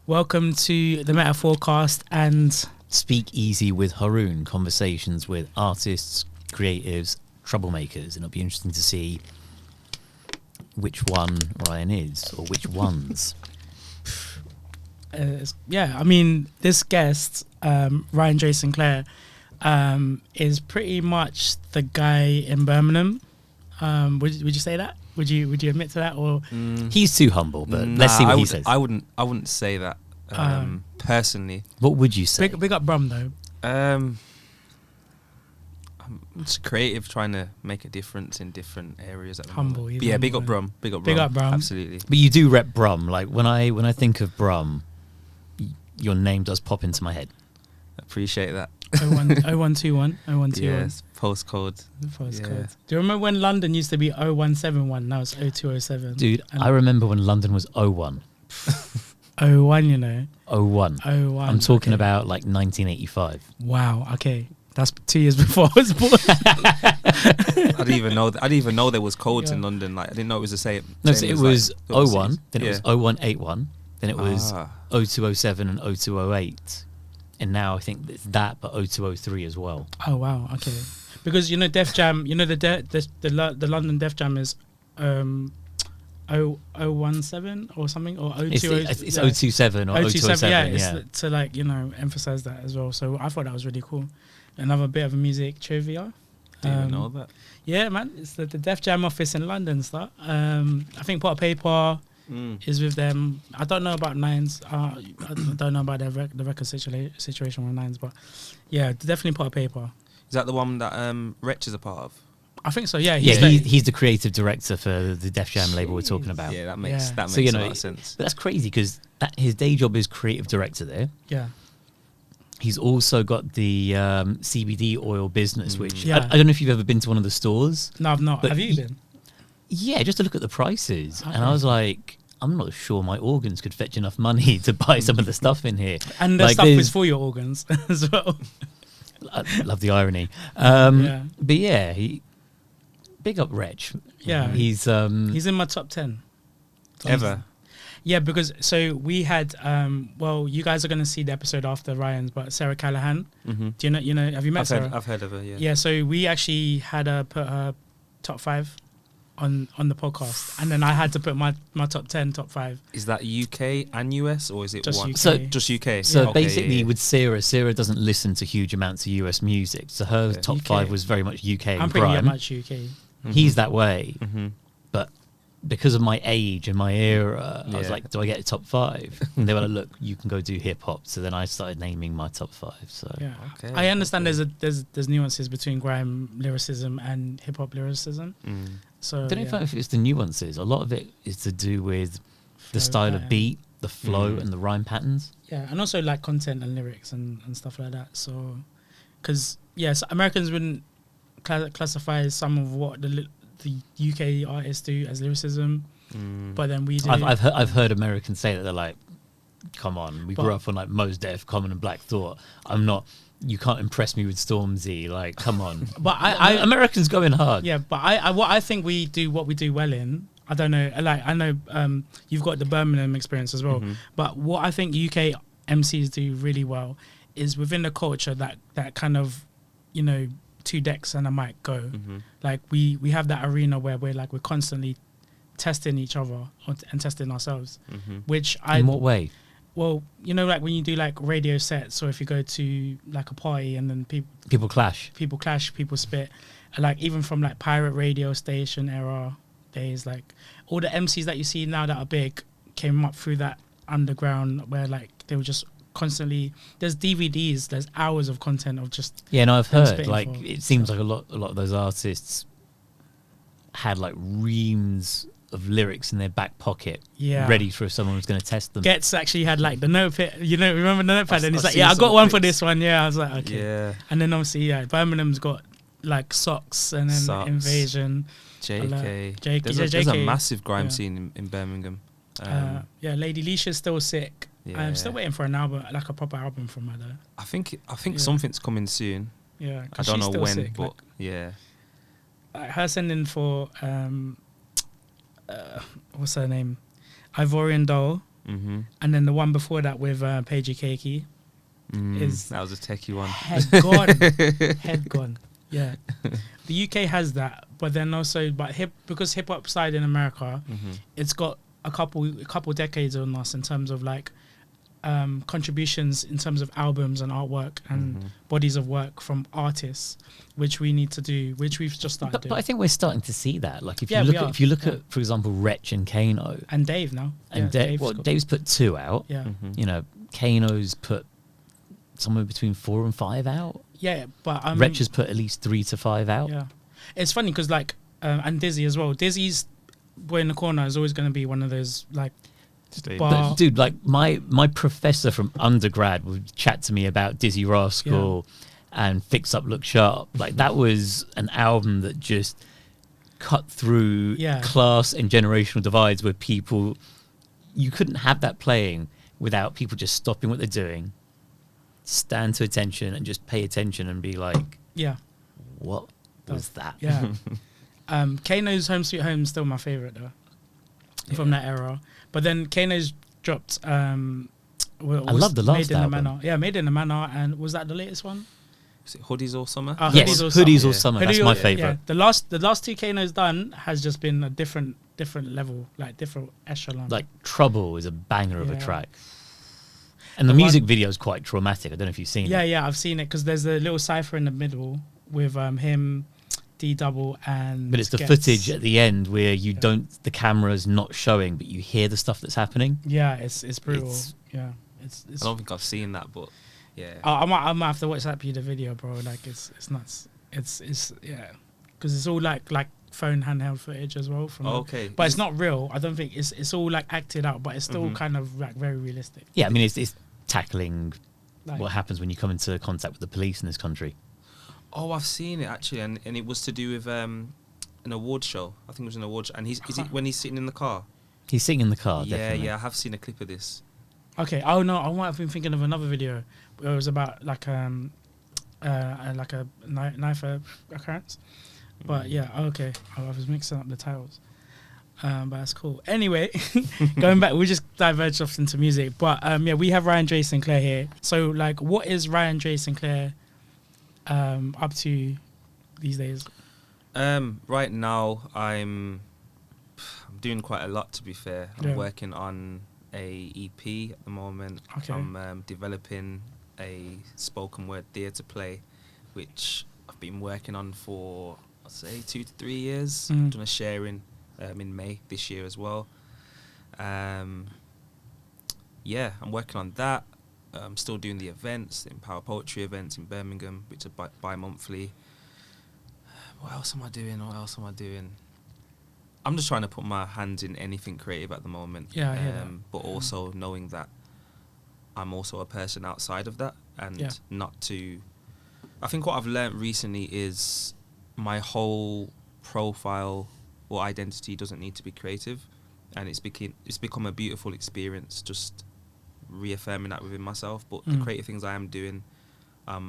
Welcome to the Metaforecast and Speak Easy with Haroon, conversations with artists, creatives, troublemakers, and it'll be interesting to see which one Ryan is, or which ones. I mean, this guest, Ryan Dre Sinclair, is pretty much the guy in Birmingham. Would you say that? Would you admit to that? Or He's too humble, but let's see what he says. I wouldn't say that personally. What would you say? Big up Brum though. I'm just creative, trying to make a difference in different areas. At the Humble, moment. he's Yeah, humble. big up Brum. Big up Brum. Absolutely. But you do rep Brum. Like when I think of Brum, your name does pop into my head. Appreciate that. 0121. Yes, postcode. Postcode. Yeah. Do you remember when London used to be 0171? Now it's 0207. Dude, And I remember when London was 01. 01, you know. 01. 01. I'm talking okay. about like 1985. Wow. Okay, that's 2 years before I was born. I didn't even know there was codes in London. Like I didn't know it was the same. No, so it was like, 01, then it was 0181, then it was 0207 and 0208. And now I think it's that, but 0203 as well. Oh wow, okay. Because you know Def Jam, you know the London Def Jam is 017 or something, or 020. It's 027 or 0207. Yeah, it's to like, you know, emphasize that as well. So I thought that was really cool. Another bit of music trivia. Didn't even know that. Yeah, man, it's the Def Jam office in London. I think Pot of Paper is with them. I don't know about Nines. I don't know about the record situation with Nines, but yeah, definitely Pot of Paper. Is that the one that Wretch is a part of? I think so. Yeah, he's the creative director for the Def Jam label we're talking about. Yeah, that makes a lot of sense. But that's crazy because his day job is creative director there. Yeah. He's also got the CBD oil business, which Yeah. I don't know if you've ever been to one of the stores. No, I've not. Have you been? Yeah, just to look at the prices. Okay. And I was like, I'm not sure my organs could fetch enough money to buy some of the stuff in here. And the like stuff is for your organs as well. I love the irony. Yeah. But yeah, big up Reg. Yeah. He's in my top 10. Ever? Yeah, because so we had you guys are going to see the episode after Ryan's, but Sarah Callahan. Mm-hmm. Do you know have you met Sarah? I've heard of her, yeah. Yeah, so we actually had her put her top 5 on the podcast, and then I had to put my top 10, top 5. Is that UK and US, or is it Just one? UK. So just UK. So Okay, basically, yeah. with Sarah doesn't listen to huge amounts of US music. So her top UK. 5 was very much UK I'm and pretty grime. much UK. Mm-hmm. He's that way. Mm-hmm. But because of my age and my era, I was Yeah. like, do I get a top 5? And they were like, look, you can go do hip hop. So then I started naming my top 5. So Yeah, Okay, I understand okay. there's nuances between grime lyricism and hip hop lyricism. So I don't know if it's the nuances. A lot of it is to do with the Flow style pattern. of beat, the flow, and the rhyme patterns. yeah, and also like content and lyrics and stuff like that. So, because yes, Americans wouldn't classify some of what the UK artists do as lyricism, but then we do. I've heard Americans say that. They're like, come on, we But- grew up on like Mos Def, Common and Black Thought. I'm not. You can't impress me with Stormzy. Like, come on. But I Americans going hard. yeah, but what I think we do well in. I don't know. Like I know you've got the Birmingham experience as well, but what I think UK MCs do really well is within the culture that kind of, you know, 2 decks and a mic go. Like we have that arena where we're constantly testing each other and testing ourselves, which In what way? well, you know, like when you do like radio sets, or if you go to like a party and then People clash. people clash, people spit, and like even from like pirate radio station era days, like all the MCs that you see now that are big came up through that underground where like they were just constantly, there's DVDs, there's hours of content of just Yeah, no, I've them heard. spitting Like, for it seems stuff. like a lot of those artists had like reams of lyrics in their back pocket, Yeah. ready for if someone was going to test them. Gets actually had like the notepad, you know, remember the notepad? And he's I've like, yeah, I seen got some one for clips. this one. Yeah, I was like, okay. Yeah. And then obviously, yeah, Birmingham's got like Socks and then Socks. Invasion. JK. JK. There's a JK. massive grime Yeah. scene in Birmingham. Yeah, Lady Leisha's still sick. I'm still Yeah. waiting for an album, like a proper album from her though. I think Yeah. something's coming soon. Yeah, I 'cause don't she's know still when, sick, but yeah. like her sending for what's her name? Ivorian Doll and then the one before that with Paige Keiki is that was a techie one. Head gone. Yeah, the UK has that, but then also because hip hop side in America, it's got a couple decades on us in terms of like contributions in terms of albums and artwork and bodies of work from artists, which we need to do, which we've just started doing. But I think we're starting to see that. Like if you look at, for example, Wretch and Kano and Dave now, and Dave's put 2 out. Yeah, you know, Kano's put somewhere between 4 and 5 out. Yeah, but Wretch has put at least 3 to 5 out. Yeah, it's funny because like and Dizzy as well. Dizzy's Boy in the Corner is always going to be one of those like. But dude, like my professor from undergrad would chat to me about Dizzy Rascal and Fix Up Look Sharp. Like that was an album that just cut through class and generational divides where people, you couldn't have that playing without people just stopping what they're doing, stand to attention and just pay attention and be like, what was that? Yeah. Kano's Home Sweet Home is still my favorite though, from that era. But then Kano's dropped. I love the last album. Made in the Manor, and was that the latest one? Is it Hoodies All Summer? Yes, Hoodies All Summer. That's my favorite. The last 2 Kano's done has just been a different level, like different echelon. Like Trouble is a banger of a track, and the music video is quite traumatic. I don't know if you've seen it. Yeah, I've seen it because there's a little cipher in the middle with him. D-double and but it's the footage at the end where you don't, the camera's not showing, but you hear the stuff that's happening. Yeah, it's brutal. It's I don't think I've seen that, but yeah. I might have to WhatsApp you the video, bro. Like it's nuts. It's because it's all like phone handheld footage as well. But it's not real. I don't think it's all like acted out, but it's still kind of like very realistic. Yeah, I mean it's tackling what happens when you come into contact with the police in this country. Oh, I've seen it actually, and it was to do with an award show. I think it was an award show. And is it when he's sitting in the car? He's sitting in the car, definitely. Yeah, I have seen a clip of this. Okay. Oh no, I might have been thinking of another video where it was about like a knife occurrence. But yeah, okay. I was mixing up the titles. But that's cool. Anyway, going back, we just diverged off into music. But we have Ryan Dre Sinclair here. So like, what is Ryan Dre Sinclair up to these days? Right now I'm doing quite a lot, to be fair. I'm working on a EP at the moment. Okay. I'm developing a spoken word theatre play, which I've been working on for, I'd say, 2 to 3 years. Done a sharing in May this year as well. I'm working on that. I'm still doing the events, the Empower Poetry events in Birmingham, which are bi-monthly. What else am I doing? I'm just trying to put my hands in anything creative at the moment. Yeah, I hear that. But also knowing that I'm also a person outside of that, and not to... I think what I've learnt recently is my whole profile or identity doesn't need to be creative, and it's become a beautiful experience just reaffirming that within myself. But the creative things I am doing, I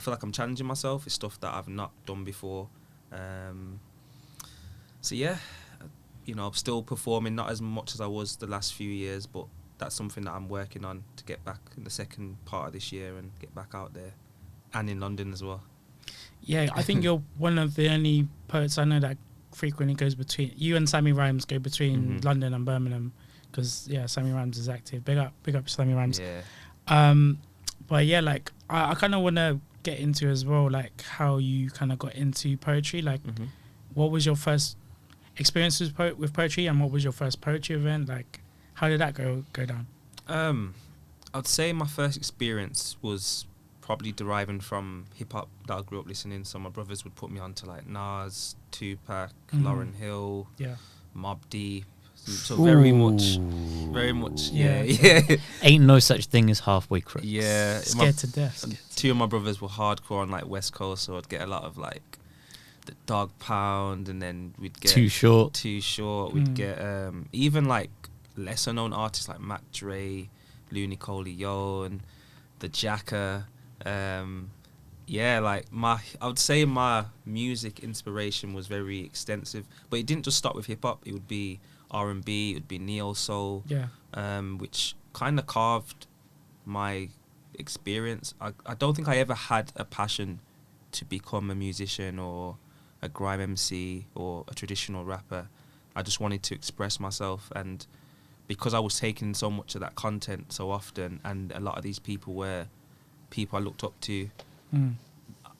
feel like I'm challenging myself. It's stuff that I've not done before. I'm still performing, not as much as I was the last few years, but that's something that I'm working on to get back in the second part of this year and get back out there, and in London as well. Yeah, I think you're one of the only poets I know that frequently goes between, you and Sammy Rhymes go between London and Birmingham, because Sammy Rhymes is active. Big up Sammy Rhymes. But yeah, like I kind of want to get into as well, like how you kind of got into poetry. Like, what was your first experience with poetry, and what was your first poetry event? Like, how did that go down? I'd say my first experience was probably deriving from hip hop that I grew up listening. So my brothers would put me on to like Nas, Tupac, Lauryn Hill, Mobb Deep. So very much, Ain't no such thing as halfway crooks. Yeah, scared to death. 2 of my brothers were hardcore on like West Coast, so I'd get a lot of like the Dog Pound, and then we'd get Too Short. We'd get even like lesser known artists like Mac Dre, Looney Coleon, and the Jacker. I would say my music inspiration was very extensive, but it didn't just stop with hip hop. It would be R&B, it would be neo soul, which kind of carved my experience. I don't think I ever had a passion to become a musician or a grime MC or a traditional rapper. I just wanted to express myself, and because I was taking so much of that content so often, and a lot of these people were people I looked up to,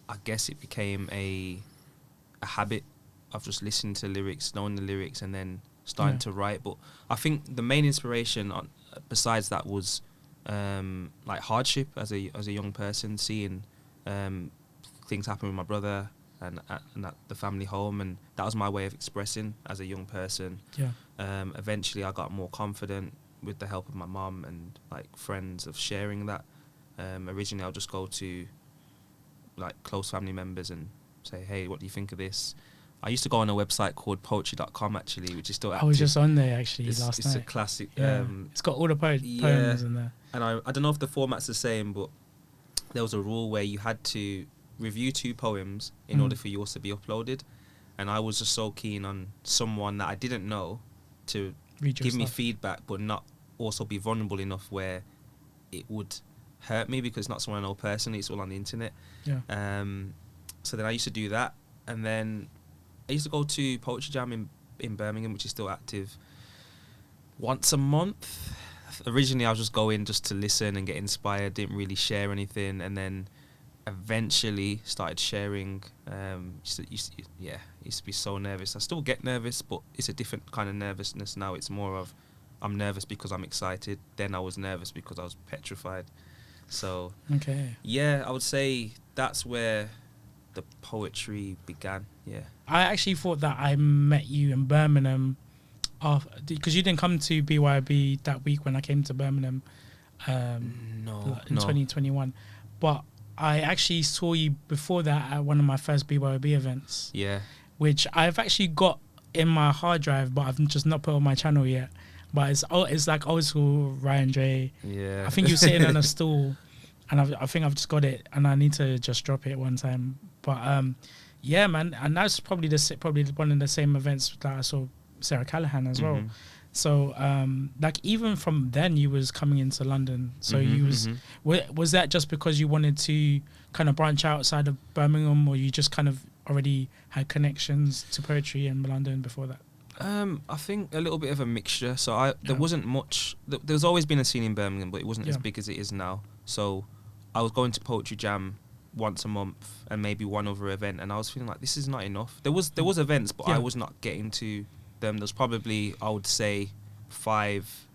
I guess it became a habit of just listening to lyrics, knowing the lyrics, and then starting to write. But I think the main inspiration besides that was like hardship as a young person, seeing things happen with my brother and at the family home, and that was my way of expressing as a young person. Eventually I got more confident with the help of my mum and like friends of sharing that. Originally I'll just go to like close family members and say, hey, what do you think of this? I used to go on a website called poetry.com actually, which is still active. I was just on there actually last night. It's a classic. It's got all the poems in there. And I don't know if the format's the same, but there was a rule where you had to review 2 poems in order for yours to be uploaded. And I was just so keen on someone that I didn't know to give me feedback, but not also be vulnerable enough where it would hurt me, because it's not someone I know personally, it's all on the internet. So then I used to do that, and then I used to go to Poetry Jam in Birmingham, which is still active, once a month. Originally I was just going just to listen and get inspired, didn't really share anything, and then eventually started sharing. Used to be so nervous. I still get nervous, but it's a different kind of nervousness now. It's more of I'm nervous because I'm excited. Then I was nervous because I was petrified. So I would say that's where the poetry began. I actually thought that I met you in Birmingham because you didn't come to BYOB that week when I came to Birmingham in 2021, but I actually saw you before that at one of my first BYOB events, which I've actually got in my hard drive, but I've just not put on my channel yet. But it's like old school Ryan Dre. I think you're sitting on a stool, and I think I've just got it, and I need to just drop it one time. But man, and that's probably one of the same events that I saw Sarah Callahan as well. So like even from then you was coming into London. So you was that just because you wanted to kind of branch outside of Birmingham, or you just kind of already had connections to poetry in London before that? I think a little bit of a mixture. So there wasn't much. There's always been a scene in Birmingham, but it wasn't as big as it is now. So I was going to Poetry Jam once a month and maybe one other event, and I was feeling like this is not enough. There was events, but I was not getting to them. There's probably, I would say, 5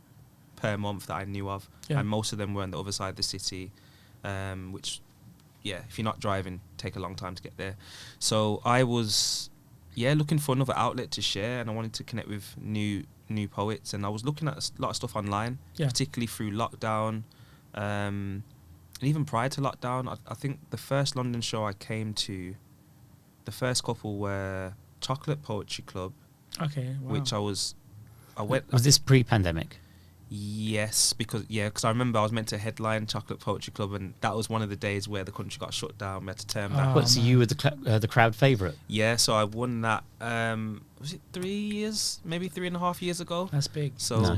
per month that I knew of, and most of them were on the other side of the city, which, if you're not driving, take a long time to get there. So I was, looking for another outlet to share, and I wanted to connect with new poets, and I was looking at a lot of stuff online, particularly through lockdown, and even prior to lockdown. I think the first London show I came to, the first couple were Chocolate Poetry Club, which I went. Was this pre-pandemic? Yes, because I remember I was meant to headline Chocolate Poetry Club, and that was one of the days where the country got shut down. We had to turn back. So you were the crowd favourite? Yeah, so I won that. Was it 3 years, maybe 3.5 years ago? That's big. So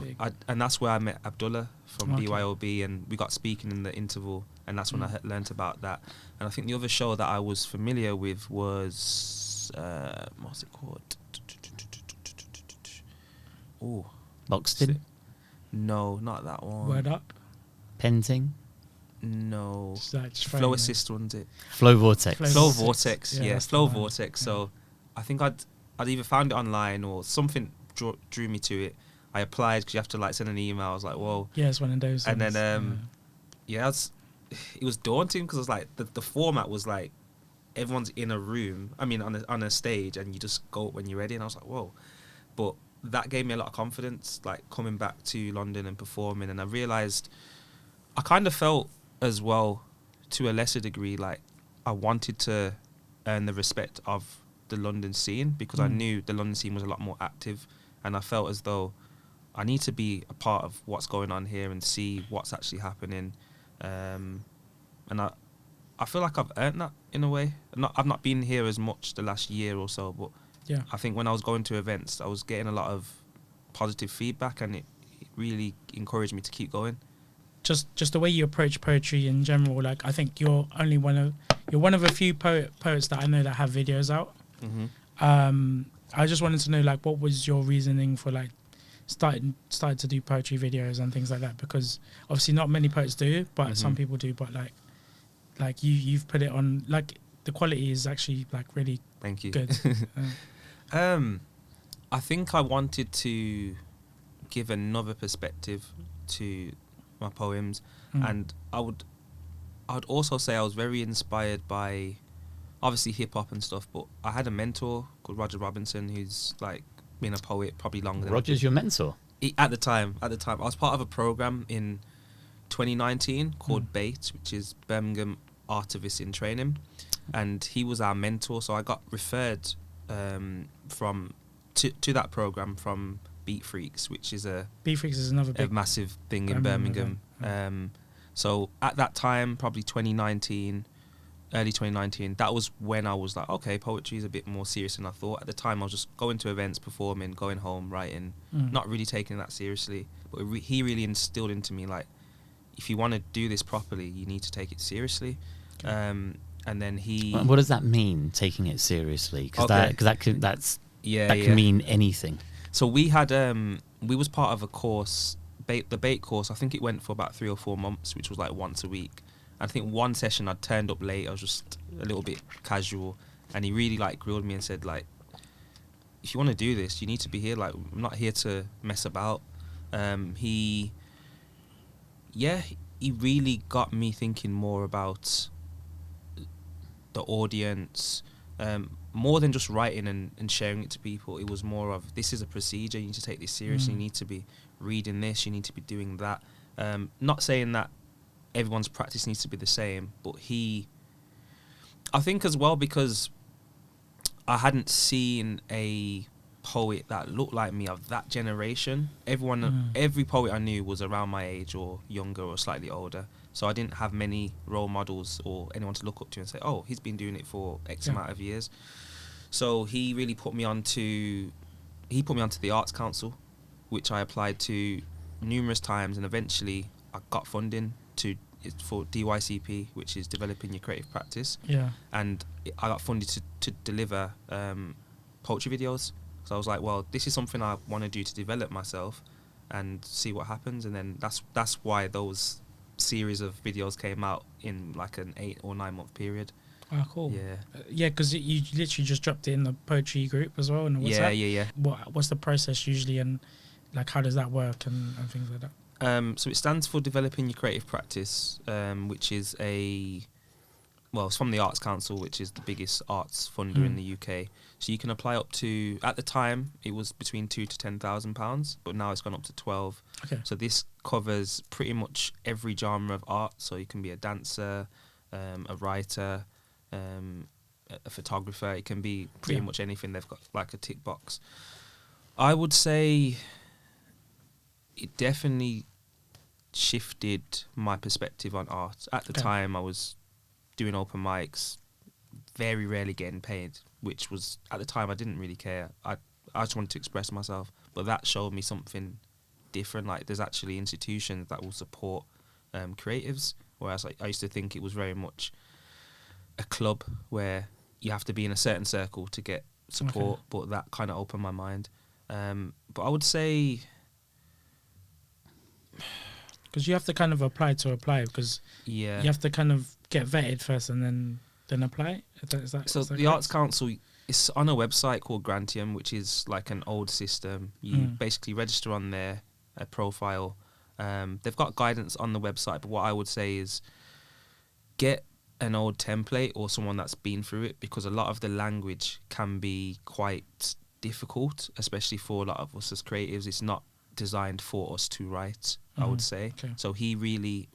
and that's where I met Abdullah from BYOB, and we got speaking in the interval, and that's when I learnt about that. And I think the other show that I was familiar with was what's it called? Boxton? No, not that one. Word Up? Penting? No. Just Flow Assist runs it. Flow Vortex. Flow Vortex, Flow one. Vortex. So I think I'd either found it online or something drew me to it. I applied because you have to like send an email. I was like, whoa. Yeah, it's one of those. And then, it was daunting because it was like the format was like everyone's in a room. I mean, on a stage, and you just go when you're ready. And I was like, whoa. But that gave me a lot of confidence, like coming back to London and performing. And I realised I kind of felt as well, to a lesser degree, like I wanted to earn the respect of the London scene, because I knew the London scene was a lot more active, and I felt as though I need to be a part of what's going on here and see what's actually happening. And I feel like I've earned that in a way. I've not been here as much the last year or so, but I think when I was going to events, I was getting a lot of positive feedback, and it really encouraged me to keep going. Just the way you approach poetry in general, like I think you're one of a few poets that I know that have videos out. I just wanted to know, like, what was your reasoning for like started to do poetry videos and things like that? Because obviously not many poets do, but some people do. But like you've put it on, like the quality is actually like really Thank you. Good. I think I wanted to give another perspective to my poems, and I'd also say I was very inspired by obviously hip hop and stuff, but I had a mentor called Roger Robinson, who's like been a poet probably longer than Roger's your mentor? At the time, I was part of a program in 2019 called BAIT, which is Birmingham Artivists in Training, and he was our mentor. So I got referred to that program from Beat Freaks, which is another big massive thing in Birmingham. So at that time, probably early 2019, that was when I was like, okay, poetry is a bit more serious than I thought. At the time, I was just going to events, performing, going home, writing, not really taking that seriously. But he really instilled into me, like, if you want to do this properly, you need to take it seriously. Okay. And then What does that mean, taking it seriously? Because that can mean anything. So we had we was part of a course, the BAIT course. I think it went for about 3 or 4 months, which was like once a week. I think one session I turned up late. I was just a little bit casual, and he really like grilled me and said, like, if you want to do this, you need to be here. Like, I'm not here to mess about. He really got me thinking more about the audience, more than just writing and sharing it to people. It was more of, this is a procedure. You need to take this seriously. You need to be reading this. You need to be doing that. Not saying that everyone's practice needs to be the same, but I think as well, because I hadn't seen a poet that looked like me of that generation. Every poet I knew was around my age or younger or slightly older, so I didn't have many role models or anyone to look up to and say, oh, he's been doing it for X amount of years. So he really put me onto the Arts Council, which I applied to numerous times, and eventually I got funding for DYCP, which is Developing Your Creative Practice. Yeah. And I got funded to deliver poetry videos. So I was like, well, this is something I want to do to develop myself and see what happens. And then that's why those series of videos came out in like an 8 or 9 month period. Oh, cool. Yeah, because you literally just dropped it in the poetry group as well. And yeah. What's the process usually, and like how does that work and things like that? So it stands for Developing Your Creative Practice, which is it's from the Arts Council, which is the biggest arts funder in the UK. So you can apply up to, at the time, it was between £2,000 to £10,000, but now it's gone up to 12. Okay. So this covers pretty much every genre of art. So you can be a dancer, a writer, a photographer. It can be pretty much anything. They've got like a tick box. I would say it definitely shifted my perspective on art. At the time, I was doing open mics, very rarely getting paid, which was, at the time, I didn't really care. I just wanted to express myself. But that showed me something different. Like, there's actually institutions that will support creatives, whereas I used to think it was very much a club where you have to be in a certain circle to get support, but that kind of opened my mind. But I would say, because you have to kind of apply, because you have to kind of get vetted first and then apply. Is that the Arts Council is on a website called Grantium, which is like an old system. You basically register on their profile. They've got guidance on the website, but what I would say is get an old template or someone that's been through it, because a lot of the language can be quite difficult, especially for a lot of us as creatives. It's not designed for us to write, I would say. Okay. So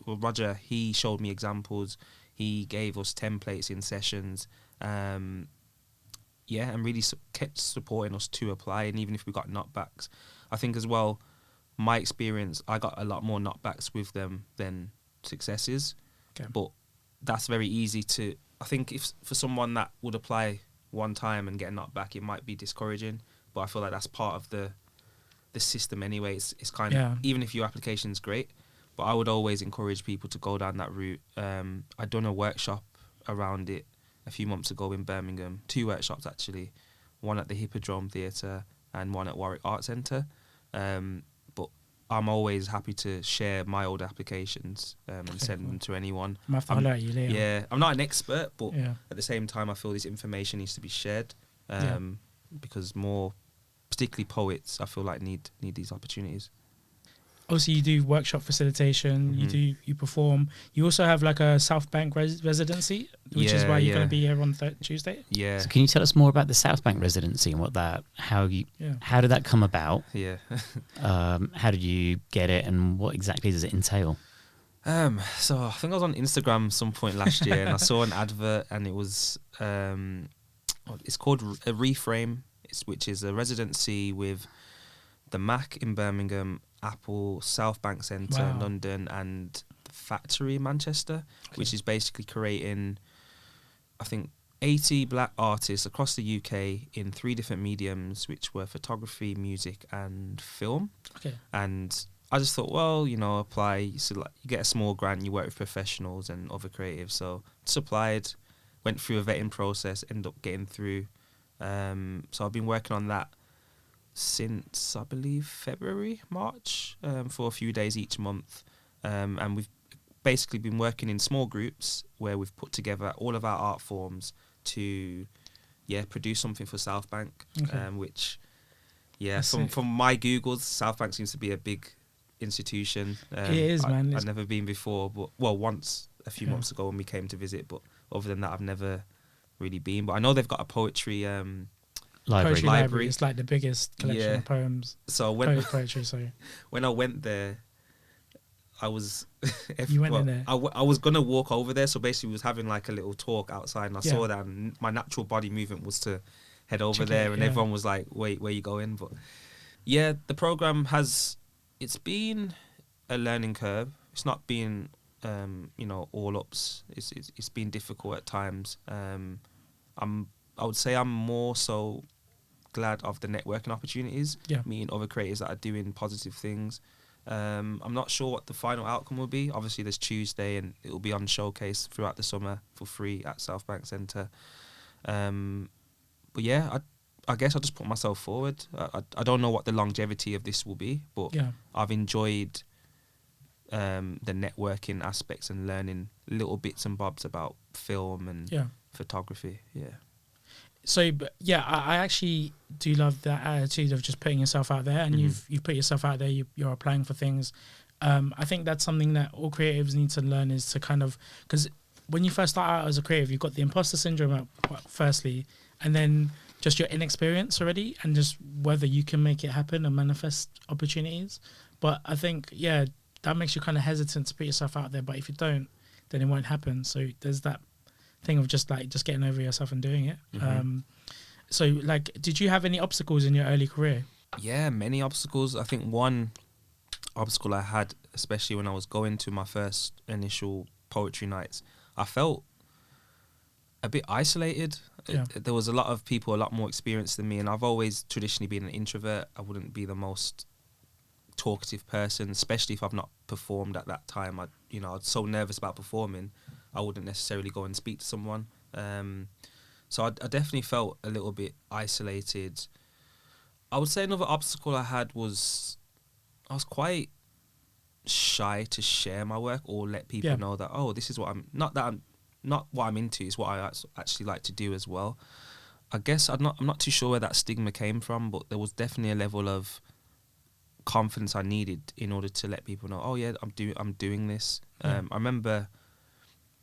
Roger, he showed me examples. He gave us templates in sessions. And really kept supporting us to apply. And even if we got knockbacks, I think as well, my experience, I got a lot more knockbacks with them than successes. Okay. But that's very easy to, I think if for someone that would apply one time and get a knockback, it might be discouraging. But I feel like that's part of the the system anyway. It's kind of, even if your application's great, but I would always encourage people to go down that route. I'd done a workshop around it a few months ago in Birmingham, 2 workshops actually, one at the Hippodrome Theatre and one at Warwick Art Centre. But I'm always happy to share my old applications and send them to anyone. I'm have to highlight you later. Yeah, I'm not an expert, but at the same time, I feel this information needs to be shared because more, particularly poets, I feel like need these opportunities. Obviously, you do workshop facilitation. You perform. You also have like a Southbank residency, which is why you're going to be here on Tuesday. Yeah. So can you tell us more about the Southbank residency and what that? How did that come about? Yeah. How did you get it, and what exactly does it entail? So I think I was on Instagram some point last year, and I saw an advert, and it was it's called a Reframe, which is a residency with the Mac in Birmingham, Apple, Southbank Centre in London, and the Factory in Manchester, which is basically creating, I think, 80 black artists across the UK in 3 different mediums, which were photography, music, and film. Okay. And I just thought, well, apply. So like, you get a small grant, you work with professionals and other creatives. So just applied, went through a vetting process, ended up getting through. So I've been working on that since, I believe, February, March, for a few days each month. And we've basically been working in small groups where we've put together all of our art forms to, produce something for Southbank, which, from my Googles, Southbank seems to be a big institution. It is, man. I've never been before, but, once a few months ago when we came to visit, but other than that, I've never really been. But I know they've got a poetry... library. It's like the biggest collection of poems. So when poetry, sorry. When I went there, I was. You went in there. I was gonna walk over there, so basically we was having like a little talk outside, and I saw that, and my natural body movement was to head over there, and everyone was like, "Wait, where you going?" But the program it's been a learning curve. It's not been all ups. It's been difficult at times. I would say I'm more so glad of the networking opportunities, meeting other creators that are doing positive things. I'm not sure what the final outcome will be. Obviously, there's Tuesday, and it will be on showcase throughout the summer for free at Southbank Centre. But I guess I'll just put myself forward. I don't know what the longevity of this will be, but I've enjoyed the networking aspects and learning little bits and bobs about film and photography. So, I actually do love that attitude of just putting yourself out there, and you've put yourself out there. You're applying for things. I think that's something that all creatives need to learn, is to kind of, because when you first start out as a creative, you've got the imposter syndrome firstly, and then just your inexperience already, and just whether you can make it happen and manifest opportunities. But I think that makes you kind of hesitant to put yourself out there. But if you don't, then it won't happen. So there's that thing of just getting over yourself and doing it. So like, did you have any obstacles in your early career? Yeah, many obstacles. I think one obstacle I had, especially when I was going to my first initial poetry nights, I felt a bit isolated. There was a lot of people a lot more experienced than me, and I've always traditionally been an introvert. I wouldn't be the most talkative person, especially if I've not performed at that time. I was so nervous about performing, I wouldn't necessarily go and speak to someone. So I definitely felt a little bit isolated. I would say another obstacle I had was I was quite shy to share my work or let people know that, this is what I'm not what I'm into, is what I actually like to do as well. I guess I'm not too sure where that stigma came from, but there was definitely a level of confidence I needed in order to let people know, I'm doing this. I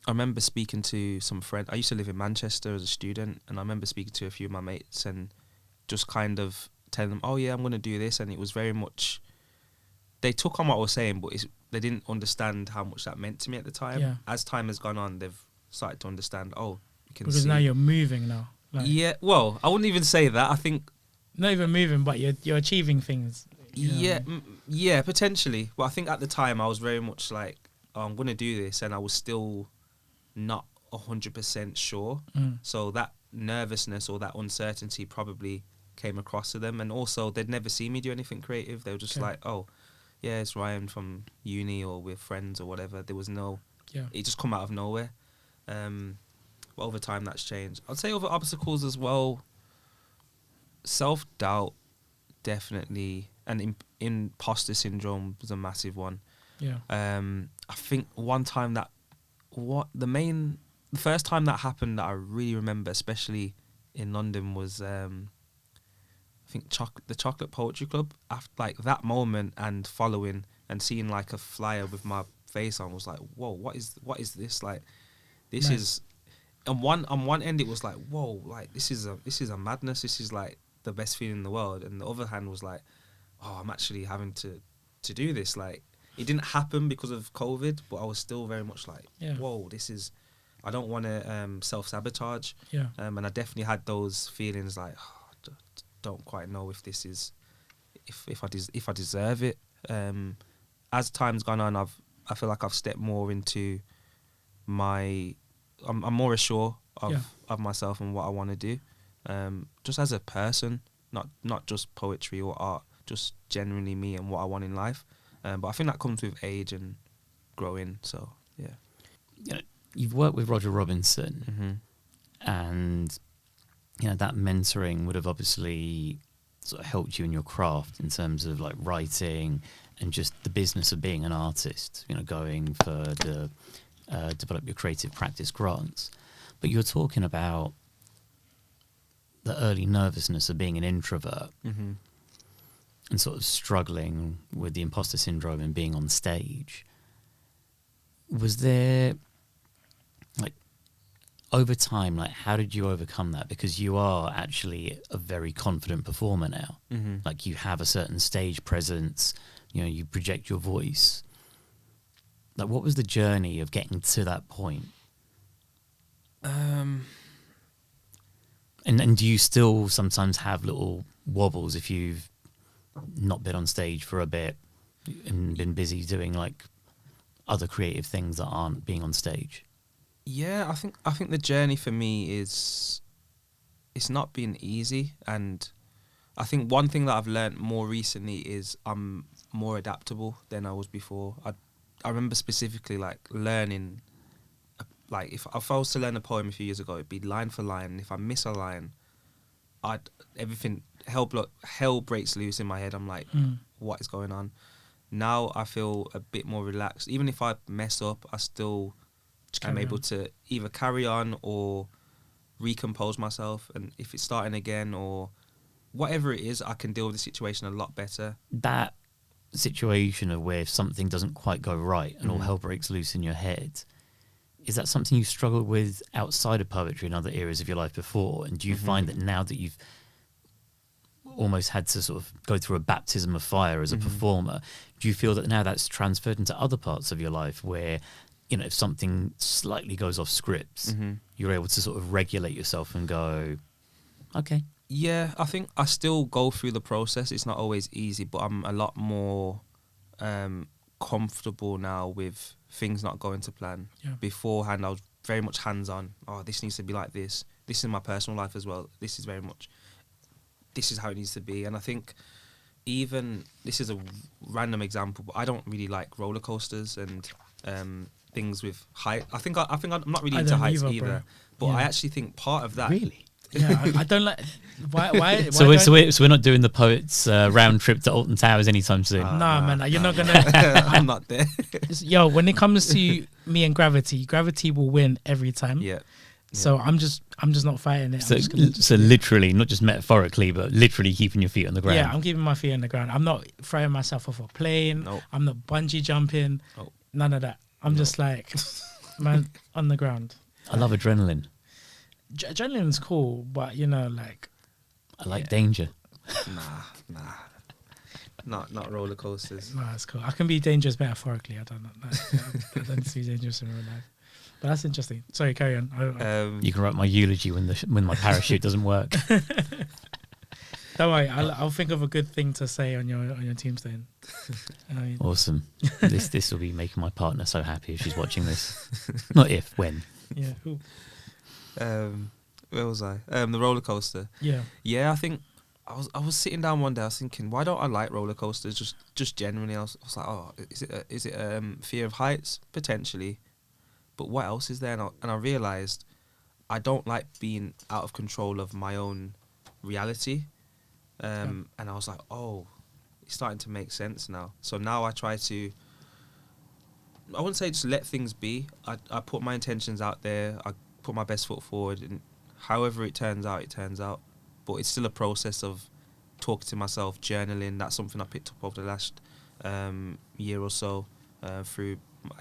remember speaking to some friends. I used to live in Manchester as a student, and I remember speaking to a few of my mates and just kind of telling them, I'm going to do this. And it was very much, they took on what I was saying, but they didn't understand how much that meant to me at the time. Yeah. As time has gone on, they've started to understand, you can because now you're moving now. Well, I wouldn't even say that. I think... Not even moving, but you're achieving things. Yeah, potentially. But I think at the time I was very much like, I'm going to do this, and I was still not 100% sure. So that nervousness or that uncertainty probably came across to them, and also they'd never see me do anything creative. They were just like, oh, yeah, it's Ryan from uni, or we're friends or whatever. There was no, it just come out of nowhere. But over time that's changed. I'd say other obstacles as well. Self-doubt, definitely, and imposter syndrome was a massive one. Yeah. I think one time the first time that happened that I really remember, especially in London, was I think the Chocolate Poetry Club. After like that moment and following and seeing like a flyer with my face on was like, whoa, what is this? Like, this is on one end it was like, whoa, like this is a madness. This is like the best feeling in the world. And the other hand was like, oh, I'm actually having to do this. Like, it didn't happen because of COVID, but I was still very much like, whoa, this is, I don't want to self-sabotage. Yeah. And I definitely had those feelings like, oh, don't quite know if this is, if I deserve it. As time's gone on, I feel like I've stepped more into I'm more assured of myself and what I want to do. Just as a person, not just poetry or art, just genuinely me and what I want in life. But I think that comes with age and growing. So yeah. You've worked with Roger Robinson, and that mentoring would have obviously sort of helped you in your craft in terms of like writing and just the business of being an artist. Going for the develop your creative practice grants. But you're talking about the early nervousness of being an introvert and sort of struggling with the imposter syndrome and being on stage. Was there, like, over time, like, how did you overcome that? Because you are actually a very confident performer now. Like, you have a certain stage presence, you project your voice. Like, what was the journey of getting to that point? And do you still sometimes have little wobbles if you've not been on stage for a bit and been busy doing like other creative things that aren't being on stage? Yeah, I think the journey for me it's not been easy, and I think one thing that I've learned more recently is I'm more adaptable than I was before. I remember specifically like learning, like if I was to learn a poem a few years ago, it'd be line for line. And if I miss a line, hell breaks loose in my head. I'm like, what is going on? Now I feel a bit more relaxed. Even if I mess up, I still am able to either carry on or recompose myself. And if it's starting again or whatever it is, I can deal with the situation a lot better. That situation of where if something doesn't quite go right and all hell breaks loose in your head, is that something you struggled with outside of poetry in other areas of your life before? And do you find that now that you've almost had to sort of go through a baptism of fire as a performer, do you feel that now that's transferred into other parts of your life where, if something slightly goes off script, you're able to sort of regulate yourself and go, okay? Yeah, I think I still go through the process. It's not always easy, but I'm a lot more comfortable now with things not going to plan. Yeah. Beforehand, I was very much hands-on. Oh, this needs to be like this. This is my personal life as well. This is how it needs to be. And I think even, this is a random example, but I don't really like roller coasters and things with height. I think I'm not really into heights either. But I actually think part of that... Really? Yeah, I don't like. Why so we're not doing the Poets round trip to Alton Towers anytime soon. Nah, man, you're not gonna. I'm not there. Yo, when it comes to me and gravity will win every time. Yeah. So I'm just not fighting it. So literally, not just metaphorically, but literally keeping your feet on the ground. Yeah, I'm keeping my feet on the ground. I'm not throwing myself off a plane. Nope. I'm not bungee jumping. Nope. None of that. I'm just like, man, on the ground. I love adrenaline. Adrenaline's cool, but like I like danger. Nah. Not roller coasters. Nah, it's cool. I can be dangerous metaphorically. I don't know. I don't see dangerous in real life. But that's interesting. Sorry, carry on. You can write my eulogy when my parachute doesn't work. Don't worry, I'll think of a good thing to say on your tombstone. Awesome. This will be making my partner so happy if she's watching this. Not if, when. Yeah. Cool. Where was I? The roller coaster. Yeah. Yeah, I think I was sitting down one day. I was thinking, why don't I like roller coasters? Just genuinely, I was like, oh, is it fear of heights? Potentially, but what else is there? And I realized I don't like being out of control of my own reality. And I was like, oh, it's starting to make sense now. So now I try to, I wouldn't say just let things be. I put my intentions out there. I put my best foot forward, and however it turns out, it turns out. But it's still a process of talking to myself, journaling. That's something I picked up over the last year or so through.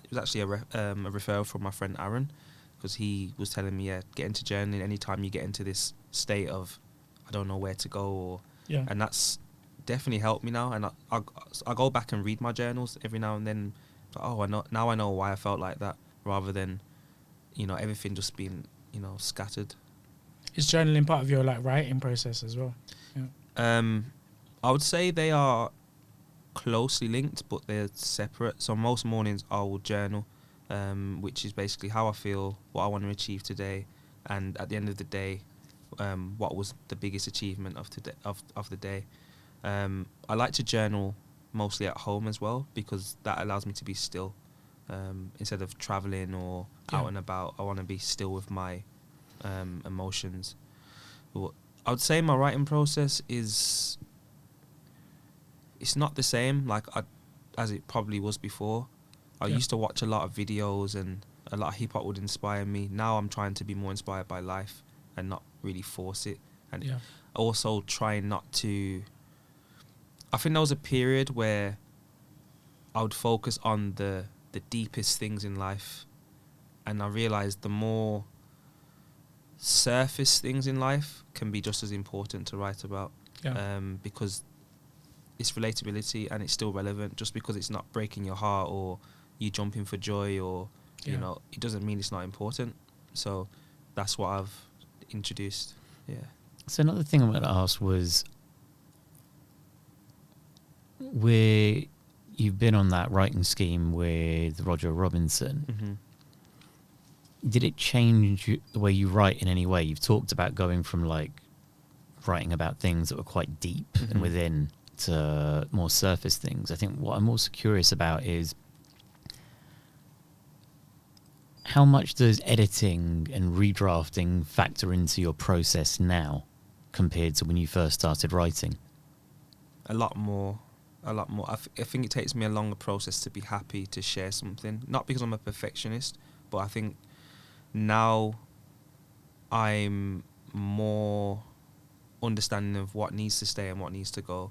It was actually a referral from my friend Haroon, because he was telling me, get into journaling anytime you get into this state of I don't know where to go, or and that's definitely helped me now. And I go back and read my journals every now and then. But I know why I felt like that, rather than everything just being scattered. Is journaling part of your writing process as well? Yeah. I would say they are closely linked, but they're separate. So most mornings I will journal, which is basically how I feel, what I want to achieve today, and at the end of the day, what was the biggest achievement of today of the day. I like to journal mostly at home as well, because that allows me to be still. Instead of traveling or out and about, I want to be still with my emotions. I would say my writing process it's not the same as it probably was before. I used to watch a lot of videos, and a lot of hip hop would inspire me. Now I'm trying to be more inspired by life and not really force it. And also trying not to. I think there was a period where I would focus on the deepest things in life, and I realized the more surface things in life can be just as important to write about, because it's relatability and it's still relevant. Just because it's not breaking your heart or you jumping for joy, or it doesn't mean it's not important. So that's what I've introduced. So another thing I'm going to ask was, where you've been on that writing scheme with Roger Robinson, did it change the way you write in any way? You've talked about going from writing about things that were quite deep and within to more surface things. I think what I'm also curious about is, how much does editing and redrafting factor into your process now compared to when you first started writing? A lot more. I think it takes me a longer process to be happy to share something. Not because I'm a perfectionist, but I think now I'm more understanding of what needs to stay and what needs to go.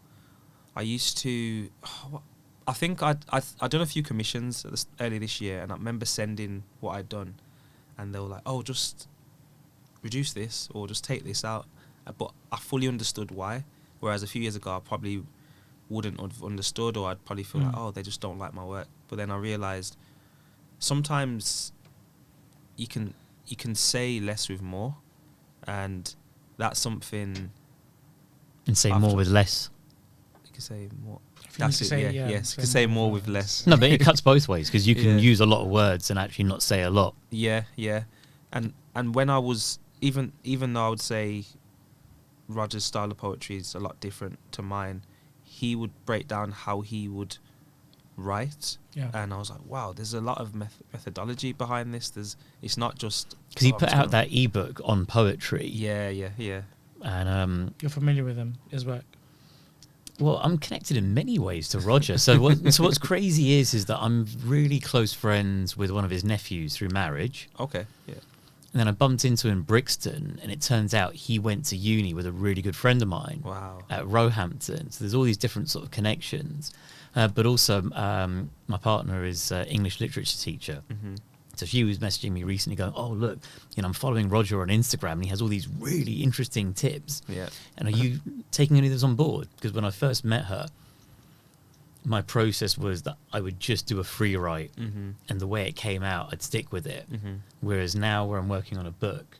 I used to... I think I'd done a few commissions early this year, and I remember sending what I'd done, and they were like, oh, just reduce this or just take this out. But I fully understood why. Whereas a few years ago, I probably wouldn't have understood, or I'd probably feel like, oh, they just don't like my work. But then I realised sometimes you can say less with more, and that's something... And say more with less. You can say more... That's it, yes. You can say more with less. No, but it cuts both ways, because you can use a lot of words and actually not say a lot. Yeah. And when I was... Even though I would say Roger's style of poetry is a lot different to mine, he would break down how he would write, and I was like, wow, there's a lot of methodology behind this. It's not just... Because he put out that ebook on poetry. Yeah. And you're familiar with him, his work? Well, I'm connected in many ways to Roger. So what's crazy is that I'm really close friends with one of his nephews through marriage. Okay, yeah. And then I bumped into him in Brixton, and it turns out he went to uni with a really good friend of mine. Wow. At Roehampton. So there's all these different sort of connections. But also, my partner is an English literature teacher. So she was messaging me recently going, oh, look, I'm following Roger on Instagram, and he has all these really interesting tips. Yeah. And are you taking any of those on board? Because when I first met her, my process was that I would just do a free write, and the way it came out, I'd stick with it. Whereas now, where I'm working on a book,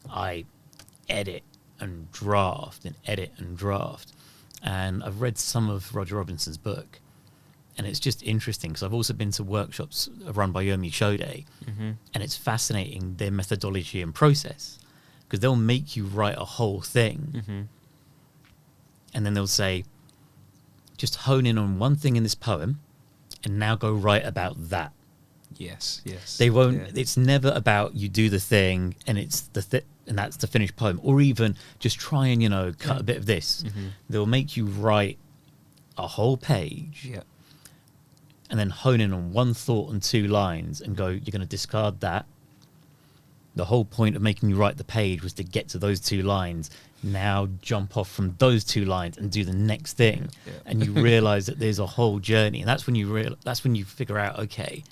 I edit and draft and edit and draft. And I've read some of Roger Robinson's book, and it's just interesting, because I've also been to workshops run by Yomi Shode, and it's fascinating, their methodology and process, because they'll make you write a whole thing, and then they'll say, just hone in on one thing in this poem and now go write about that. Yes. They won't, it's never about you do the thing and it's and that's the finished poem, or even just try and, cut a bit of this. They'll make you write a whole page and then hone in on one thought and 2 lines and go, you're going to discard that. The whole point of making you write the page was to get to those 2 lines. Now jump off from those 2 lines and do the next thing. And you realize that there's a whole journey. And that's when you figure out, okay,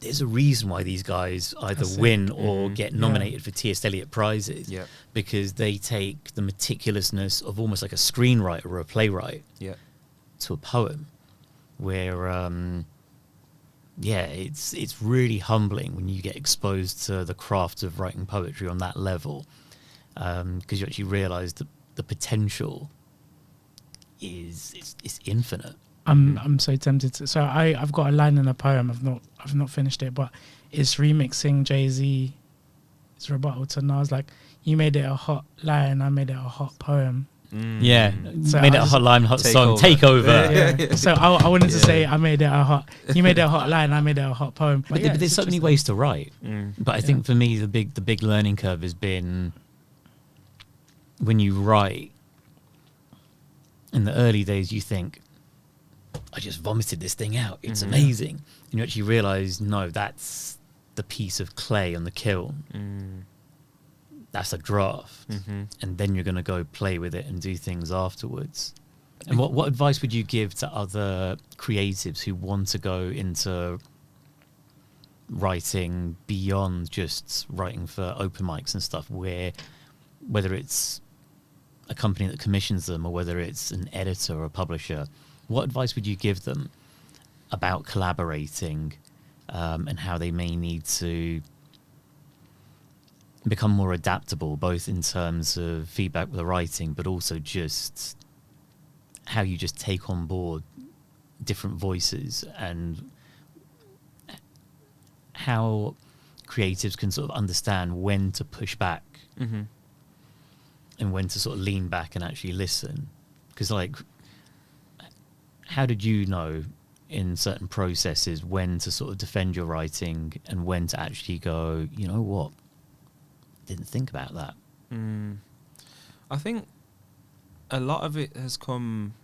there's a reason why these guys either win or get nominated for T.S. Eliot prizes, because they take the meticulousness of almost like a screenwriter or a playwright to a poem, where it's really humbling when you get exposed to the craft of writing poetry on that level, because you actually realise that the potential is infinite. I'm so tempted to. So I've got a line in a poem. I've not finished it, but it's remixing Jay-Z's rebuttal to Nas. Like, you made it a hot line, I made it a hot poem. Yeah, so made it a hot line, hot song. Take over. So I wanted to say I made it a hot. You made it a hot line, I made it a hot poem. But there's so many ways to write. But I think for me the big learning curve has been when you write. In the early days, you think, I just vomited this thing out. It's amazing. And you actually realise, no, that's the piece of clay on the kiln. That's a draft. And then you're going to go play with it and do things afterwards. And what advice would you give to other creatives who want to go into writing beyond just writing for open mics and stuff, where whether it's a company that commissions them or whether it's an editor or a publisher, what advice would you give them about collaborating and how they may need to become more adaptable, both in terms of feedback with the writing, but also just how you just take on board different voices, and how creatives can sort of understand when to push back and when to sort of lean back and actually listen? Because, like, how did you know in certain processes when to sort of defend your writing and when to actually go, you know what, didn't think about that? I think a lot of it has come,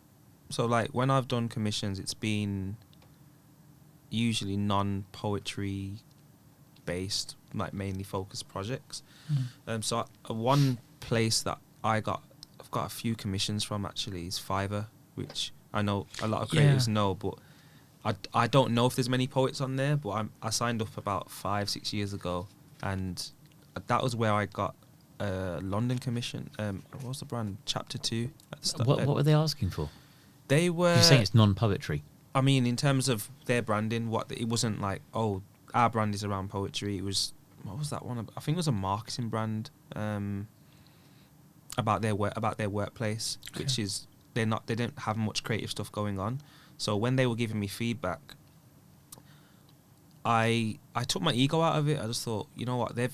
so like when I've done commissions, it's been usually non-poetry based, like mainly focused projects. So one place that I've got a few commissions from actually is Fiverr, which I know a lot of creatives know, but I don't know if there's many poets on there, but I signed up about 5-6 years ago, and that was where I got a London commission. What was the brand? Chapter 2. What were they asking for? They were... You're saying it's non-poetry? I mean, in terms of their branding, it wasn't like, oh, our brand is around poetry. It was... What was that one? I think it was a marketing brand about their workplace, which is... They didn't have much creative stuff going on. So when they were giving me feedback, I took my ego out of it. I just thought, you know what, they're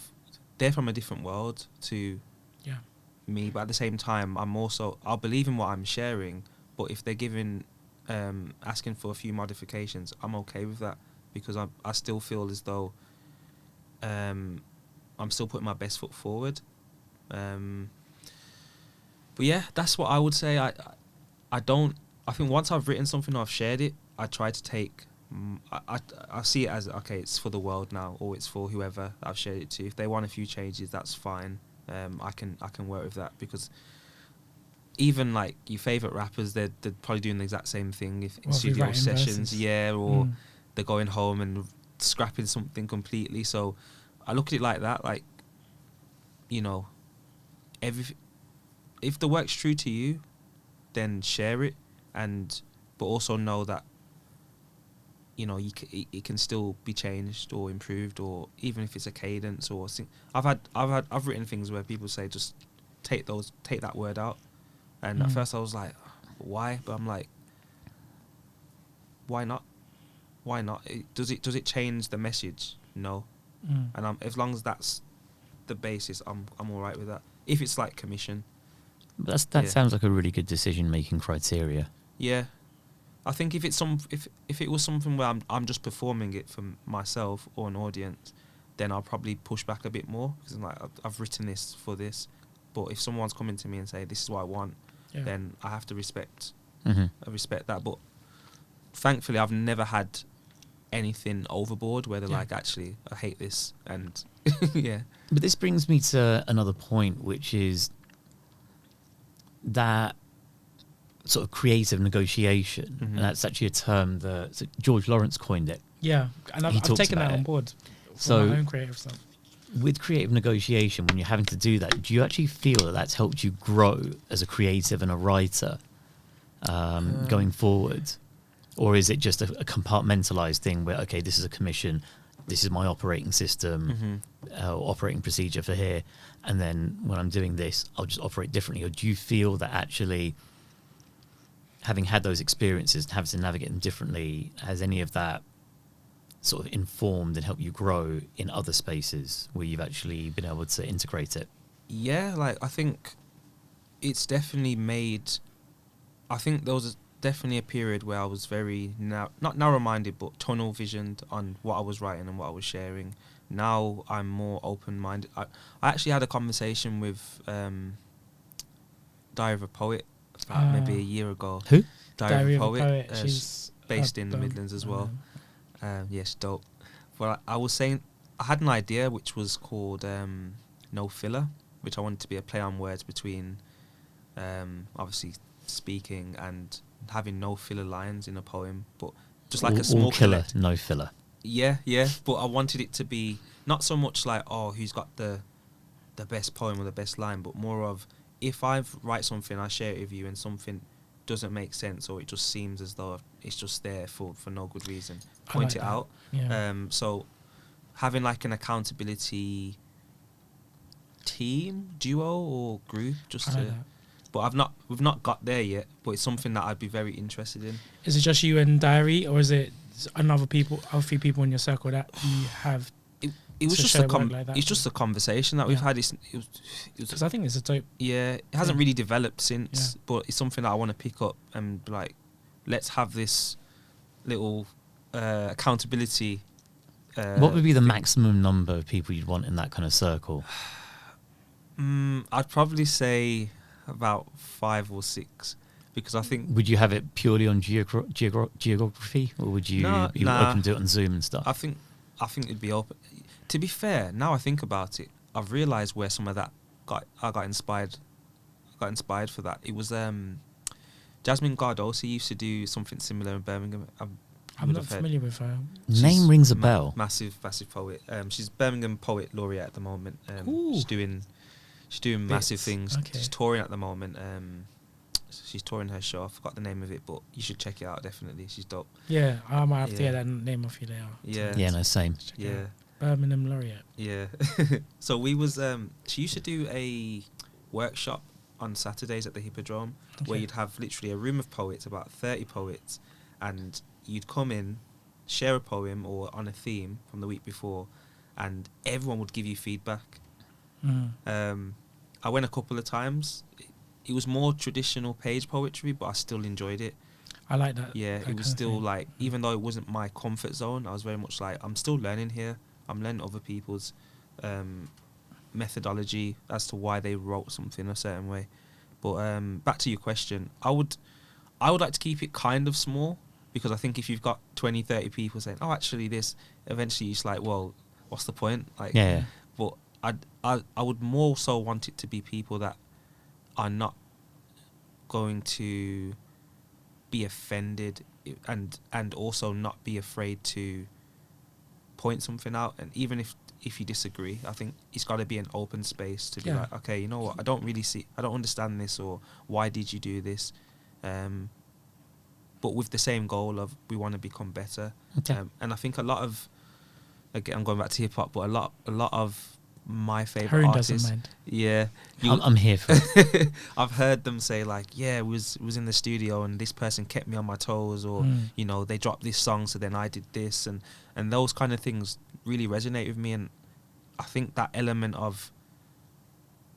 from a different world to me, but at the same time, I'll believe in what I'm sharing. But if they're asking for a few modifications, I'm okay with that, because I still feel as though I'm still putting my best foot forward. But yeah, that's what I would say. I think once I've written something or I've shared it, I try to take... I see it as, okay, it's for the world now, or it's for whoever I've shared it to. If they want a few changes, that's fine. I can work with that, because even like your favourite rappers, they're probably doing the exact same thing in studio sessions, verses. Or they're going home and scrapping something completely. So I look at it like that, like, you know, if the work's true to you, then share it, but also know that, you know, it can still be changed or improved, or even if it's a cadence or I've written things where people say just take that word out, and at first I was like, why? But I'm like, why not? Does it change the message? No. And as long as that's the basis, I'm all right with that. If it's like commission, That sounds like a really good decision-making criteria. Yeah, I think if it was something where I'm just performing it for myself or an audience, then I'll probably push back a bit more, because I'm like, I've written this for this. But if someone's coming to me and say, this is what I want, then I have to respect that. But thankfully, I've never had anything overboard where they're like, actually, I hate this, and yeah. But this brings me to another point, which is that sort of creative negotiation, and that's actually a term that George Lawrence coined it. Yeah, and I've taken that on board for my own creative stuff. With creative negotiation, when you're having to do that, do you actually feel that that's helped you grow as a creative and a writer going forward? Or is it just a compartmentalized thing where, okay, this is a commission, this is my operating system, operating procedure for here, and then when I'm doing this, I'll just operate differently? Or do you feel that actually, having had those experiences and having to navigate them differently, has any of that sort of informed and helped you grow in other spaces where you've actually been able to integrate it? Yeah, like, I think it's definitely made... I think there was definitely a period where I was very, not narrow-minded, but tunnel-visioned on what I was writing and what I was sharing. Now I'm more open-minded. I actually had a conversation with Diary of a Poet about maybe a year ago. Who? Diary of a Poet. She's based in the Midlands as well. Yes, dope. But I was saying, I had an idea which was called No Filler, which I wanted to be a play on words between obviously speaking and having no filler lines in a poem, but just like a small killer, no filler. Yeah, but I wanted it to be not so much like, oh, who's got the best poem or the best line, but more of, if I write something, I share it with you, and something doesn't make sense, or it just seems as though it's just there for no good reason, point it out. Yeah. So having like an accountability team, duo or group, just to... But we've not got there yet, but it's something that I'd be very interested in. Is it just you and Diary, or is it a few people in your circle that you have? It was just it's just a conversation that we've had. Because I think it's a dope. Yeah, it hasn't really developed since, but it's something that I want to pick up and be like, let's have this little accountability. What would be the maximum number of people you'd want in that kind of circle? I'd probably say about 5 or 6, because I think... Would you have it purely on geography, or would you be open to do it on Zoom and stuff? I think it'd be open. To be fair, now I think about it, I've realised where some of that I got inspired for that. It was Jasmine Gardosi used to do something similar in Birmingham. I'm not familiar with her. Name rings a bell. Massive poet. She's Birmingham Poet Laureate at the moment. She's doing massive things. Okay. She's touring at the moment. She's touring her show. I forgot the name of it, but you should check it out, definitely. She's dope. Yeah, I might have to hear that name off you later. Yeah, no, same. Yeah. Birmingham Laureate. Yeah. So we was, she used to do a workshop on Saturdays at the Hippodrome, where you'd have literally a room of poets, about 30 poets, and you'd come in, share a poem or on a theme from the week before, and everyone would give you feedback. I went a couple of times. It was more traditional page poetry, but I still enjoyed it. I like that. Yeah, it was still like, even though it wasn't my comfort zone, I was very much like, I'm still learning here. I'm learning other people's methodology as to why they wrote something a certain way. But back to your question, I would like to keep it kind of small, because I think if you've got 20, 30 people saying, oh, actually this, eventually it's like, well, what's the point? Like, yeah. But I would more so want it to be people that are not going to be offended, and also not be afraid to point something out. And even if you disagree, I think it's got to be an open space to be like, okay, you know what, I don't understand this, or why did you do this? But with the same goal of, we want to become better. Okay. And I think a lot of, again, I'm going back to hip hop, but a lot of my favorite Haroon artists, doesn't mind. Yeah, I'm here for it. I've heard them say like, yeah, was in the studio and this person kept me on my toes, or you know, they dropped this song, so then I did this, and those kind of things really resonate with me. And I think that element of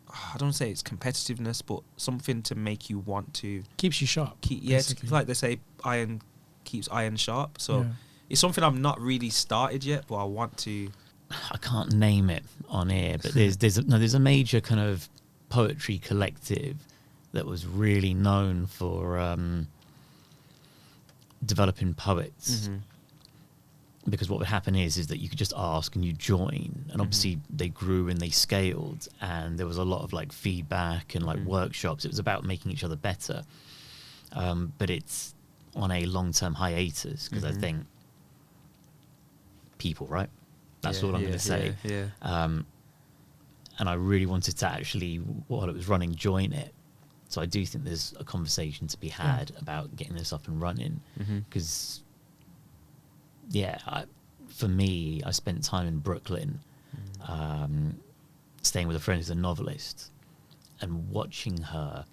I don't say it's competitiveness, but something to make you want to keeps you sharp. It's like they say, iron keeps iron sharp. So it's something I've not really started yet, but I want to. I can't name it on air, but there's a major kind of poetry collective that was really known for developing poets. Because what would happen is that you could just ask and you join, and obviously they grew and they scaled, and there was a lot of like feedback and like workshops. It was about making each other better, but it's on a long-term hiatus because I think people, right? That's all I'm going to say. And I really wanted to actually, while it was running, join it. So I do think there's a conversation to be had about getting this up and running. Because, for me, I spent time in Brooklyn, staying with a friend who's a novelist, and watching her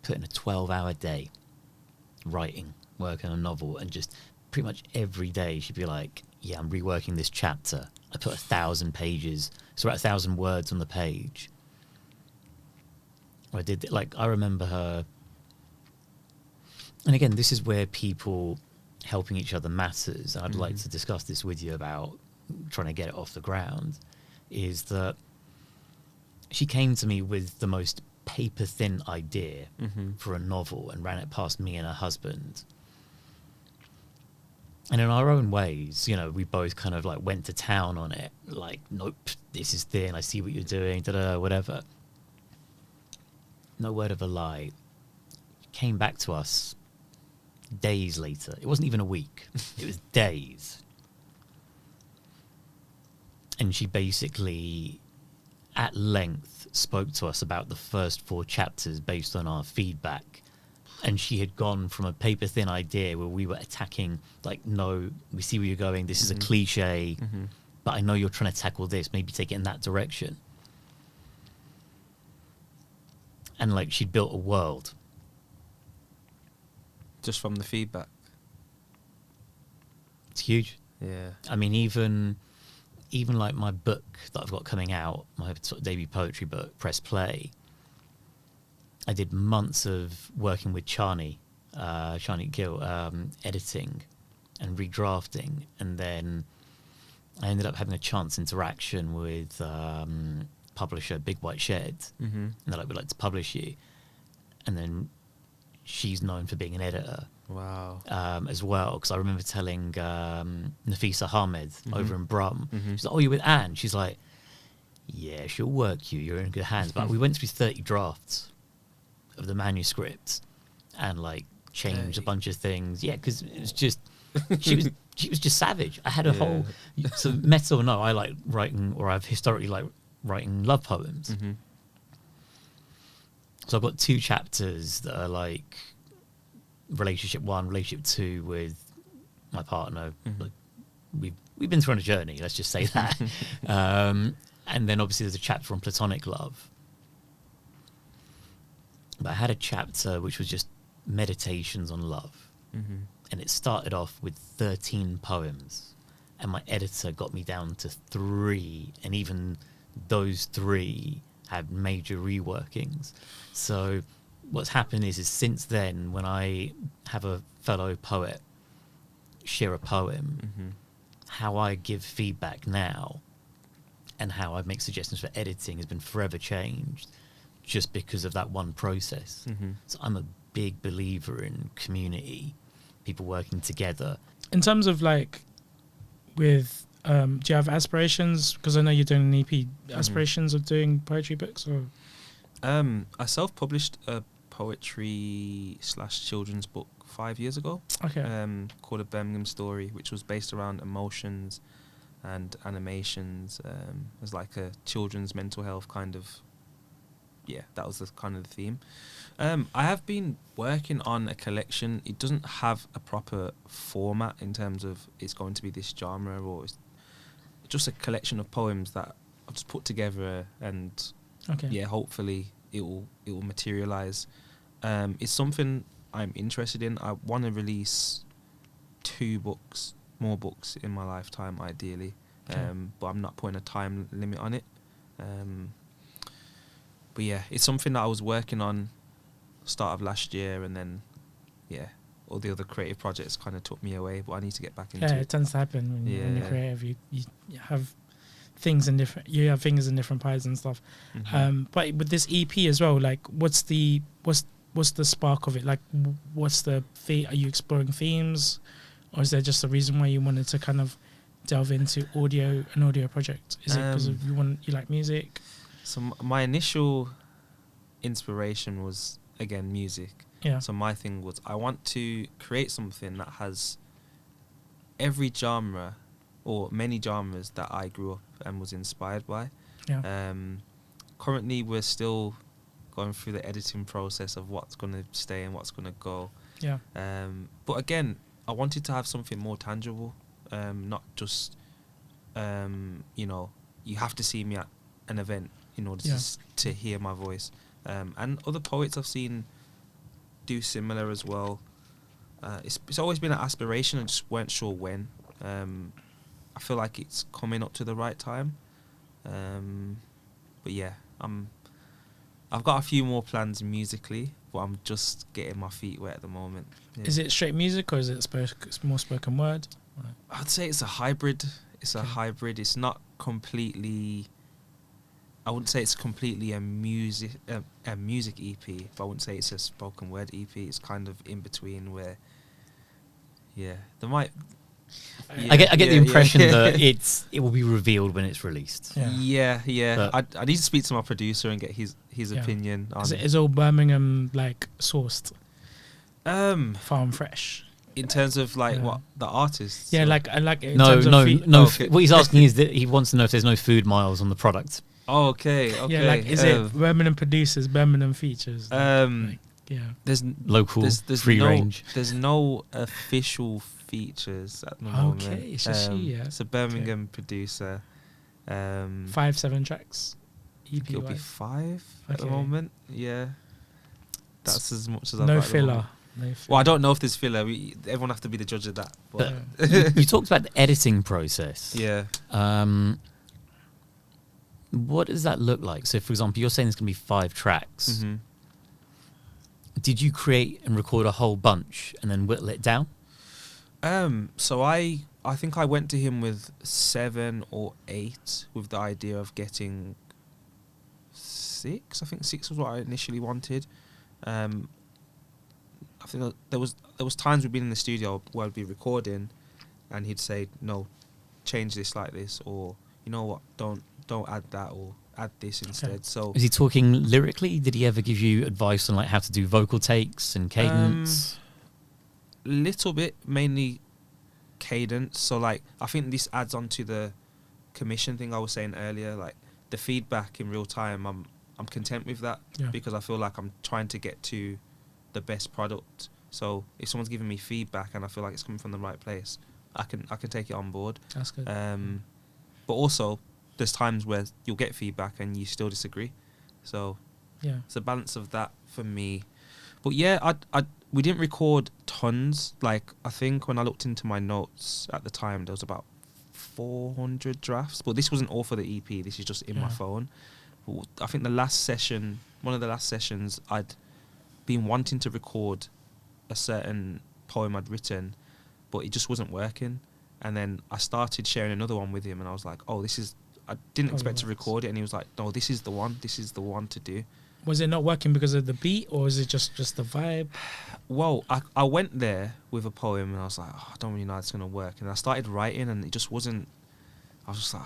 put in a 12-hour day writing, working on a novel, and just pretty much every day she'd be like, yeah, I'm reworking this chapter. I put 1,000 pages, so about 1,000 words on the page. I remember her, and again, this is where people helping each other matters. And I'd like to discuss this with you about trying to get it off the ground, is that she came to me with the most paper-thin idea for a novel and ran it past me and her husband. And in our own ways, you know, we both kind of like went to town on it. Like, nope, this is thin. I see what you're doing, whatever. No word of a lie. Came back to us days later. It wasn't even a week. It was days. And she basically, at length, spoke to us about the first 4 chapters based on our feedback. And she had gone from a paper-thin idea where we were attacking, like, no, we see where you're going, this is a cliche, but I know you're trying to tackle this, maybe take it in that direction. And, like, she'd built a world. Just from the feedback. It's huge. Yeah. I mean, even like my book that I've got coming out, my sort of debut poetry book, Press Play, I did months of working with Chani Gill, editing and redrafting, and then I ended up having a chance interaction with publisher Big White Shed, and they're like, we'd like to publish you. And then she's known for being an editor. Wow. As well, because I remember telling Nafisa Ahmed over in Brum, she's like, oh, you're with Anne? She's like, yeah, she'll work you, you're in good hands. But we went through 30 drafts of the manuscript and like changed a bunch of things. Yeah, because it was just she was just savage. I had a whole so meta or no, I like writing, or I've historically like writing love poems. So I've got 2 chapters that are like relationship 1, relationship 2 with my partner. Like we've been through on a journey, let's just say that. And then obviously there's a chapter on platonic love. But I had a chapter which was just meditations on love. And it started off with 13 poems. And my editor got me down to 3. And even those 3 had major reworkings. So what's happened is since then, when I have a fellow poet share a poem, how I give feedback now and how I make suggestions for editing has been forever changed, just because of that one process. So I'm a big believer in community, people working together. In terms of like with, do you have aspirations? Because I know you're doing an EP. Aspirations of doing poetry books, or? I self-published a poetry/children's book 5 years ago. Okay. Called A Birmingham Story, which was based around emotions and animations. It was like a children's mental health kind of. Yeah, that was the kind of the theme. I have been working on a collection. It doesn't have a proper format in terms of it's going to be this genre, or it's just a collection of poems that I've just put together, and hopefully it will materialize. It's something I'm interested in. I want to release 2 more books in my lifetime, ideally, but I'm not putting a time limit on it. But yeah, it's something that I was working on start of last year, and then all the other creative projects kind of took me away, but I need to get back into it. Yeah, it tends to happen when you're creative. You have things in different, you have fingers in different pies and stuff. But with this EP as well, like what's the spark of it? Like what's the are you exploring themes, or is there just a reason why you wanted to kind of delve into an audio project? Is it because you like music? So my initial inspiration was again music. Yeah. So my thing was I want to create something that has every genre or many genres that I grew up and was inspired by. Yeah. Currently we're still going through the editing process of what's going to stay and what's going to go. Yeah. But again, I wanted to have something more tangible, not just you have to see me at an event in order to hear my voice. And other poets I've seen do similar as well. It's always been an aspiration. I just weren't sure when. I feel like it's coming up to the right time. But yeah, I've got a few more plans musically, but I'm just getting my feet wet at the moment. Yeah. Is it straight music or is it more spoken word? I'd say it's a hybrid. It's a hybrid. It's not completely. I wouldn't say it's completely a music EP, but I wouldn't say it's a spoken word EP. It's kind of in between where, there might. Yeah, I get the impression that it will be revealed when it's released. Yeah. I need to speak to my producer and get his opinion on it. Is all Birmingham like sourced? Farm fresh. In terms of like what the artists. Yeah, or? like in no. terms of okay. What he's asking is that he wants to know if there's no food miles on the product. Oh, okay. Yeah, like is it Birmingham producers, Birmingham features? There's local, there's free no, range. There's no official features at the moment. Okay, it's a she. Yeah, it's a Birmingham producer. 5-7 tracks. EP it'll be 5 at the moment. Yeah, that's as much as I've no got at the filler. moment. No filler. Well, I don't know if there's filler. Everyone have to be the judge of that. But you talked about the editing process. Yeah. What does that look like? So, for example, you're saying there's going to be 5 tracks. Mm-hmm. Did you create and record a whole bunch and then whittle it down? So I think I went to him with 7 or 8 with the idea of getting 6. I think 6 was what I initially wanted. I think there was times we'd been in the studio where I'd be recording, and he'd say, "No, change this like this," or "You know what? Don't add that, or add this instead." Okay. So is he talking lyrically? Did he ever give you advice on like how to do vocal takes and cadence? Little bit, mainly cadence. So like I think this adds on to the commission thing I was saying earlier. Like the feedback in real time, I'm content with that because I feel like I'm trying to get to the best product. So if someone's giving me feedback and I feel like it's coming from the right place, I can take it on board. That's good. But also there's times where you'll get feedback and you still disagree. So it's a balance of that for me. But yeah, we didn't record tons. Like I think when I looked into my notes at the time, there was about 400 drafts. But this wasn't all for the EP. This is just in my phone. I think one of the last sessions, I'd been wanting to record a certain poem I'd written, but it just wasn't working. And then I started sharing another one with him, and I was like, I didn't expect to record it, and he was like, "No, this is the one to do." Was it not working because of the beat, or is it just the vibe? Well, I went there with a poem, and I was like, I don't really know how it's going to work. And I started writing, and it just wasn't. I was just like,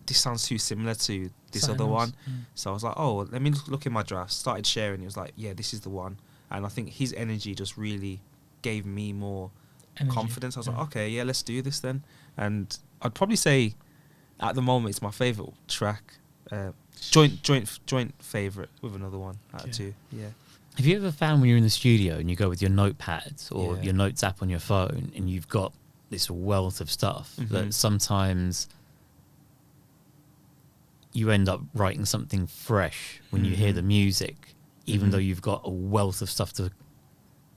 this sounds too similar to this other one. So I was like, let me look in my drafts. Started sharing. He was like, yeah, this is the one. And I think his energy just really gave me more confidence. I was like, okay, yeah, let's do this then. And I'd probably say, at the moment, it's my favourite track. Joint favourite with another one out of 2. Yeah. Have you ever found when you're in the studio and you go with your notepads or your notes app on your phone and you've got this wealth of stuff that sometimes you end up writing something fresh when you hear the music, even though you've got a wealth of stuff to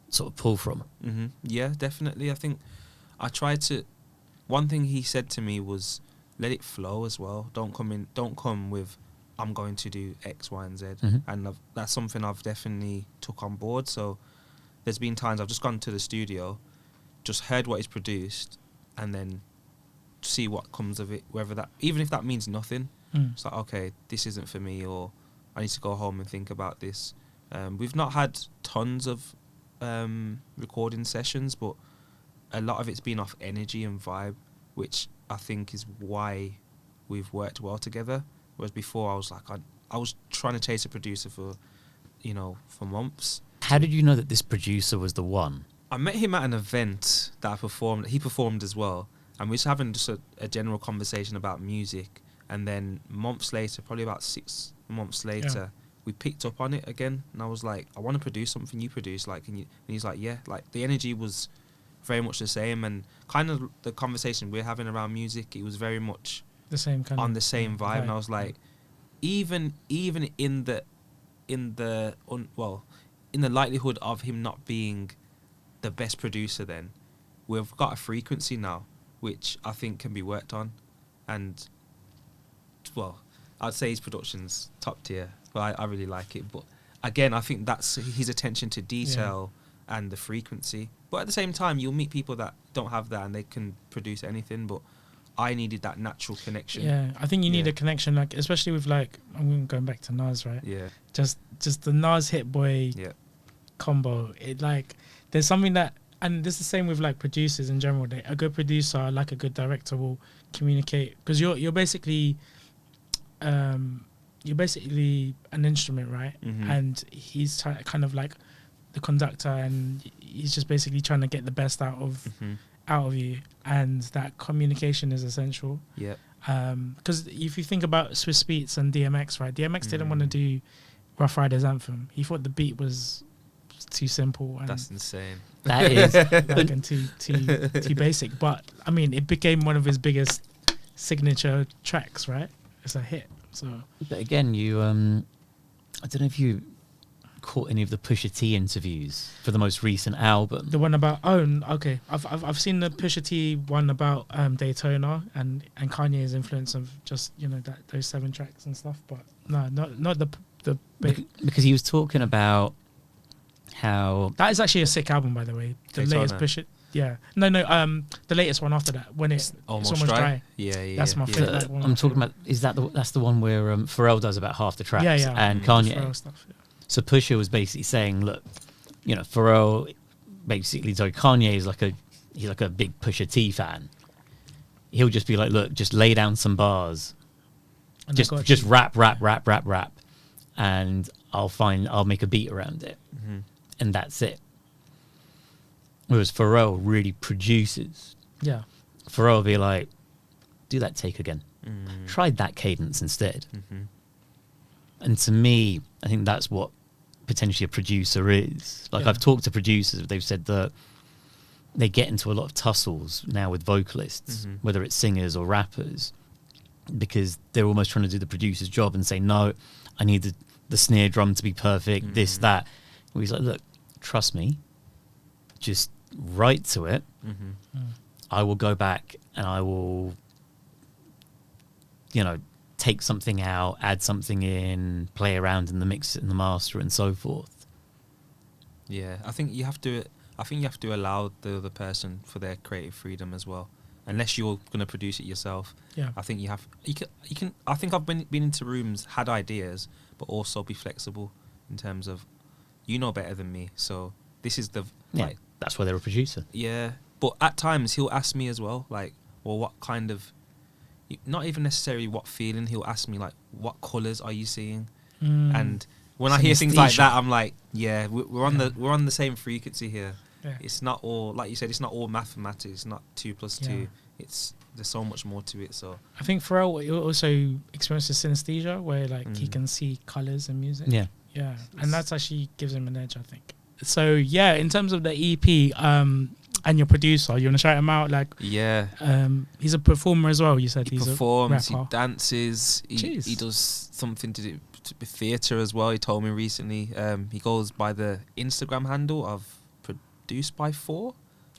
sort of pull from? Yeah, definitely. I think I tried to. One thing he said to me was, let it flow as well. Don't come with I'm going to do X, Y, and Z. Mm-hmm. And that's something I've definitely took on board. So there's been times I've just gone to the studio, just heard what is produced, and then see what comes of it, whether that, even if that means nothing. It's like, okay, this isn't for me, or I need to go home and think about this. We've not had tons of recording sessions, but a lot of it's been off energy and vibe, which I think is why we've worked well together. Whereas before I was like, I was trying to chase a producer for months. How did you know that this producer was the one? I met him at an event that I performed. He performed as well, and we was having just a general conversation about music. And then months later, probably about 6 months later, we picked up on it again. And I was like, I want to produce something you produce. Like, and he's like, yeah. Like, the energy was very much the same, and kind of the conversation we're having around music, it was very much the same kind on of the same vibe. And I was like, even in the likelihood of him not being the best producer, then we've got a frequency now which I think can be worked on. And well, I'd say his production's top tier, but I really like it. But again, I think that's his attention to detail and the frequency. But at the same time, you'll meet people that don't have that and they can produce anything. But I needed that natural connection. Yeah, I think you need a connection, like especially with like, I'm going back to Nas, right? Yeah. Just the Nas Hit Boy combo. It like, there's something that, and this is the same with like producers in general. A good producer, like a good director, will communicate, because you're basically an instrument, right? Mm-hmm. And he's kind of like the conductor, and he's just basically trying to get the best out of you, and that communication is essential. Yeah. Because if you think about Swiss Beats and DMX, right? DMX didn't want to do Rough Riders Anthem. He thought the beat was too simple. And that's insane. That is like, and too basic. But I mean, it became one of his biggest signature tracks, right? It's a hit. So, but again, you I don't know if you caught any of the Pusha T interviews for the most recent album. The one about I've seen the Pusha T one about Daytona and Kanye's influence of just those 7 tracks and stuff. But no, not the because he was talking about how that is actually a sick album, by the way. The Daytona. latest Pusha. Yeah. No. The latest one after that, when it's almost dry. Yeah. That's my favorite one. I'm talking about. Is that's the one where Pharrell does about half the tracks? Yeah. And Kanye. Pharrell stuff, yeah. So Pusha was basically saying, look, Pharrell basically, so Kanye is he's like a big Pusha T fan. He'll just be like, look, just lay down some bars, And just rap, and I'll make a beat around it, and that's it. Whereas Pharrell really produces. Yeah. Pharrell will be like, do that take again. Try that cadence instead. And to me, I think that's what potentially a producer is. Like, I've talked to producers, they've said that they get into a lot of tussles now with vocalists, whether it's singers or rappers, because they're almost trying to do the producer's job and say, no, I need the snare drum to be perfect, this, that. Where he's like, look, trust me, just write to it. I will go back and I will, take something out, add something in, play around in the mix and the master and so forth. Yeah, I think you have to allow the other person for their creative freedom as well. Unless you're going to produce it yourself. Yeah. I think you can I think I've been into rooms, had ideas, but also be flexible in terms of, better than me. So this is that's why they're a producer. Yeah. But at times he'll ask me as well, like, well, what kind of, not even necessarily what feeling, he'll ask me like, what colours are you seeing? And when I hear things like that, I'm like, yeah, we're on the same frequency here. Yeah. It's not all, like you said, it's not all mathematics. It's not 2 + 2. There's so much more to it. So I think Pharrell also experiences synesthesia, where like he can see colours in music. Yeah, and that's actually gives him an edge, I think. So yeah, in terms of the EP, and your producer, you want to shout him out? Like, he's a performer as well. You said he performs, he dances, he does something to do with theatre as well. He told me recently. He goes by the Instagram handle of Produced by 4.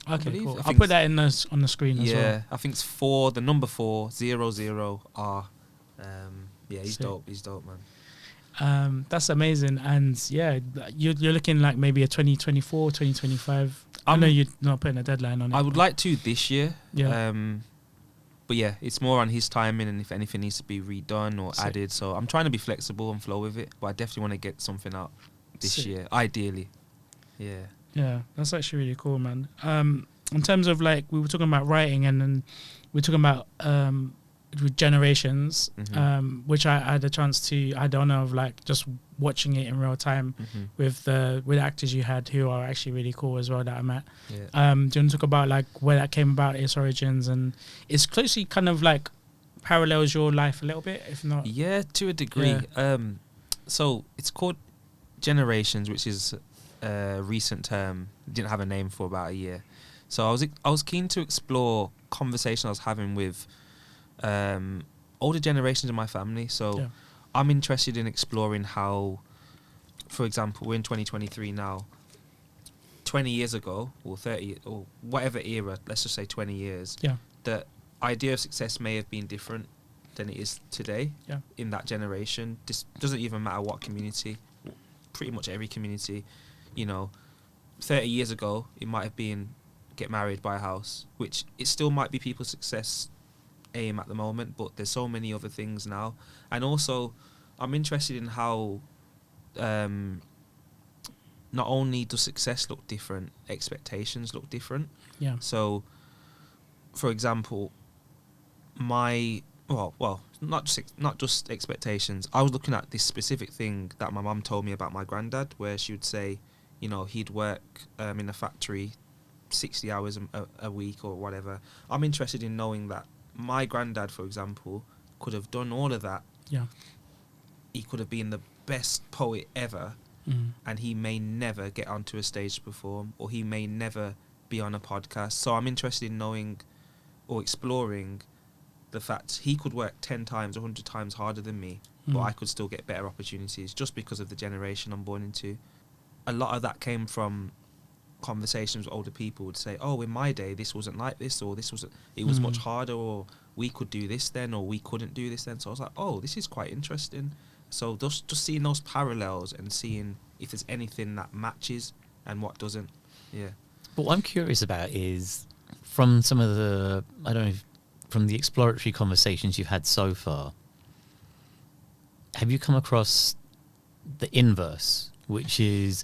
Okay, cool. I'll put that on the screen as well. Yeah, I think it's 4, the number 4, 00R. Yeah, he's Sick. dope. He's dope, man. That's amazing. And yeah, you're looking like maybe a 2024, 2025. I know you're not putting a deadline on it. I would like to this year. Yeah. But yeah, it's more on his timing and if anything needs to be redone or Sick. added. So I'm trying to be flexible and flow with it. But I definitely want to get something out this Sick. year, ideally. Yeah. Yeah, that's actually really cool, man. In terms of like, we were talking about writing, and then we were talking about with Generations, which I had I had the honor of like just watching it in real time with actors you had who are actually really cool as well that I met. Yeah. Do you want to talk about like where that came about, its origins, and it's closely kind of like parallels your life a little bit, if not? Yeah, to a degree. Yeah. So it's called Generations, which is a recent term. Didn't have a name for about a year. So I was keen to explore conversation I was having with older generations in my family. So I'm interested in exploring how, for example, we're in 2023 now. 20 years ago, or 30, or whatever era, let's just say 20 years, the idea of success may have been different than it is today in that generation. This doesn't even matter what community, pretty much every community, 30 years ago, it might have been get married, buy a house, which it still might be people's success aim at the moment, but there's so many other things now. And also, I'm interested in how not only does success look different, expectations look different. Yeah. So, for example, not just expectations. I was looking at this specific thing that my mum told me about my granddad, where she would say, he'd work in a factory 60 hours a week or whatever. I'm interested in knowing that my granddad, for example, could have done all of that. Yeah. He could have been the best poet ever, and he may never get onto a stage to perform, or he may never be on a podcast. So I'm interested in knowing or exploring the fact he could work 10 times, 100 times harder than me, but I could still get better opportunities just because of the generation I'm born into. A lot of that came from conversations with older people would say, oh, in my day this wasn't like this, or it was much harder, or we could do this then, or we couldn't do this then. So I was like, oh, this is quite interesting. So just seeing those parallels and seeing if there's anything that matches and what doesn't. But what I'm curious about is from some of the from the exploratory conversations you've had so far, have you come across the inverse, which is,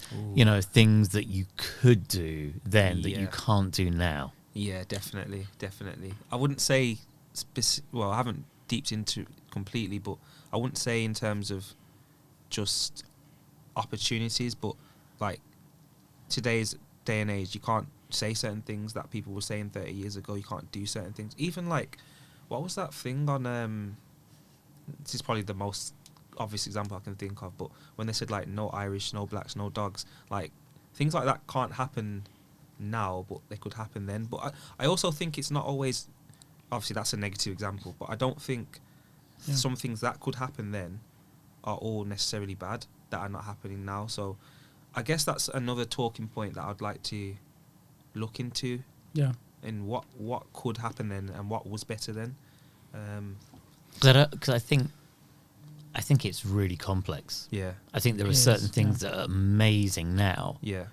things that you could do then that you can't do now? Yeah, definitely. I wouldn't say, I haven't deeped into it completely, but I wouldn't say in terms of just opportunities, but like today's day and age, you can't say certain things that people were saying 30 years ago. You can't do certain things. Even like, what was that thing on, this is probably the most obvious example I can think of, but when they said like no Irish, no blacks, no dogs, like things like that can't happen now, but they could happen then. But I also think it's not always, obviously that's a negative example, but I don't think some things that could happen then are all necessarily bad that are not happening now. So I guess that's another talking point that I'd like to look into. Yeah. And what could happen then and what was better then. Because I think it's really complex. Yeah. I think there are certain things that are amazing now. Yeah.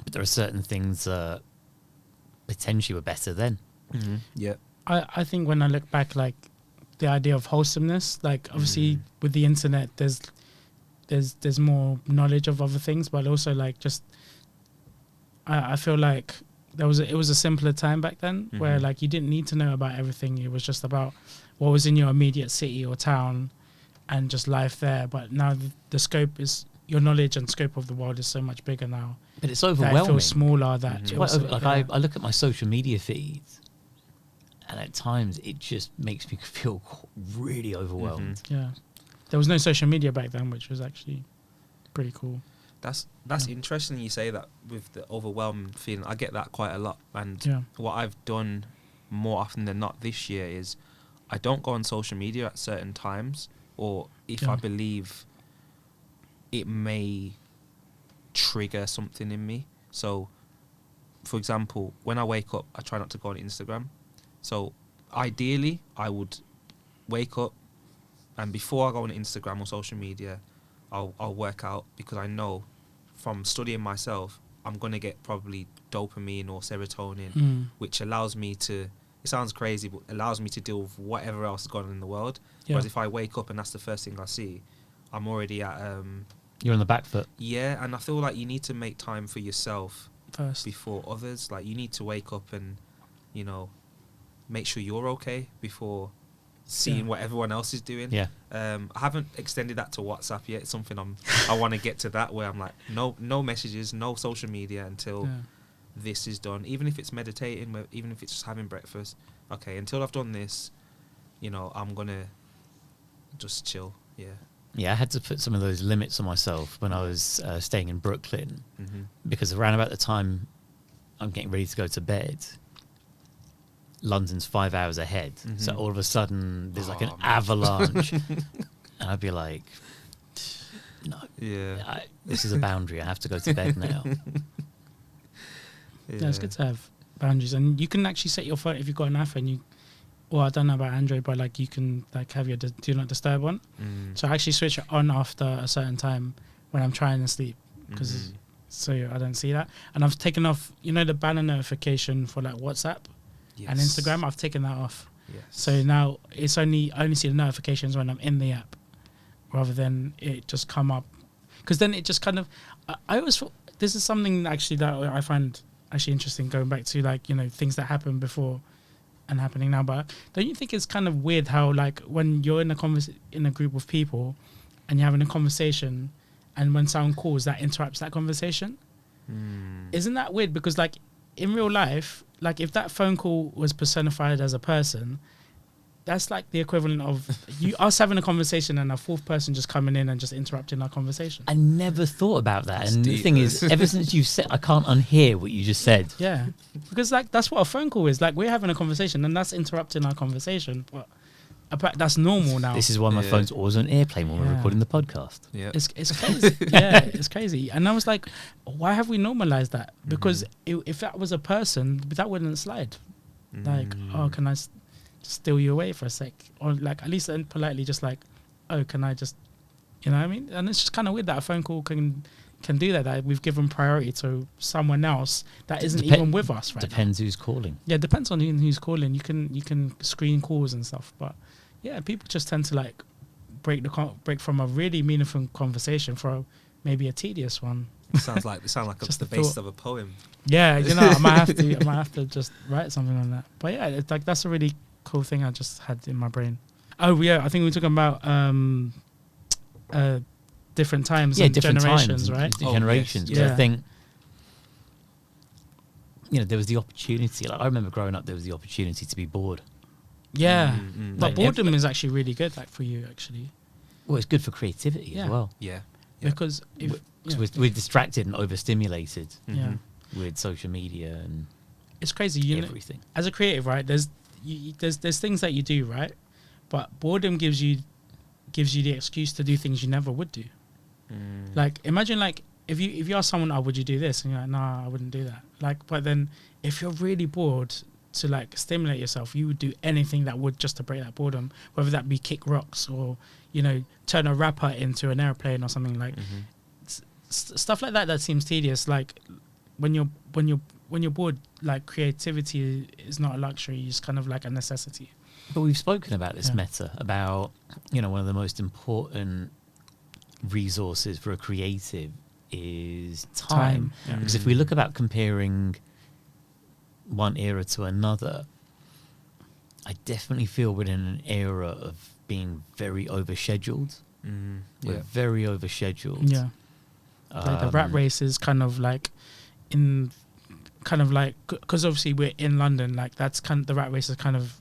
But there are certain things that potentially were better then. Mm-hmm. Yeah. I think when I look back, like the idea of wholesomeness, like obviously with the internet, there's more knowledge of other things, but also like just I feel like it was a simpler time back then where like you didn't need to know about everything. It was just about what was in your immediate city or town and just life there. But now the scope is, your knowledge and scope of the world is so much bigger now. But it's overwhelming. That it feels smaller. I look at my social media feeds, and at times it just makes me feel really overwhelmed. Yeah. There was no social media back then, which was actually pretty cool. That's interesting you say that with the overwhelming feeling. I get that quite a lot. And what I've done more often than not this year is I don't go on social media at certain times, or if I believe it may trigger something in me. So, for example, when I wake up, I try not to go on Instagram. So, ideally, I would wake up, And before I go on Instagram or social media, I'll work out, because I know from studying myself, I'm going to get probably dopamine or serotonin, which allows me to, it sounds crazy, but allows me to deal with whatever else is going on in the world. Whereas if I wake up and that's the first thing I see, I'm already at... You're on the back foot. Yeah, and I feel like you need to make time for yourself first before others. Like, you need to wake up and, you know, make sure you're okay before seeing what everyone else is doing. Yeah. I haven't extended that to WhatsApp yet. It's something I want to get to that, where I'm like, no messages, no social media until this is done. Even if it's meditating, even if it's just having breakfast. Okay, until I've done this, you know, I'm gonna just chill. Yeah. Yeah, I had to put some of those limits on myself when I was staying in Brooklyn, because around about the time I'm getting ready to go to bed, London's 5 hours ahead. So all of a sudden there's like an avalanche. And I'd be like, no, this is a boundary. I have to go to bed now. Yeah, it's good to have boundaries, and you can actually set your phone if you've got an iPhone. Well, I don't know about Android, but like you can like have your do not disturb on. So I actually switch it on after a certain time when I'm trying to sleep, because so I don't see that. And I've taken off, you know, the banner notification for like WhatsApp and Instagram. I've taken that off. So now it's I only see the notifications when I'm in the app, rather than it just come up. Because then it just kind of, I always thought, this is something actually that I find actually interesting, going back to like, you know, things that happened before and happening now. But don't you think it's kind of weird how like when you're in a group of people and you're having a conversation, and when someone calls, that interrupts that conversation? Isn't that weird? Because like in real life, like if that phone call was personified as a person, that's like the equivalent of us having a conversation and a fourth person just coming in and just interrupting our conversation. I never thought about that. That's and deep. The thing is, ever since you said, I can't unhear what you just said. Yeah, because like that's what a phone call is. Like we're having a conversation and that's interrupting our conversation. But that's normal now. This is why my phone's always on airplane when we're recording the podcast. Yeah, it's crazy. Yeah, it's crazy. And I was like, why have we normalized that? Because if that was a person, that wouldn't slide. Like, oh, can I steal you away for a sec? Or like at least politely just like, oh, can I just, you know what I mean? And it's just kind of weird that a phone call can do that we've given priority to someone else that isn't even with us right Depends now. Who's calling. Yeah, depends on who's calling. You can screen calls and stuff, but yeah, people just tend to like break from a really meaningful conversation for maybe a tedious one. Sounds like just the basis of a poem. Yeah, you know, I might have to just write something on that. But yeah, it's like that's a really cool thing I just had in my brain. Oh yeah, I think we were talking about different times and different generations, times, right? Generations. Yes. Yeah. I think, you know, there was the opportunity. Like I remember growing up, there was the opportunity to be bored. Yeah, but like boredom is actually really good, like for you actually. Well, it's good for creativity as well. Yeah. Because we're distracted and overstimulated. Yeah. With social media and it's crazy. Everything. As a creative, right? There's things that you do, right? But boredom gives you the excuse to do things you never would do. Like imagine like if you ask someone, oh, would you do this? And you're like, nah, I wouldn't do that. Like, but then if you're really bored, to like stimulate yourself, you would do anything that would just to break that boredom, whether that be kick rocks or, you know, turn a rapper into an airplane or something like stuff like that. That seems tedious. Like when you're bored, like creativity is not a luxury; it's kind of like a necessity. But we've spoken about this meta about, you know, one of the most important resources for a creative is time. Because if we look about comparing one era to another, I definitely feel we're in an era of being very overscheduled. We're very overscheduled. Yeah. Like the rat race is kind of like because obviously we're in London, like that's kind of, the rat race is kind of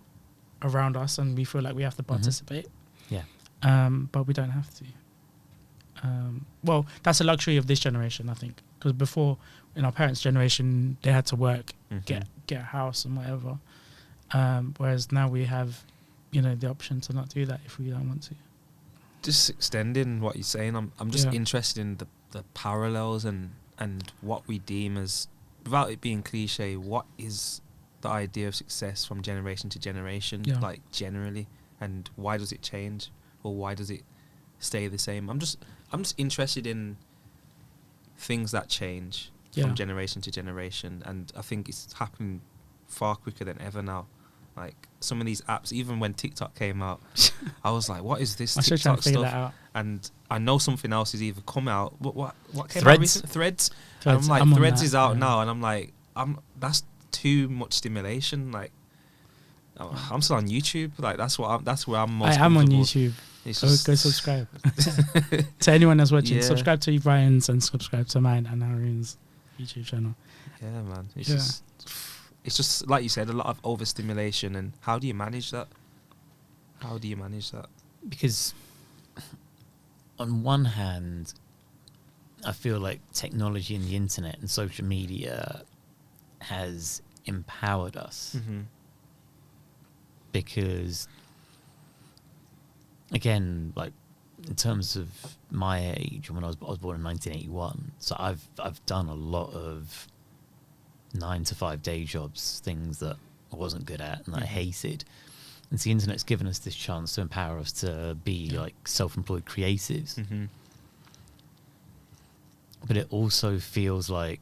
around us and we feel like we have to participate. But we don't have to. Well, that's a luxury of this generation, I think, because before in our parents' generation they had to work, get a house and whatever, whereas now we have, you know, the option to not do that if we don't want to. Just extending what you're saying, I'm just interested in the parallels and what we deem as, without it being cliche, what is the idea of success from generation to generation, like generally, and why does it change or why does it stay the same? I'm just interested in things that change from generation to generation, and I think it's happening far quicker than ever now. Like some of these apps, even when TikTok came out, I was like, "What is this I'm TikTok trying to figure stuff?" that out. And I know something else has either come out. What came Threads? out recently? Threads. And I'm like, I'm on Threads that, is out yeah. now, and I'm like, that's too much stimulation. Like, I'm still on YouTube. Like that's where I'm most. I'm on comfortable. YouTube. It's Go just- subscribe. To anyone that's watching, Yeah. subscribe to Ryan's and subscribe to mine and Haroon's YouTube channel. Yeah, man. Yeah. It's just like you said, a lot of overstimulation. And how do you manage that? Because on one hand, I feel like technology and the internet and social media has empowered us. Mm-hmm. Because again, like in terms of my age, when I was born in 1981, so I've done a lot of 9-to-5 day jobs, things that I wasn't good at and that I hated. And the internet's given us this chance to empower us to be like self-employed creatives. Mm-hmm. But it also feels like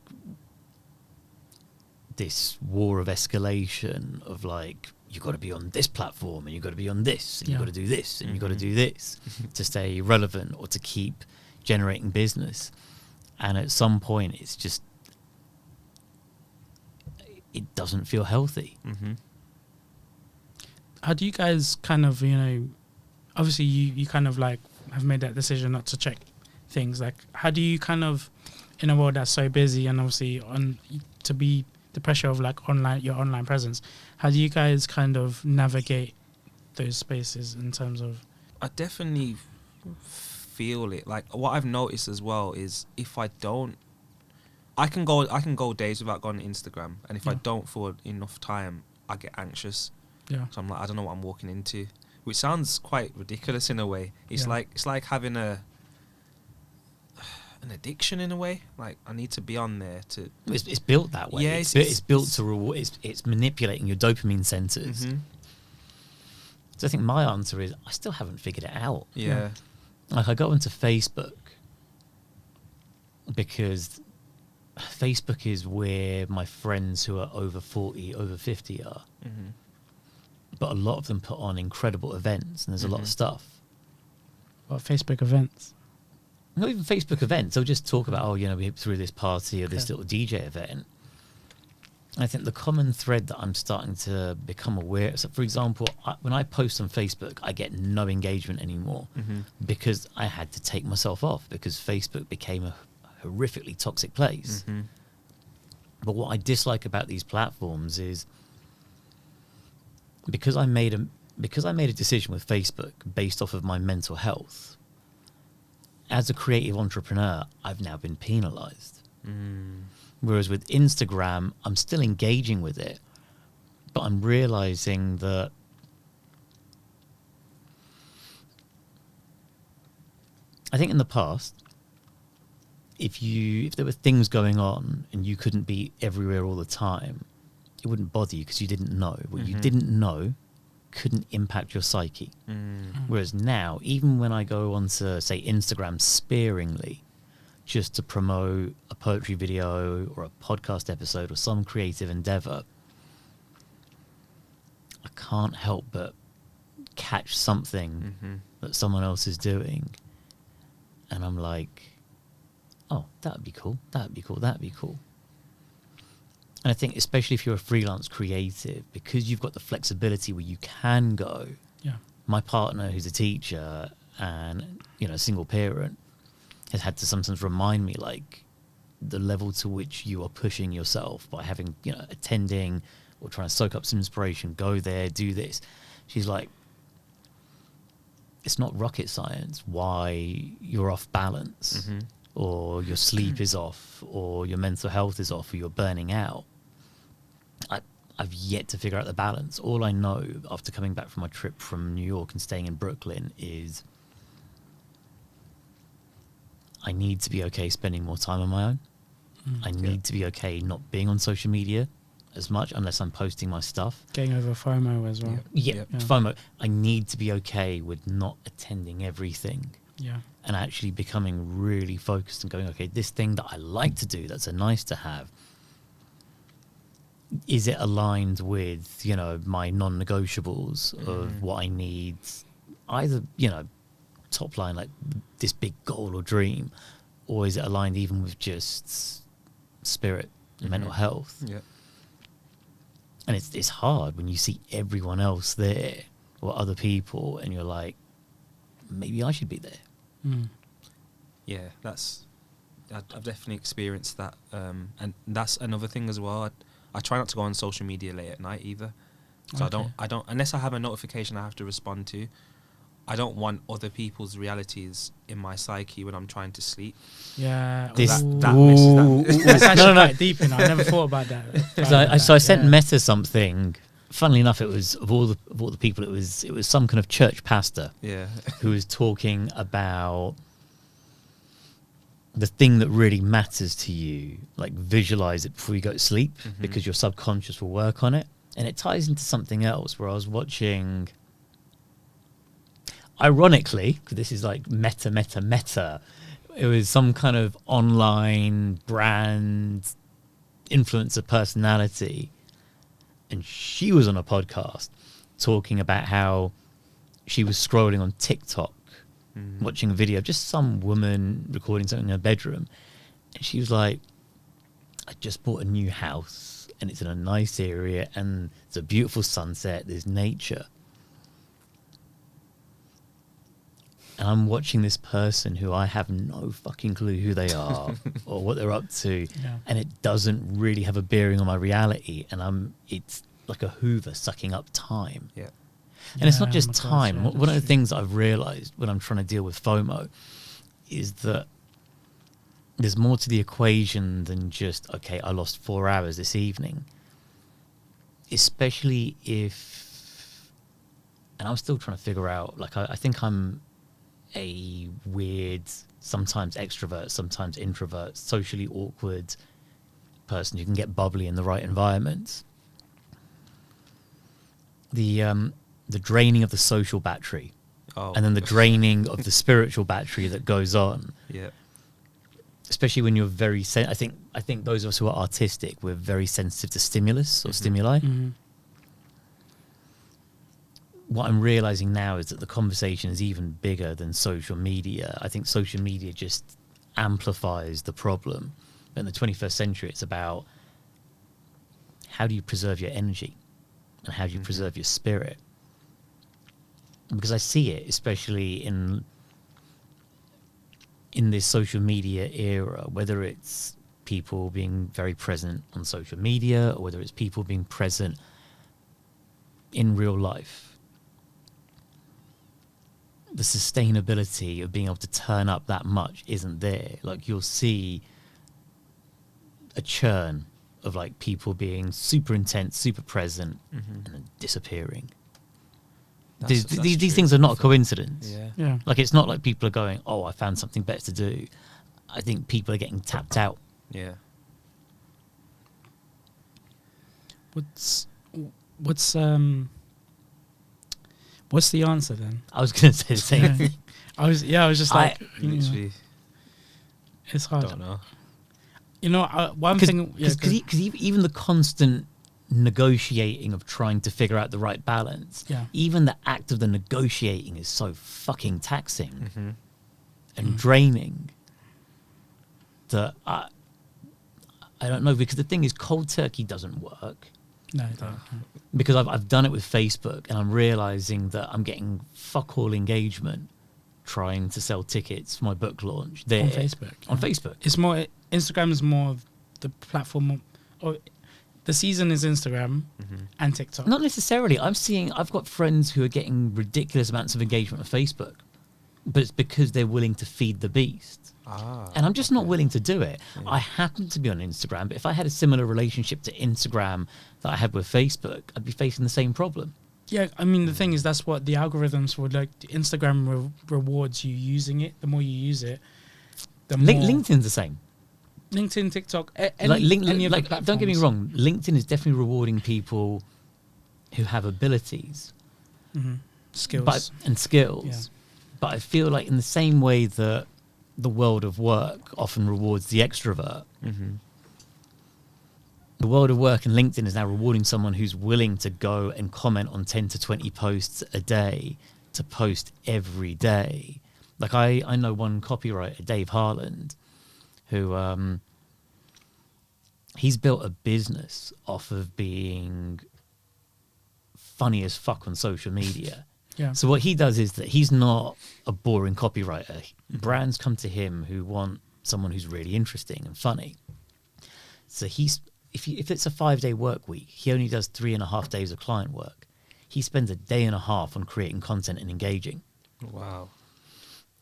this war of escalation of like, you've got to be on this platform and you've got to be on this and you've got to do this and you've got to do this to stay relevant or to keep generating business. And at some point it's just, it doesn't feel healthy. Mm-hmm. How do you guys kind of, obviously you kind of like have made that decision not to check things. Like, how do you kind of, in a world that's so busy and obviously to be the pressure of like your online presence, how do you guys kind of navigate those spaces in terms of? I definitely feel it. Like what I've noticed as well is if I don't, I can go days without going to Instagram, and if I don't for enough time, I get anxious. Yeah. So I'm like, I don't know what I'm walking into, which sounds quite ridiculous in a way. It's like having an addiction in a way. Like I need to be on there to. It's built that way. Yeah, it's built to reward. It's manipulating your dopamine centers. Mm-hmm. So I think my answer is I still haven't figured it out. Yeah. Like I go into Facebook because Facebook is where my friends who are over 40, over 50 are. Mm-hmm. But a lot of them put on incredible events and there's a lot of stuff. What, Facebook events? Not even Facebook events. They'll just talk about, we threw this party or this little DJ event. I think the common thread that I'm starting to become aware of, so for example, when I post on Facebook, I get no engagement anymore because I had to take myself off because Facebook became a horrifically toxic place. Mm-hmm. But what I dislike about these platforms is because I made a decision with Facebook based off of my mental health. As a creative entrepreneur, I've now been penalized. Whereas with Instagram, I'm still engaging with it, but I'm realizing that I think in the past, if there were things going on and you couldn't be everywhere all the time, it wouldn't bother you because you didn't know. What you didn't know couldn't impact your psyche. Whereas now, even when I go onto, say, Instagram sparingly, just to promote a poetry video or a podcast episode or some creative endeavor, I can't help but catch something that someone else is doing. And I'm like, oh, that would be cool. That would be cool. That would be cool. And I think especially if you're a freelance creative, because you've got the flexibility where you can go. Yeah. My partner, who's a teacher and, a single parent, has had to sometimes remind me, like, the level to which you are pushing yourself by having, attending or trying to soak up some inspiration, go there, do this. She's like, it's not rocket science why you're off balance or your sleep is off or your mental health is off or you're burning out. I've yet to figure out the balance. All I know after coming back from my trip from New York and staying in Brooklyn is I need to be okay spending more time on my own. I need to be okay not being on social media as much unless I'm posting my stuff. Getting over FOMO as well. Yeah, FOMO. I need to be okay with not attending everything. Yeah. And actually becoming really focused and going, okay, this thing that I like to do, that's a nice to have, is it aligned with, you know, my non-negotiables of what I need, either, you know, top line, like this big goal or dream, or is it aligned even with just spirit and mental health? Yeah. And it's hard when you see everyone else there or other people and you're like, maybe I should be there. Yeah, I've definitely experienced that, and that's another thing as well. I try not to go on social media late at night either, so I don't unless I have a notification I have to respond to. I don't want other people's realities in my psyche when I'm trying to sleep. Yeah, This that's actually quite deep. I never thought about that. So I sent Meta something. Funnily enough, it was of all the people, it was some kind of church pastor. Yeah. Who was talking about the thing that really matters to you, like visualize it before you go to sleep, because your subconscious will work on it. And it ties into something else where I was watching, ironically, because this is like meta, it was some kind of online brand influencer personality. And she was on a podcast talking about how she was scrolling on TikTok, watching a video of just some woman recording something in her bedroom. And she was like, I just bought a new house and it's in a nice area and it's a beautiful sunset, there's nature. And I'm watching this person who I have no fucking clue who they are or what they're up to. Yeah. And it doesn't really have a bearing on my reality. And it's like a Hoover sucking up time. Yeah. And it's not just time. One of the things I've realized when I'm trying to deal with FOMO is that there's more to the equation than just, okay, I lost 4 hours this evening. Especially if, and I'm still trying to figure out, like, I think I'm a weird, sometimes extrovert, sometimes introvert, socially awkward person who can get bubbly in the right environments. The draining of the social battery, and then the draining of the spiritual battery that goes on. Yeah. Especially when you're very, I think those of us who are artistic, we're very sensitive to stimulus or stimuli. What I'm realizing now is that the conversation is even bigger than social media. I think social media just amplifies the problem. But in the 21st century, it's about how do you preserve your energy and how do you preserve your spirit? Because I see it, especially in this social media era, whether it's people being very present on social media or whether it's people being present in real life. The sustainability of being able to turn up that much isn't there. Like, you'll see a churn of like people being super intense, super present, and then disappearing. These things are not a coincidence. Yeah. Like, it's not like people are going, oh, I found something better to do. I think people are getting tapped out. Yeah. What's the answer then? I was going to say the same thing. I was just like, literally, it's hard. I don't know. You know, one thing, because even the constant negotiating of trying to figure out the right balance, even the act of the negotiating is so fucking taxing and draining that I don't know, because the thing is, cold turkey doesn't work. No, it don't. Because I've done it with Facebook, and I'm realizing that I'm getting fuck all engagement trying to sell tickets for my book launch there on Facebook. On Facebook, it's more, Instagram is more of the platform, or the season is Instagram and TikTok. Not necessarily. I've got friends who are getting ridiculous amounts of engagement on Facebook, but it's because they're willing to feed the beast. And I'm just not willing to do it. Yeah. I happen to be on Instagram, but if I had a similar relationship to Instagram that I had with Facebook, I'd be facing the same problem. Yeah, I mean, the thing is, that's what the algorithms would like. Instagram rewards you using it. The more you use it, the more... LinkedIn's the same. LinkedIn, TikTok, any, like, any of the like don't get me platforms. wrong, LinkedIn is definitely rewarding people who have abilities Skills. and skills. Yeah. But I feel like in the same way that the world of work often rewards the extrovert, the world of work and LinkedIn is now rewarding someone who's willing to go and comment on 10 to 20 posts a day, to post every day. Like I know one copywriter, Dave Harland, who he's built a business off of being funny as fuck on social media. Yeah. So what he does is that he's not a boring copywriter. Brands come to him who want someone who's really interesting and funny. So if it's a 5-day work week, he only does 3.5 days of client work. He spends a day and a half on creating content and engaging. Wow.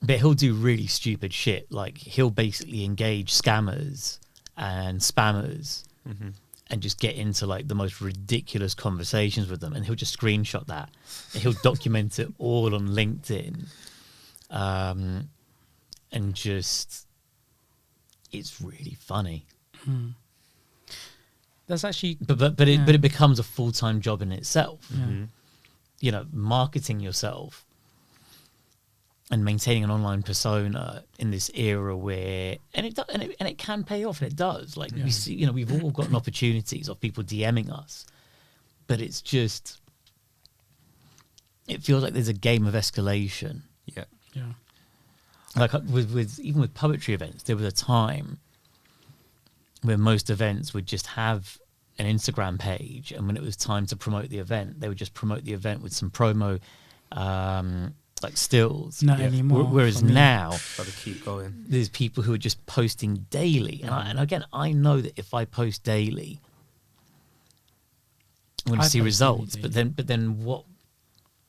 But he'll do really stupid shit. Like he'll basically engage scammers and spammers and just get into like the most ridiculous conversations with them. And he'll just screenshot that. And he'll document it all on LinkedIn. And just, it's really funny. That's actually... But it becomes a full-time job in itself. You know, marketing yourself and maintaining an online persona in this era where and it can pay off, and it does. Like we see, you know, we've all gotten opportunities of people DMing us, but it's just, it feels like there's a game of escalation. Yeah. Like with even with poetry events, there was a time where most events would just have an Instagram page, and when it was time to promote the event, they would just promote the event with some promo like stills. Not anymore. Whereas now, Gotta keep going. there's people who are just posting daily. And again, I know that if I post daily, I'm going to see results. But then what?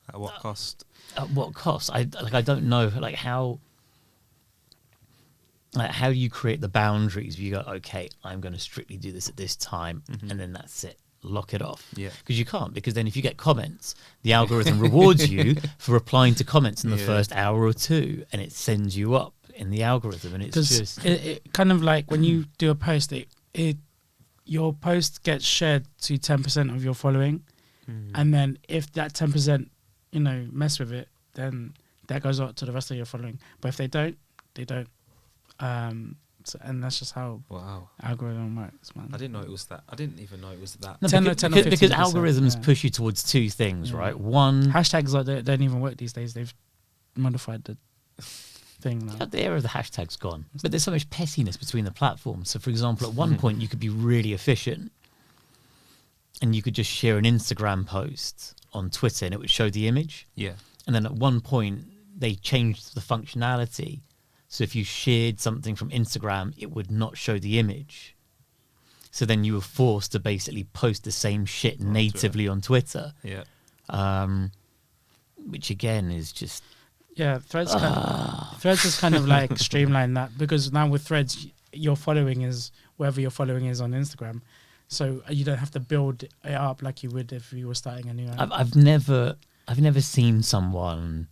At what cost? At what cost? I don't know. Like how do you create the boundaries? You go, okay, I'm going to strictly do this at this time, and then that's it. Lock it off. Yeah. Because you can't. Because then if you get comments, the algorithm rewards you for replying to comments in the first hour or two, and it sends you up in the algorithm. And it's just it kind of like when you do a post, your post gets shared to 10% of your following, and then if that 10% mess with it, then that goes out to the rest of your following. But if they don't, they don't. And that's just how algorithm works, man. I didn't know it was that. I didn't even know it was that. No, because algorithms push you towards two things, right? One, hashtags don't even work these days. They've modified the thing now. The era of the hashtag's gone. But there's so much pettiness between the platforms. So, for example, at one point you could be really efficient, and you could just share an Instagram post on Twitter, and it would show the image. Yeah. And then at one point they changed the functionality. So if you shared something from Instagram, it would not show the image. So then you were forced to basically post the same shit natively on Twitter. Yeah. Which again is just... Yeah, Threads is kind of like streamlined that, because now with Threads, your following is wherever your following is on Instagram. So you don't have to build it up like you would if you were starting a new app. I've never seen someone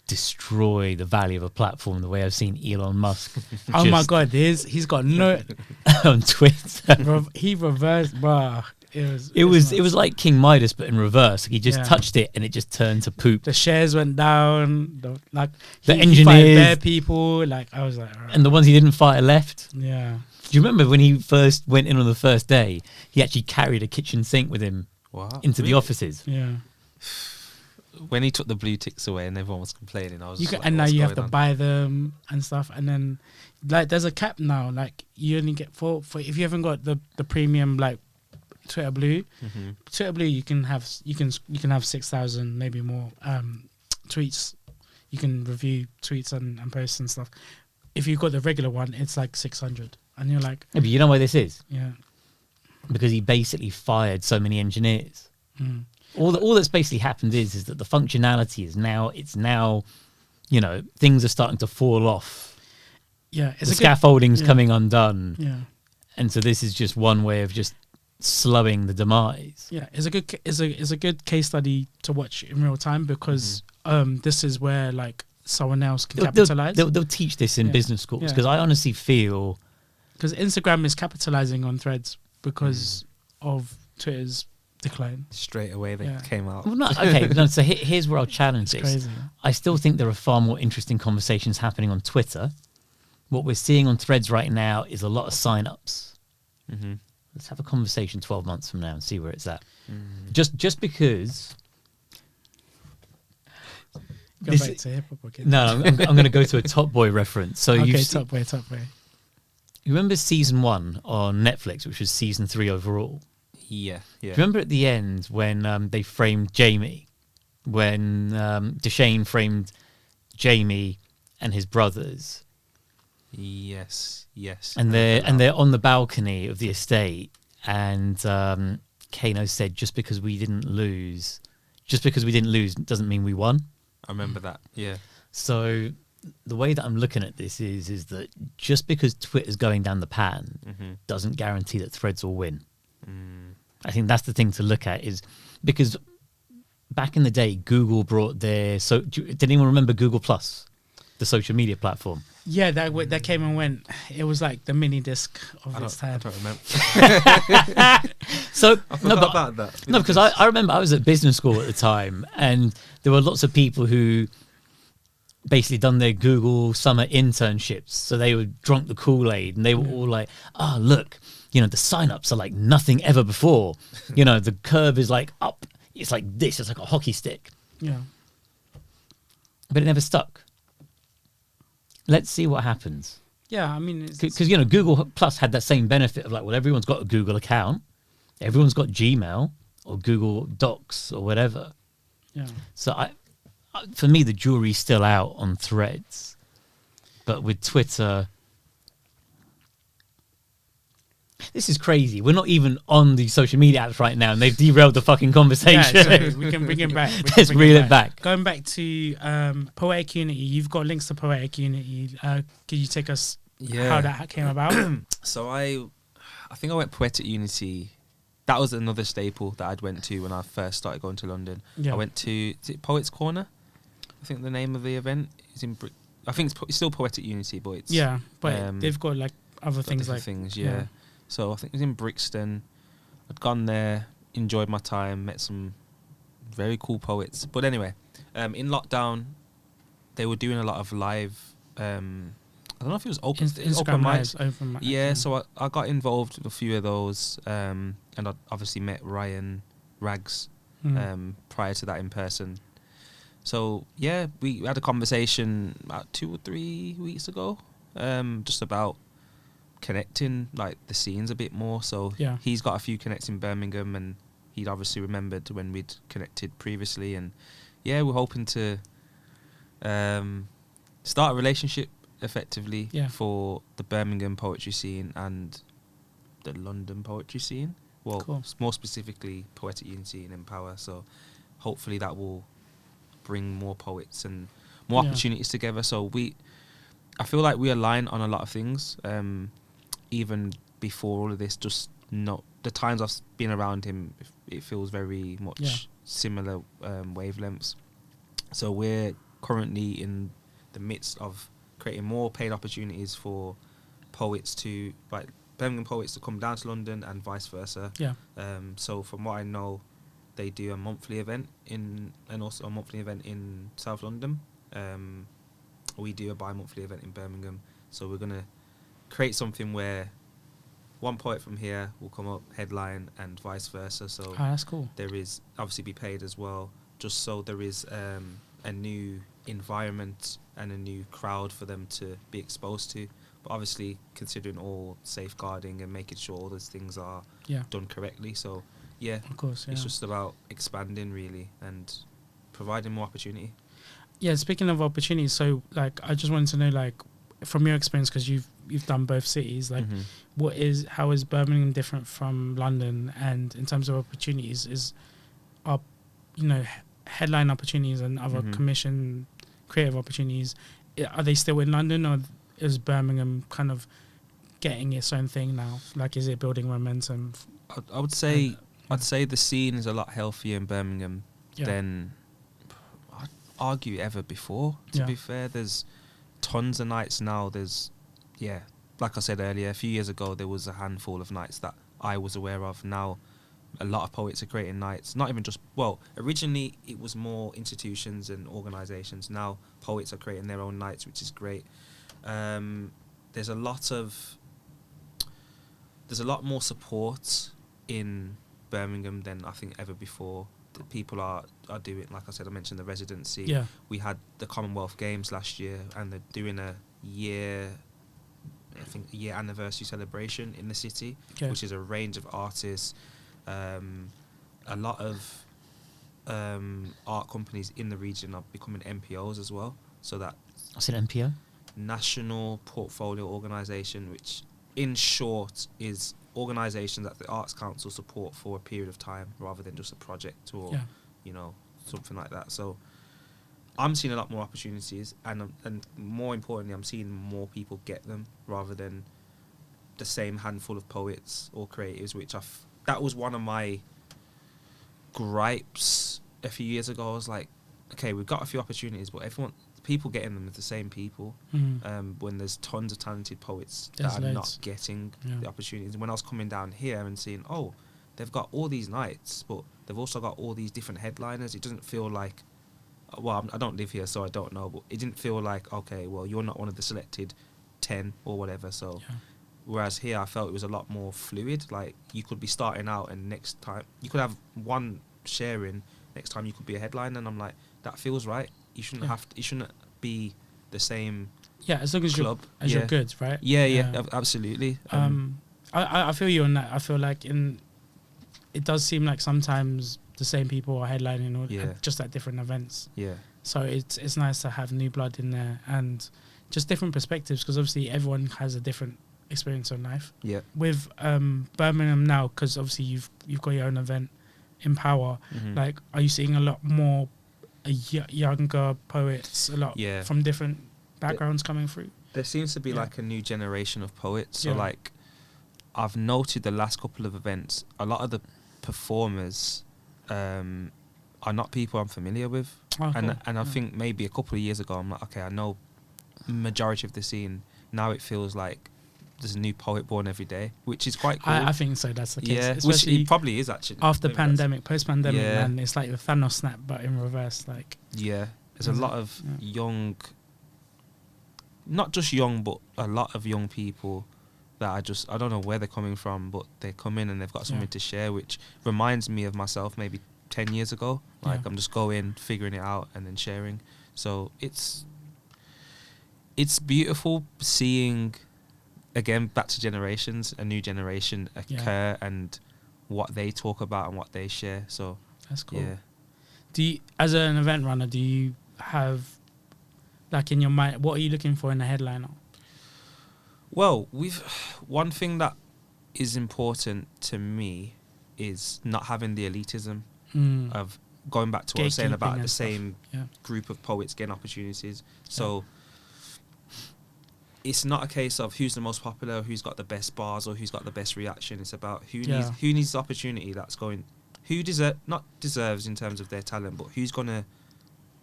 destroy the value of a platform the way I've seen Elon Musk. Oh my God, he's got no on Twitter. He reversed, bruh. It was like King Midas, but in reverse. He just touched it and it just turned to poop. The shares went down. The engineers, he fired bare people. Like I was like, and the ones he didn't fire left. Yeah. Do you remember when he first went in on the first day? He actually carried a kitchen sink with him into the offices. Yeah. When he took the blue ticks away and everyone was complaining, I was and now you have to buy them and stuff, and then like there's a cap now. Like you only get for if you haven't got the premium like Twitter Blue. Twitter Blue you can have 6,000 maybe more tweets. You can review tweets and posts and stuff. If you've got the regular one, it's like 600, and you're like, yeah, but you know why this is? Yeah, because he basically fired so many engineers. All that's basically happened is that the functionality is now things are starting to fall off. Yeah, the scaffolding's coming undone. Yeah, and so this is just one way of just slowing the demise. Yeah, it's a good case study to watch in real time, because this is where like someone else can capitalize. They'll teach this in business schools, because I honestly feel Because Instagram is capitalizing on Threads because of Twitter's decline. Straight away they came out. Well, no, okay, no, so here's where I'll challenge this. Crazy. I still think there are far more interesting conversations happening on Twitter. What we're seeing on Threads right now is a lot of sign-ups. Mm-hmm. Let's have a conversation 12 months from now and see where it's at. Just because... Go back to hip-hop again. No, I'm going to go to a Top Boy reference. So okay, Top Boy. You remember season 1 on Netflix, which was season 3 overall? Yeah. Do you remember at the end when they framed Jamie, when Deshane framed Jamie and his brothers? Yes. And they're on the balcony of the estate, and Kano said, "Just because we didn't lose doesn't mean we won." I remember that. Yeah. So the way that I'm looking at this is that just because Twitter's going down the pan doesn't guarantee that Threads will win. I think that's the thing to look at, is because back in the day, Google brought their... So did anyone remember Google Plus, the social media platform? Yeah, that came and went. It was like the mini disc of its time. I don't remember. So I forgot about that. No, because I remember I was at business school at the time, and there were lots of people who basically done their Google summer internships. So they were drunk the Kool-Aid, and they were all like, "Oh, look, the sign-ups are like nothing ever before. The curve is like up. It's like this. It's like a hockey stick." Yeah. But it never stuck. Let's see what happens. Yeah, I mean... Because, Google Plus had that same benefit of like, well, everyone's got a Google account. Everyone's got Gmail or Google Docs or whatever. Yeah. So, for me, the jury's still out on Threads. But with Twitter... This is crazy. We're not even on the social media apps right now, and they've derailed the fucking conversation. Yeah, so we can bring it back. Let's reel it back. Going back to Poetic Unity, you've got links to Poetic Unity. Could you take us how that came about? So I think I went Poetic Unity. That was another staple that I'd went to when I first started going to London. Yeah. I went to, is it Poets Corner? I think the name of the event is in... I think it's still Poetic Unity, but it's... Yeah, but they've got like other things like... yeah. So I think it was in Brixton. I'd gone there, enjoyed my time, met some very cool poets. But anyway, in lockdown, they were doing a lot of live... I don't know if it was open mics. Yeah, so I got involved with a few of those, and I obviously met Ryan Rags prior to that in person. So yeah, we had a conversation about 2 or 3 weeks ago, just about connecting like the scenes a bit more. So he's got a few connects in Birmingham, and he'd obviously remembered when we'd connected previously, and we're hoping to start a relationship effectively for the Birmingham poetry scene and the London poetry scene. Well, more specifically Poetic Unity and Empower. So hopefully that will bring more poets and more opportunities together. So I feel like we align on a lot of things. Even before all of this, just not the times I've been around him, it feels very much similar wavelengths. So we're currently in the midst of creating more paid opportunities for poets to, like Birmingham poets, to come down to London and vice versa. Yeah. So from what I know, they do a monthly event and also a monthly event in South London. We do a bi-monthly event in Birmingham. So we're gonna create something where one poet from here will come up, headline, and vice versa. So that's cool. There is obviously be paid as well, just so there is a new environment and a new crowd for them to be exposed to. But obviously considering all safeguarding and making sure all those things are done correctly. So of course, it's just about expanding really and providing more opportunity. Yeah, speaking of opportunities, so like I just wanted to know, like, from your experience, because you've done both cities, like how is Birmingham different from London? And in terms of opportunities, are headline opportunities and other commission creative opportunities, are they still in London, or is Birmingham kind of getting its own thing now? Like, is it building momentum? I would say I'd say the scene is a lot healthier in Birmingham than I'd argue ever before. To be fair, there's tons of nights now. There's like I said earlier, a few years ago there was a handful of nights that I was aware of. Now a lot of poets are creating nights, not even just, well, originally it was more institutions and organisations. Now poets are creating their own nights, which is great. There's a lot more support in Birmingham than I think ever before. The people are doing, like I said, I mentioned the residency. Yeah. We had the Commonwealth Games last year, and they're doing a year anniversary celebration in the city, which is a range of artists. A lot of art companies in the region are becoming NPOs as well. So that What's an NPO? National Portfolio Organisation, which in short is organisations that the Arts Council support for a period of time rather than just a project or you know, something like that. So I'm seeing a lot more opportunities, and more importantly, I'm seeing more people get them rather than the same handful of poets or creatives, which that was one of my gripes a few years ago. I was like, okay, we've got a few opportunities, but people getting them are the same people. When there's tons of talented poets that are not getting the opportunities. And when I was coming down here and seeing, oh, they've got all these nights, but they've also got all these different headliners, it doesn't feel like, well, I don't live here, so I don't know, but it didn't feel like, okay, well, you're not one of the selected 10 or whatever. So whereas here I felt it was a lot more fluid. Like, you could be starting out and next time you could have one sharing, next time you could be a headliner, and I'm like, that feels right. You shouldn't have to, it shouldn't be the same as long as club. You're good, right? Absolutely. I feel you on that. I feel like it does seem like sometimes the same people are headlining or just at different events. So it's nice to have new blood in there and just different perspectives, because obviously everyone has a different experience on life. With Birmingham now, because obviously you've got your own event, Empower. Like, are you seeing a lot more younger poets, a lot from different backgrounds coming through? There seems to be like a new generation of poets. So like, I've noted the last couple of events, a lot of the performers are not people I'm familiar with. And I think maybe a couple of years ago I'm like, okay, I know majority of the scene. Now it feels like there's a new poet born every day, which is quite cool. I think so, that's the case. Yeah, which it probably is actually. After pandemic, post-pandemic, man, it's like the Thanos snap, but in reverse. Like, there's a lot of young, not just young, but a lot of young people that I don't know where they're coming from, but they come in and they've got something to share, which reminds me of myself maybe 10 years ago. Like, I'm just going, figuring it out, and then sharing. So it's beautiful seeing, again, back to generations, a new generation occur and what they talk about and what they share. So that's cool. Do you, as an event runner, do you have, like, in your mind, what are you looking for in a headliner? Well, one thing that is important to me is not having the elitism of going back to what I was saying about the same group of poets getting opportunities. So it's not a case of who's the most popular, who's got the best bars, or who's got the best reaction. It's about who needs the opportunity, that's going, who deserves in terms of their talent, but who's going to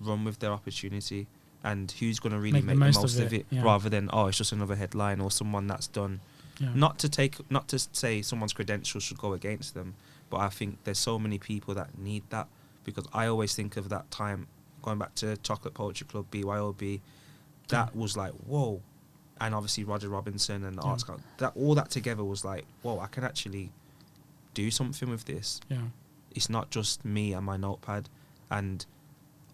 run with their opportunity, and who's going to really make the most of it rather than, oh, it's just another headline or someone that's done. Not to say someone's credentials should go against them, but I think there's so many people that need that, because I always think of that time going back to Chocolate Poetry Club, BYOB, that was like, whoa. And obviously Roger Robinson and the Arts Council, all that together was like, whoa, I can actually do something with this. It's not just me and my notepad, and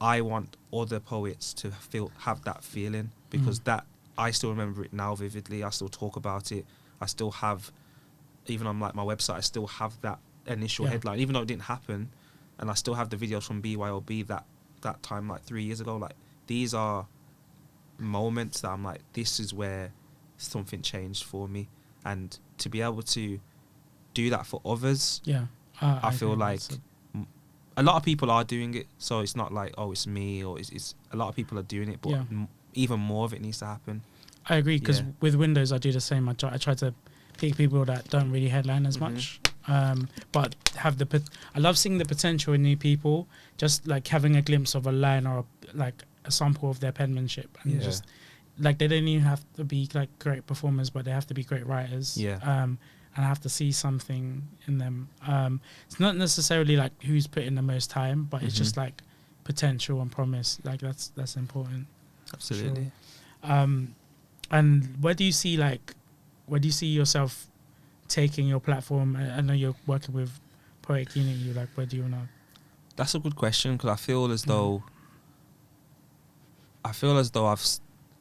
I want other poets to have that feeling, because that, I still remember it now vividly. I still talk about it. I still have, even on like my website, I still have that initial headline, even though it didn't happen, and I still have the videos from BYOB that time, like 3 years ago. Like, these are moments that I'm like, this is where something changed for me, and to be able to do that for others, I feel like a lot of people are doing it, so it's not like, oh, it's me, or it's a lot of people are doing it, but even more of it needs to happen. I agree, because with Windows I do the same. I try to pick people that don't really headline as much, but have I love seeing the potential in new people, just like having a glimpse of a line or like a sample of their penmanship, and just like they don't even have to be like great performers, but they have to be great writers. And I have to see something in them. It's not necessarily like who's put in the most time, but it's just like potential and promise. Like that's important. Absolutely. Sure. And where do you see yourself taking your platform? I know you're working with Poetic Unity. Like, where do you want to? That's a good question, because I feel as though I've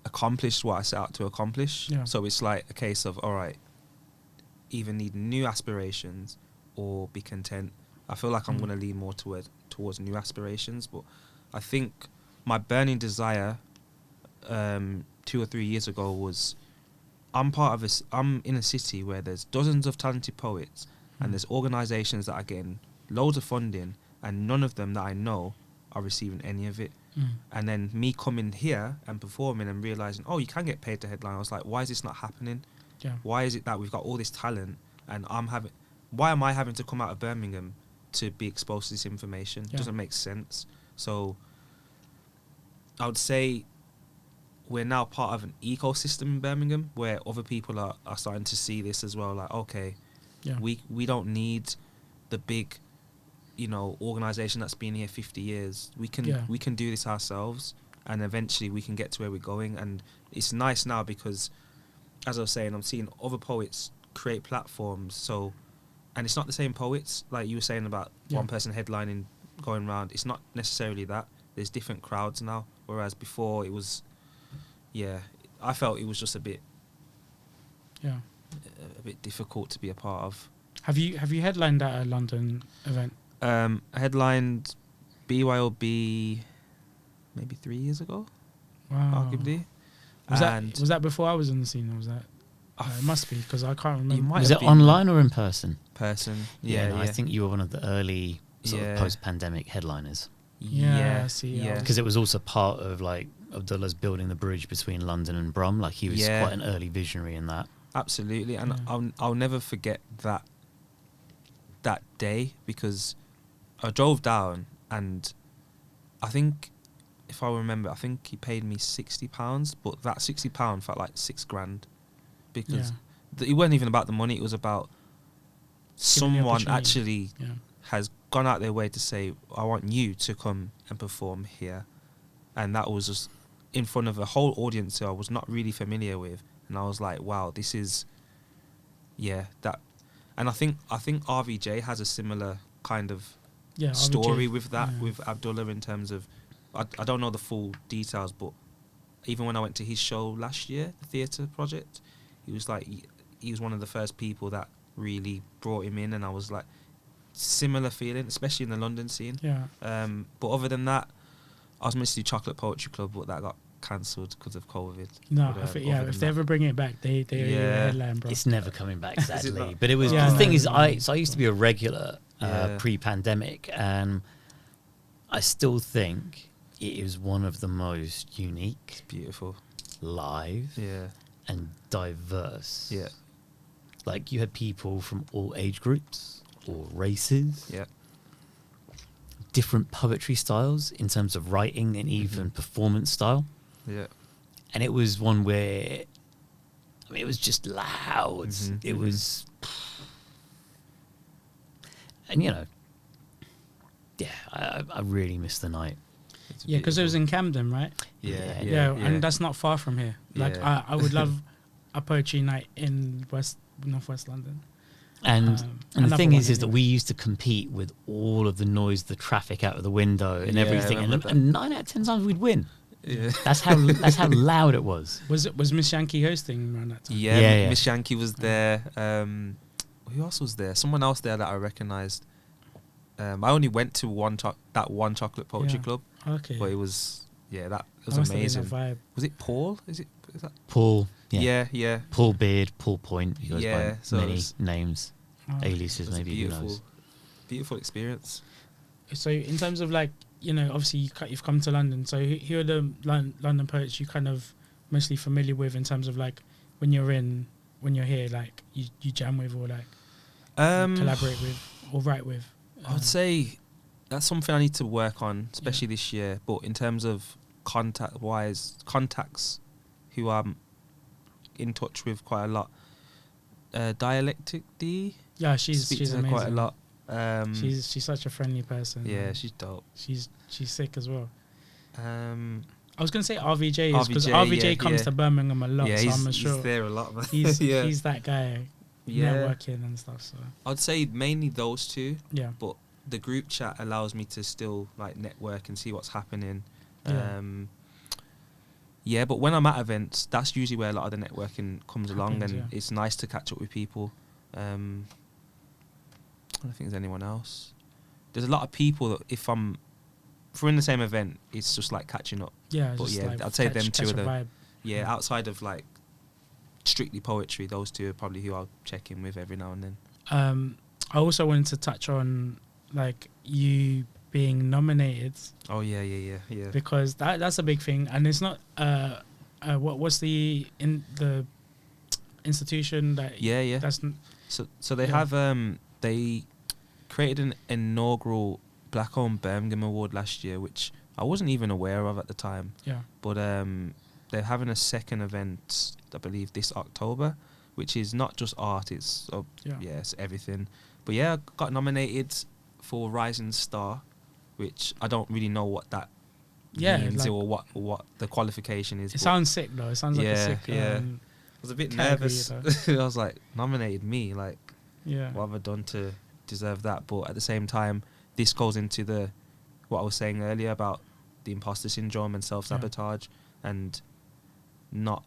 accomplished what I set out to accomplish. Yeah. So it's like a case of, all right, either need new aspirations or be content. I feel like I'm going to lean more towards new aspirations, but I think my burning desire 2 or 3 years ago was, I'm in a city where there's dozens of talented poets and there's organisations that are getting loads of funding, and none of them that I know are receiving any of it. And then me coming here and performing and realising, oh, you can get paid to headline. I was like, why is this not happening? Yeah. Why is it that we've got all this talent and why am I having to come out of Birmingham to be exposed to this information? It doesn't make sense. So I would say we're now part of an ecosystem in Birmingham where other people are starting to see this as well. Like, okay, we don't need the big, organisation that's been here 50 years. We can do this ourselves, and eventually we can get to where we're going. And it's nice now because, as I was saying, I'm seeing other poets create platforms. So, and it's not the same poets, like you were saying about one person headlining, going around. It's not necessarily that. There's different crowds now, whereas before it was, I felt it was just a bit difficult to be a part of. Have you headlined at a London event? I headlined BYOB maybe 3 years ago. Wow. Arguably. Was that before I was in the scene, or was that? It must be, because I can't remember. Was it online or in person? Person. I think you were one of the early sort of post-pandemic headliners. I see. Because it was also part of like Abdullah's building the bridge between London and Brum. Like he was quite an early visionary in that. Absolutely, and I'll never forget that day, because I drove down and I think, if I remember, I think he paid me £60, but that £60 felt like $6,000, because it wasn't even about the money. It was about someone actually has gone out their way to say, I want you to come and perform here. And that was just in front of a whole audience who I was not really familiar with. And I was like, wow, this is, that. And I think RVJ has a similar kind of story RVJ, with that, with Abdullah, in terms of, I don't know the full details, but even when I went to his show last year, the theatre project, he was like, he was one of the first people that really brought him in, and I was like, similar feeling, especially in the London scene. But other than that, I was meant to do Chocolate Poetry Club, but that got cancelled because of COVID. No, I think, if they ever bring it back, they headline, bro. It's never coming back, sadly. But it was the thing is, I used to be a regular pre-pandemic, and I still think it is one of the most unique, beautiful, live, and diverse. Like you had people from all age groups, all races, different poetry styles in terms of writing and even performance style. And it was one where, I mean, it was just loud. It was, and I really missed the night. Because it was in Camden, right? And that's not far from here. Like I would love a poetry night in northwest London. And the thing is that we used to compete with all of the noise, the traffic out of the window and everything, and 9 out of 10 times we'd win. That's how loud it was. Was Miss Yankee hosting around that time? Miss Yankee was there. Who else was there? Someone else there that I recognised. I only went to that one Chocolate Poetry Club. Okay. But it was that was amazing. Vibe. Was it Paul? Is that Paul? Yeah. Paul Beard, Paul Point. He goes by so many names, aliases, maybe. Beautiful experience. So in terms of like, obviously you've come to London. So who are the London poets you kind of mostly familiar with in terms of like when you're here, like you jam with or like collaborate with or write with? I would say that's something I need to work on, especially this year. But in terms of contacts, who I'm in touch with quite a lot. Dialectic D. Yeah, she's amazing. Quite a lot. She's such a friendly person. Yeah, she's dope. She's sick as well. I was gonna say RVJ because RVJ comes to Birmingham a lot, so I'm sure he's there a lot. He's that guy, networking and stuff. So I'd say mainly those two. Yeah, but the group chat allows me to still like network and see what's happening. But when I'm at events, that's usually where a lot of the networking comes along, and it's nice to catch up with people. I don't think there's anyone else. There's a lot of people that if we're in the same event, it's just like catching up. Yeah, but like I'd say them two are the vibe. Yeah, outside of like strictly poetry, those two are probably who I'll check in with every now and then. I also wanted to touch on like you being nominated. Oh yeah. Because that's a big thing, and it's not what's the institution that that's so they have they created an inaugural Black-owned Birmingham Award last year, which I wasn't even aware of at the time. Yeah. But they're having a second event, I believe, this October, which is not just art, it's it's everything. But yeah, I got nominated for Rising Star, which I don't really know what that means or what the qualification is. It sounds sick though. It sounds like a sick. I was a bit nervous. I was like, nominated me, like, what have I done to deserve that? But at the same time, this goes into what I was saying earlier about the imposter syndrome and self-sabotage and not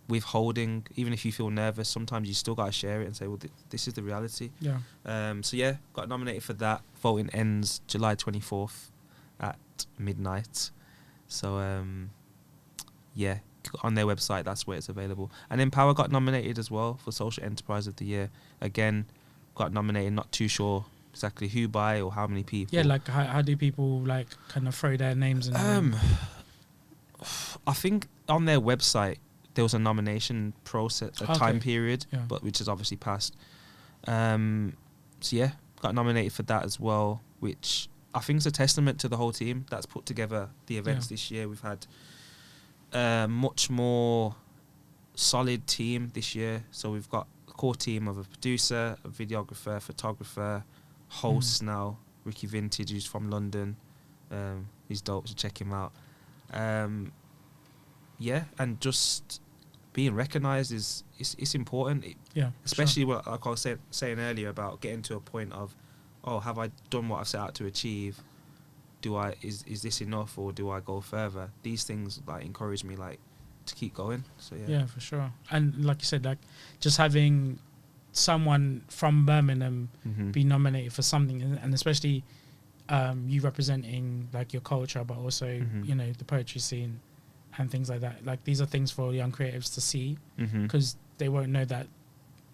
withholding. Even if you feel nervous, sometimes you still got to share it and say, well, this is the reality. Got nominated for that. Voting ends July 24th at midnight. So on their website, that's where it's available. And then Power got nominated as well for Social Enterprise of the Year. Again, got nominated, not too sure exactly who by or how many people. Yeah, like how do people like kind of throw their names in? I think on their website there was a nomination process, time period, but which has obviously passed. Got nominated for that as well, which I think is a testament to the whole team that's put together the events this year. We've had a much more solid team this year. So we've got a core team of a producer, a videographer, photographer, hosts now. Ricky Vintage, who's from London. He's dope, so check him out. And just being recognised it's important. Especially like I was saying earlier about getting to a point of, have I done what I've set out to achieve? Is this enough, or do I go further? These things like encourage me like to keep going. So yeah, for sure. And like you said, like just having someone from Birmingham be nominated for something, and especially you representing like your culture, but also you know, the poetry scene and things like that. Like these are things for young creatives to see, because they won't know that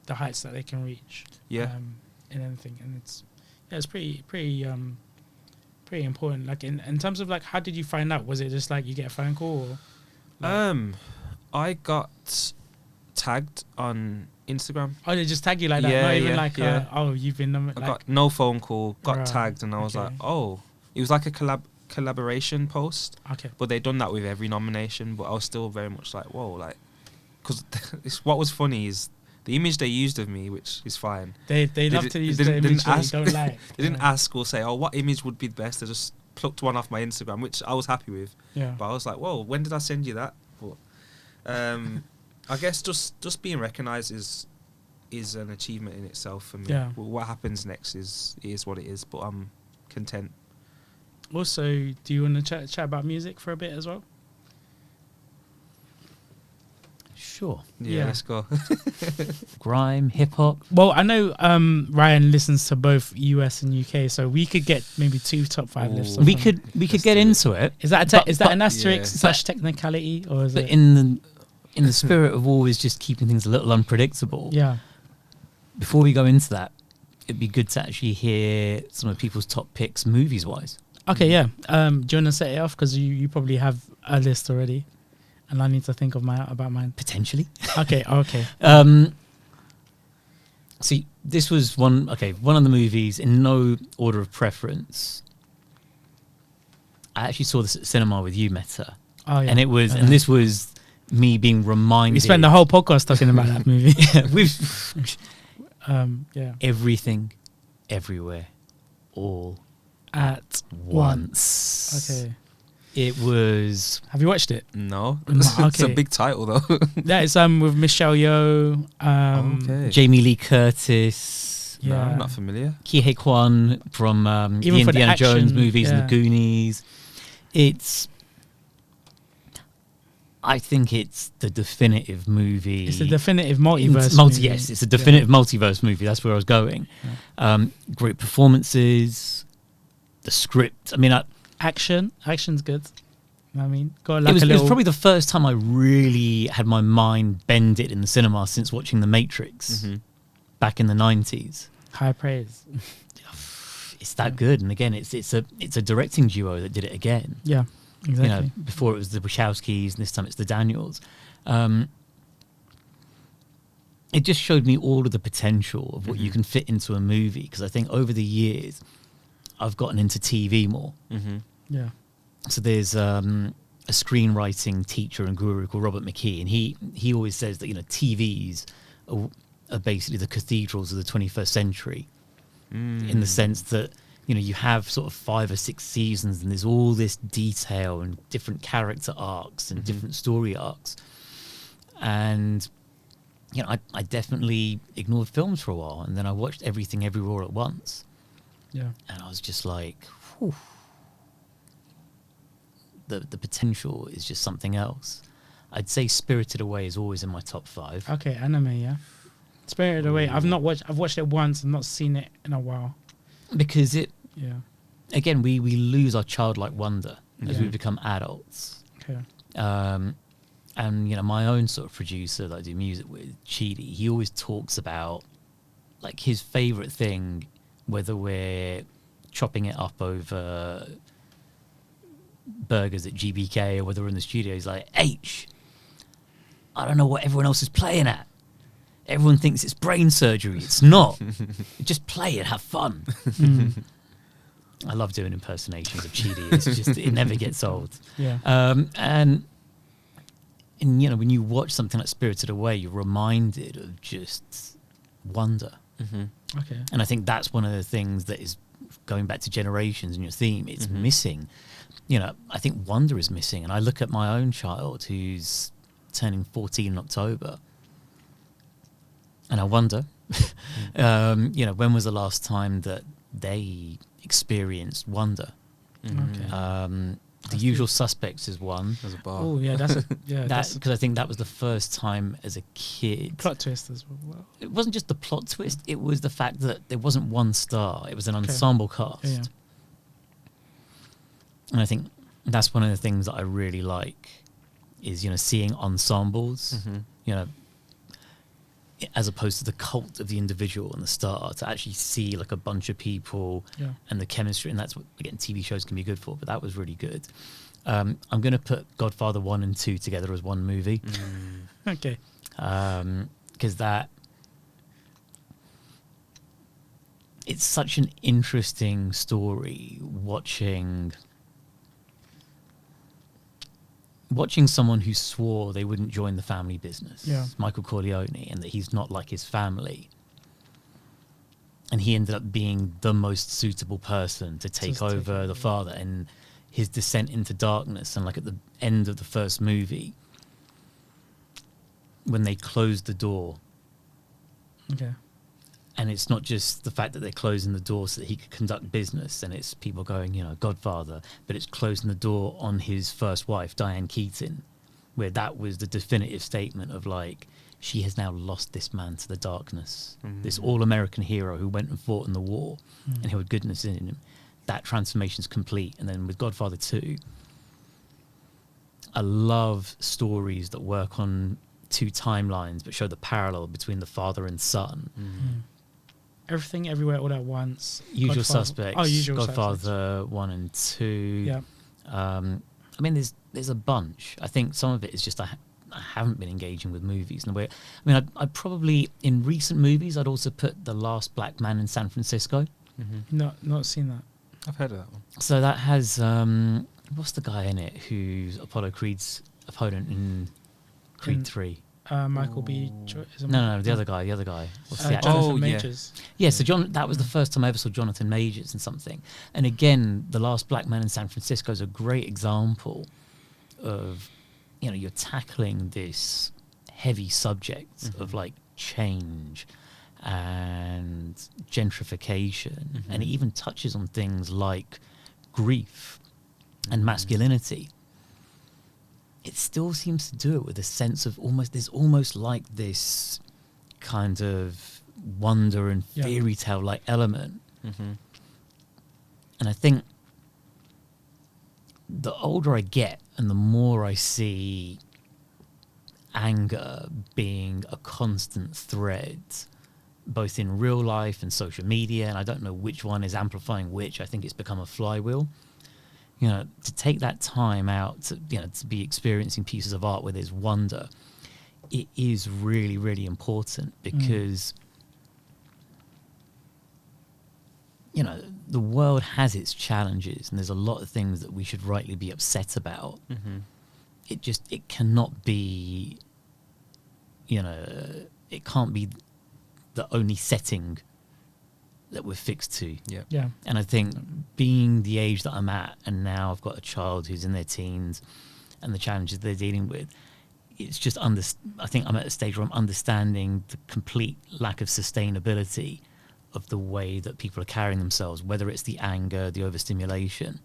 the heights that they can reach in anything. And it's pretty important. Like in terms of like, how did you find out? Was it just like you get a phone call? Or like I got tagged on Instagram. Oh, they just tag you like that? Not even like you've been I got no phone call, got tagged, and I was like, it was like a collaboration post. Okay. But they'd done that with every nomination, but I was still very much like, whoa, like, because what was funny is the image they used of me, which is fine. They love to use the image that you don't like. They didn't ask or say, what image would be the best. They just plucked one off my Instagram, which I was happy with. Yeah. But I was like, whoa, when did I send you that? But I guess just being recognised is an achievement in itself for me. Yeah. What happens next is what it is, but I'm content. Also, do you want to chat about music for a bit as well? Sure. Yeah, let's go. Grime, hip hop. Well, I know Ryan listens to both US and UK, so we could get maybe 2 top 5 lists. We could get into it. Is that an asterisk / technicality, or is it in the spirit of always just keeping things a little unpredictable? Yeah. Before we go into that, it'd be good to actually hear some of people's top picks movies wise. Okay, yeah. Do you want to set it off, because you probably have a list already, and I need to think of about mine potentially. Okay. See, this was one of the movies in no order of preference. I actually saw this at cinema with you, Meta. Oh yeah. And it was, and this was me being reminded. We spent the whole podcast talking about that movie. We've Yeah. everything, everywhere, all At once. Okay. It was. Have you watched it? No. No, It's a okay. big title though. That is with Michelle Yeoh. Okay. Jamie Lee Curtis, No, Yeah. I'm not familiar. Ki Hye Kwan from the Even for the Indiana Jones action, movies and yeah. the Goonies. I think it's the definitive movie. It's the definitive multiverse. movie. Yes, it's a definitive multiverse movie. That's where I was going. Yeah. Great performances, the script. I mean, Action's good. I mean, got it like was a little. probably the first time I really had my mind bended in the cinema since watching The Matrix back in the 90s. High praise. It's that good, and again, it's a directing duo that did it again. Yeah, exactly. You know, before it was the Wachowskis, and this time it's the Daniels. It just showed me all of the potential of what you can fit into a movie. Because I think over the years, I've gotten into TV more. Yeah. So there's a screenwriting teacher and guru called Robert McKee, and he always says that TVs are basically the cathedrals of the 21st century, in the sense that you have sort of 5 or 6 seasons, and there's all this detail and different character arcs and different story arcs, and I definitely ignored films for a while, and then I watched Everything Everywhere at Once, Yeah. and I was just like, whew. The potential is just something else. I'd say Spirited Away is always in my top 5. Okay, anime. Yeah. Spirited Away. I've watched it once and not seen it in a while. Because Yeah. again, we lose our childlike wonder as Yeah. we become adults. Okay. And my own sort of producer that I do music with, Chidi, he always talks about like his favorite thing, whether we're chopping it up over burgers at GBK or whether we're in the studio. He's like, I don't know what everyone else is playing at. Everyone thinks it's brain surgery. It's not. Just play it, have fun. I love doing impersonations of Chidi. It's just, it never gets old. Yeah. And when you watch something like Spirited Away, you're reminded of just wonder. Okay. And I think that's one of the things that is going back to generations and your theme. It's missing. I think wonder is missing. And I look at my own child who's turning 14 in October, and I wonder, when was the last time that they experienced wonder? Okay. The Usual Suspects is one. There's a bar. Oh yeah, that's Because I think that was the first time as a kid. plot twist as well. It wasn't just the plot twist; it was the fact that there wasn't one star; it was an ensemble cast. Yeah. And I think that's one of the things that I really like is seeing ensembles. As opposed to the cult of the individual and the star, to actually see like a bunch of people and the chemistry, and that's what again TV shows can be good for. But that was really good. I'm going to put Godfather 1 and 2 together as one movie. Okay. Because it's such an interesting story watching someone who swore they wouldn't join the family business, Michael Corleone, and that he's not like his family. And he ended up being the most suitable person to take over the father, and his descent into darkness. And like at the end of the first movie, when they closed the door, Okay. and it's not just the fact that they're closing the door so that he could conduct business, and it's people going, Godfather, but it's closing the door on his first wife, Diane Keaton, where that was the definitive statement of like, she has now lost this man to the darkness, this all-American hero who went and fought in the war and who had goodness in him. That transformation's complete. And then with Godfather 2, I love stories that work on 2 timelines but show the parallel between the father and son. Everything Everywhere All at Once. Usual Godfather. Suspects. Oh, Usual Godfather Suspects. 1 and 2. Yeah. I mean, there's a bunch. I think some of it is just I haven't been engaging with movies in a way. I mean, I'd probably, in recent movies, I'd also put The Last Black Man in San Francisco. Not seen that. I've heard of that one. So that has, what's the guy in it who's Apollo Creed's opponent in Creed 3. Michael B. No, the other guy. What's the actor? Jonathan Majors. Yeah, so that was the first time I ever saw Jonathan Majors in something. And again, The Last Black Man in San Francisco is a great example of, you're tackling this heavy subject of like change and gentrification. And it even touches on things like grief and masculinity. It still seems to do it with a sense of there's almost like this kind of wonder and fairy tale like element. And I think the older I get and the more I see anger being a constant thread, both in real life and social media, and I don't know which one is amplifying which. I think it's become a flywheel. To take that time out to be experiencing pieces of art where there's wonder, it is really, really important because, the world has its challenges and there's a lot of things that we should rightly be upset about. It cannot be, it can't be the only setting that we're fixed to. Yeah. And I think being the age that I'm at, and now I've got a child who's in their teens and the challenges they're dealing with, it's just I think I'm at a stage where I'm understanding the complete lack of sustainability of the way that people are carrying themselves, whether it's the anger, the overstimulation.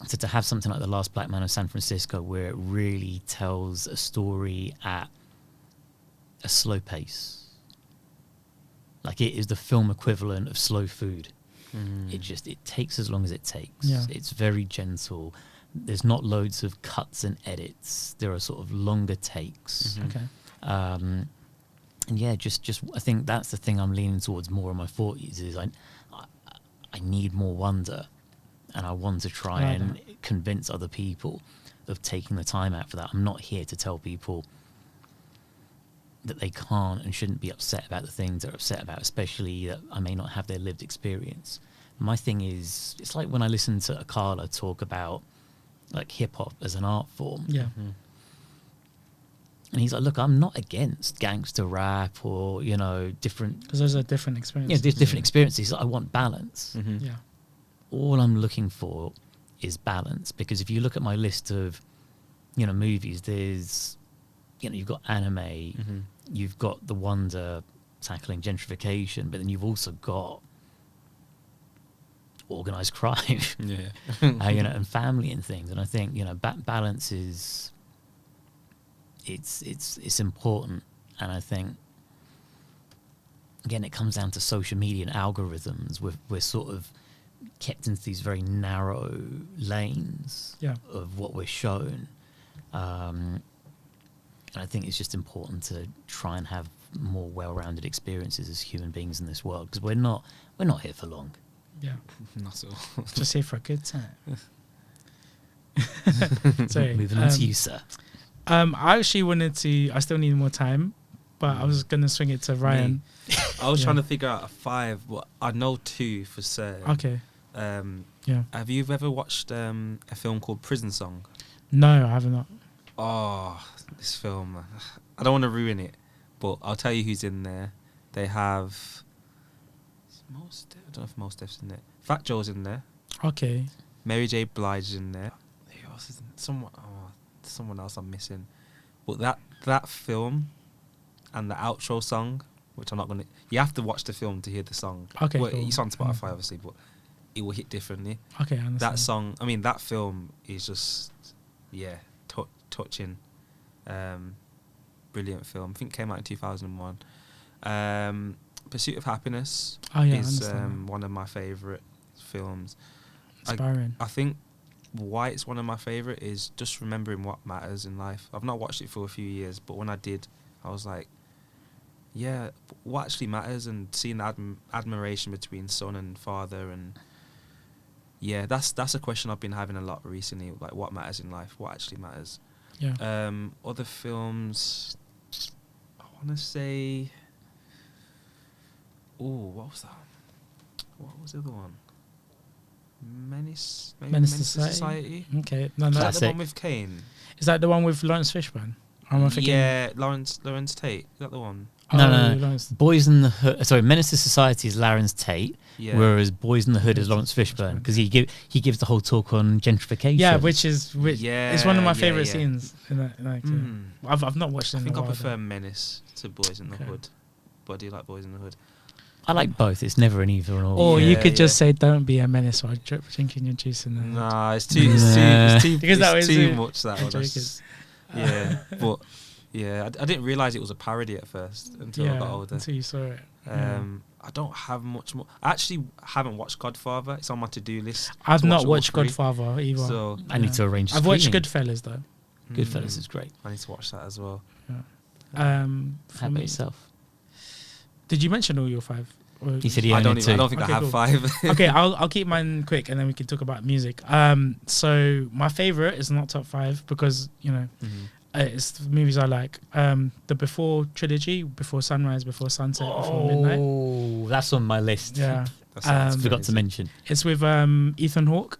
So to have something like The Last Black Man of San Francisco, where it really tells a story at a slow pace, like it is the film equivalent of slow food. It takes as long as it takes. It's very gentle. There's not loads of cuts and edits. There are sort of longer takes. And just I think that's the thing I'm leaning towards more in my 40s is I need more wonder, and I want to try and convince other people of taking the time out for that. I'm not here to tell people that they can't and shouldn't be upset about the things they're upset about, especially that I may not have their lived experience. My thing is, it's like when I listen to Akala talk about like hip hop as an art form. And he's like, look, I'm not against gangster rap or, different... Because those are different experiences. There's different experiences. I want balance. Yeah. All I'm looking for is balance. Because if you look at my list of, movies, there's, you've got anime, you've got the wonder tackling gentrification, but then you've also got organized crime, and family and things. And I think, balance is... It's important, and I think again it comes down to social media and algorithms. We're sort of kept into these very narrow lanes of what we're shown, and I think it's just important to try and have more well-rounded experiences as human beings in this world, because we're not here for long. Not at all. Just here for a good time. Sorry, moving on to you, sir. I actually wanted to. I still need more time, but I was gonna swing it to Ryan. I was trying to figure out a 5, but I know 2 for certain. Okay. Have you ever watched a film called Prison Song? No, I have not. Oh, this film! I don't want to ruin it, but I'll tell you who's in there. They have I don't know if Mos Def's in there. Fat Joe's in there. Okay. Mary J. Blige is in there. Who else is in? Someone else I'm missing. But that film and the outro song, which I'm not gonna... You have to watch the film to hear the song. Okay, well, cool. It's on Spotify, obviously, but it will hit differently. Okay, I understand. That song... I mean, that film is just... Yeah, touching. Brilliant film. I think it came out in 2001. Pursuit of Happiness is one of my favourite films. Inspiring. I think why it's one of my favourite is just remembering what matters in life. I've not watched it for a few years, but when I did, I was like, yeah, what actually matters, and seeing the admiration between son and father, and yeah, that's a question I've been having a lot recently, like what matters in life, what actually matters. Yeah. Other films, I want to say, what was that? What was the other one? Menace Menace to to Society. Okay, no, Is that the Classic. one with Kane? Is that the one with Lawrence Fishburne? Am I thinking? Yeah, Lawrence Tate. Is that the one? No, Lawrence. Boys in the Hood. Sorry, Menace to Society is Larenz Tate, Yeah. whereas Boys in the Hood is Lawrence Fishburne because he gives the whole talk on gentrification. Yeah, which it's one of my favorite yeah. scenes. In that, I've not watched it. I think in a I while, prefer Menace to Boys in the Hood, but I do like Boys in the Hood. I like both. It's never an either or. Or Yeah, you could just say, "Don't be a menace," or drinking your juice in there. Nah, it's too Because that was too it. much. That I'm one. joking. Yeah, but yeah, I didn't realize it was a parody at first until I got older. Until you saw it. I don't have much more. I actually haven't watched Godfather. It's on my to-do list. I've to not watch all watched three. Godfather either. So I need to arrange. I've watched screening. Goodfellas though. Goodfellas is great. I need to watch that as well. For How me- about yourself? Did you mention all your 5? Or- He said he I only don't. had two. I don't think Okay, I have cool. 5. Okay, I'll keep mine quick and then we can talk about music. So my favorite is not top 5 because it's the movies I like. The Before trilogy, Before Sunrise, Before Sunset, Before Midnight. Oh, that's on my list. Yeah, That sounds Forgot to amazing. mention. it's with Ethan Hawke.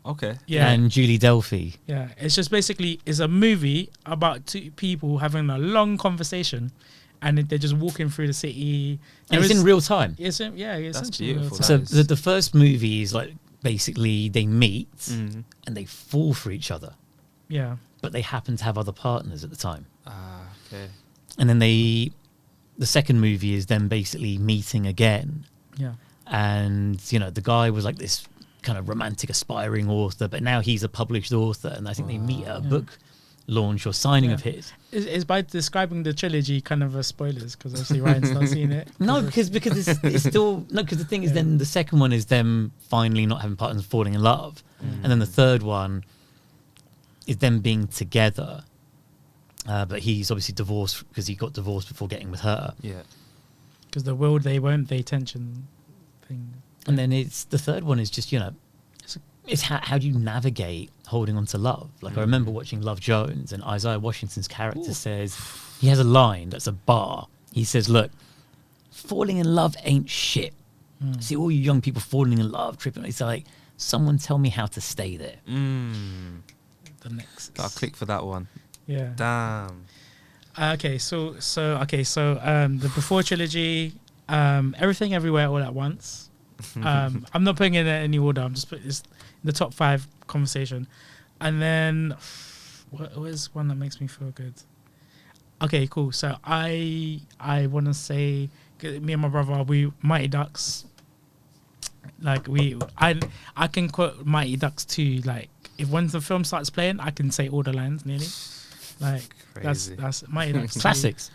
Okay. Yeah, And Julie Delphi. yeah. It's just basically it's a movie about two people having a long conversation, and they're just walking through the city. And it's in real time. It's essentially beautiful. real So time. Nice. the first movie is like basically they meet Mhm. and they fall for each other, Yeah, but they happen to have other partners at the time. Okay. And then the second movie is them basically meeting again. yeah, And, the guy was like this kind of romantic aspiring author, but now he's a published author. And I think they meet at a book launch or signing of his. Is by describing the trilogy kind of a spoilers because obviously Ryan's not seen it. No, because it's still no. Because the thing is, then the second one is them finally not having partners, falling in love, and then the third one is them being together. But he's obviously divorced because he got divorced before getting with her. Yeah. Because the will they won't they tension thing. And then the third one is just it's how do you navigate holding on to love? Like I remember watching Love Jones, and Isaiah Washington's character says he has a line that's a bar. He says, "Look, falling in love ain't shit. See all you young people falling in love, tripping. It's like someone tell me how to stay there." The next. Got to click for that one. Yeah. Damn. So the Before trilogy, Everything Everywhere All at Once. I'm not putting it in any order. I'm just putting this in the top 5 conversation, and then what is one that makes me feel good? Okay, cool. So I want to say me and my brother we Mighty Ducks. Like I can quote Mighty Ducks too. Like if when the film starts playing, I can say all the lines nearly. Like Crazy. that's Mighty Ducks 2. Classics.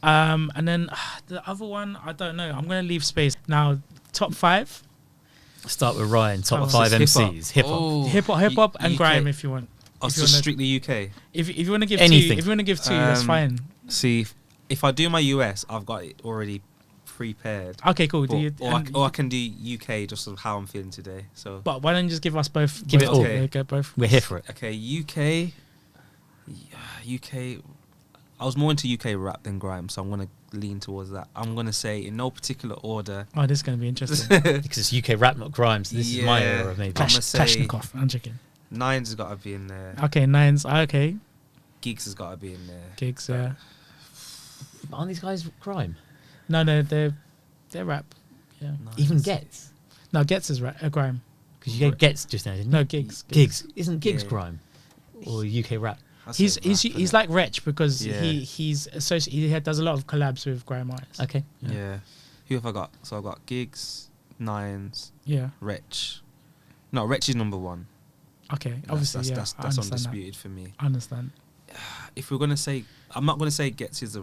And then the other one, I don't know. I'm gonna leave space now. Top 5. Start with Ryan. Top Oh, 5 This is MCs. Hip hop. Oh, Hip hop and UK. grime if you want. Oh, If so you wanna- strictly UK. If you want to give Anything. two, if you want to give 2, that's fine. See, if I do my US, I've got it already prepared. Okay, cool. But, Do you, or I can do UK just of how I'm feeling today. So but why don't you just give us both? Give it both all. together, get both. We're here for it. okay, UK. I was more into UK rap than grime, so I'm gonna lean towards that. I'm gonna say in no particular order. Oh, this is gonna be interesting. Because it's UK rap, not grime. So this is my Yeah. era, maybe. I'ma say- Klashnikov. I'm checking. Nines has got to be in there. Okay, 9s. Okay, Gigs has got to be in there. gigs. Yeah. Aren't these guys grime? No, they're rap. Yeah. Nines. Even Gets. No, Gets is grime. Because you gave Gets just now, didn't you? No, gigs. Gigs. Isn't Gigs Yeah. grime? Or UK rap? I'd say He's rap, he's innit? like Wretch because Yeah. he's associated. He does a lot of collabs with grime artists. Okay. Yeah. Who have I got? So I've got Gigs, Nines, Yeah. Wretch. No, Wretch is number 1. Okay. Obviously, that's, yeah. that's, I that's understand that. undisputed for me. I understand. If we're gonna say, I'm not gonna say Gets is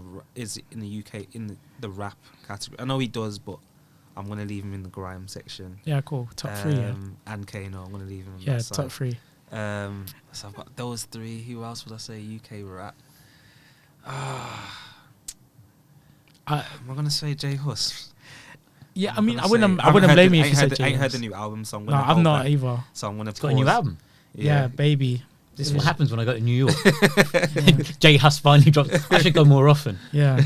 in the UK in the rap category. I know he does, but I'm gonna leave him in the grime section. Yeah, cool. Top 3. Yeah. And Kano, I'm gonna leave him. On Yeah, that side. top 3. So I've got those 3. Who else would I say UK rap? Am I gonna say J Hus? Yeah, I I'm mean, gonna I wouldn't say- wouldn't heard blame the- you I if you ain't said heard, I ain't heard James. the new album, so I'm No, gonna. I'm hold not back. either. So I'm gonna. It's got a new pause. album. Yeah, baby. This is what happens when I go to New York. Jay Huss finally dropped. I should go more often. Yeah.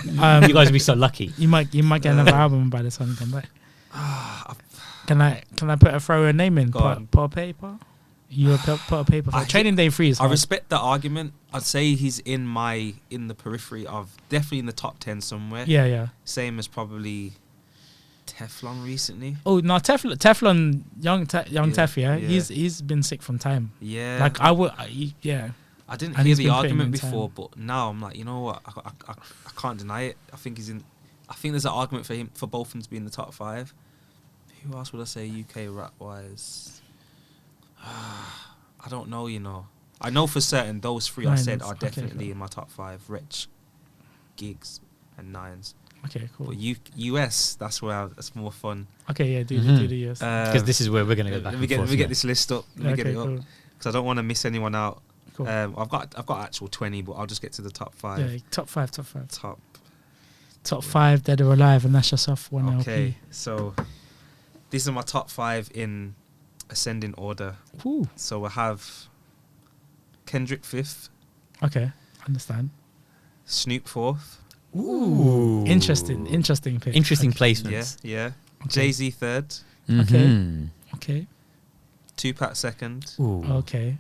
You guys would be so lucky. You might get another album by the time you come back. Can I throw a name in? Go on. Pot paper. You a pot paper. Training Day 3 is hard. I respect the argument. I'd say he's in the periphery of definitely in the top 10 somewhere. Yeah. Same as probably Teflon recently. Oh no, Teflon, young Tef, yeah. He's been sick from time. Yeah. Like I didn't And hear he's the been argument putting in before, time. but now I'm like, you know what? I can't deny it. I think there's an argument for both of them to be in the top 5. Who else would I say UK rap wise? I don't know. I know for certain those 3 I said are definitely in my top 5. Wretch, Gigs, and Nines. Okay, cool. But US, that's more fun. Okay, yeah, do the US. Because this is where we're going to go back. Let me get this list up. Let me get it up cool. because I don't want to miss anyone out. Cool. I've got actual 20, but I'll just get to the top 5. Yeah, top 5. Top Yeah. 5 dead or alive, and that's just off one Okay, LP. so these are my top 5 in ascending order. Ooh. So we have Kendrick 5th, Okay, understand. Snoop 4th, Ooh. Interesting pick. Interesting Okay. placements. yeah. Okay. Jay-Z 3rd, Mhm. Okay. Tupac 2nd, Ooh. Okay.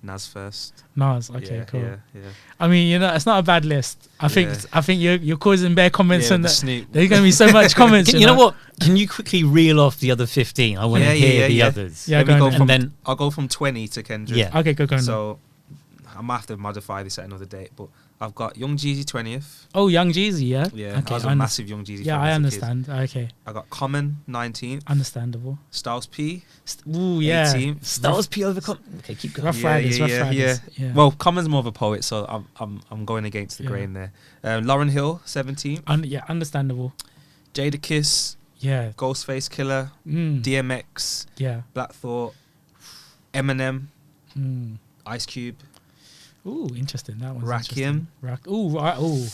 Nas 1st. Nas. Okay, yeah, cool. Yeah. I mean, it's not a bad list. I think you're causing bare comments Yeah, on the that. Snoop. There's gonna be so much comments. You know what? Can you quickly reel off the other 15? I want to hear the others. Yeah, Let go me on go then. from, And then- I'll go from 20 to Kendrick. Yeah. Okay, go on. So I might have to modify this at another date, but I've got Young Jeezy 20th. Oh, Young Jeezy, yeah. Yeah, Okay, I was a massive Young Jeezy fan. Yeah, I as a kid. understand. Okay, I got Common 19th, understandable. Styles P Ooh, yeah. 18th. Styles P overcome. Okay, keep going. Rough Riders. Yeah. Well, Common's more of a poet, so I'm going against the Yeah. grain there. Lauryn Hill 17th, Yeah, understandable. Jadakiss, Yeah. Ghostface Killer, Mm. DMX, Yeah. Black Thought, Eminem, Mm. Ice Cube, Ooh, interesting. That one's Rakim. interesting. Ooh.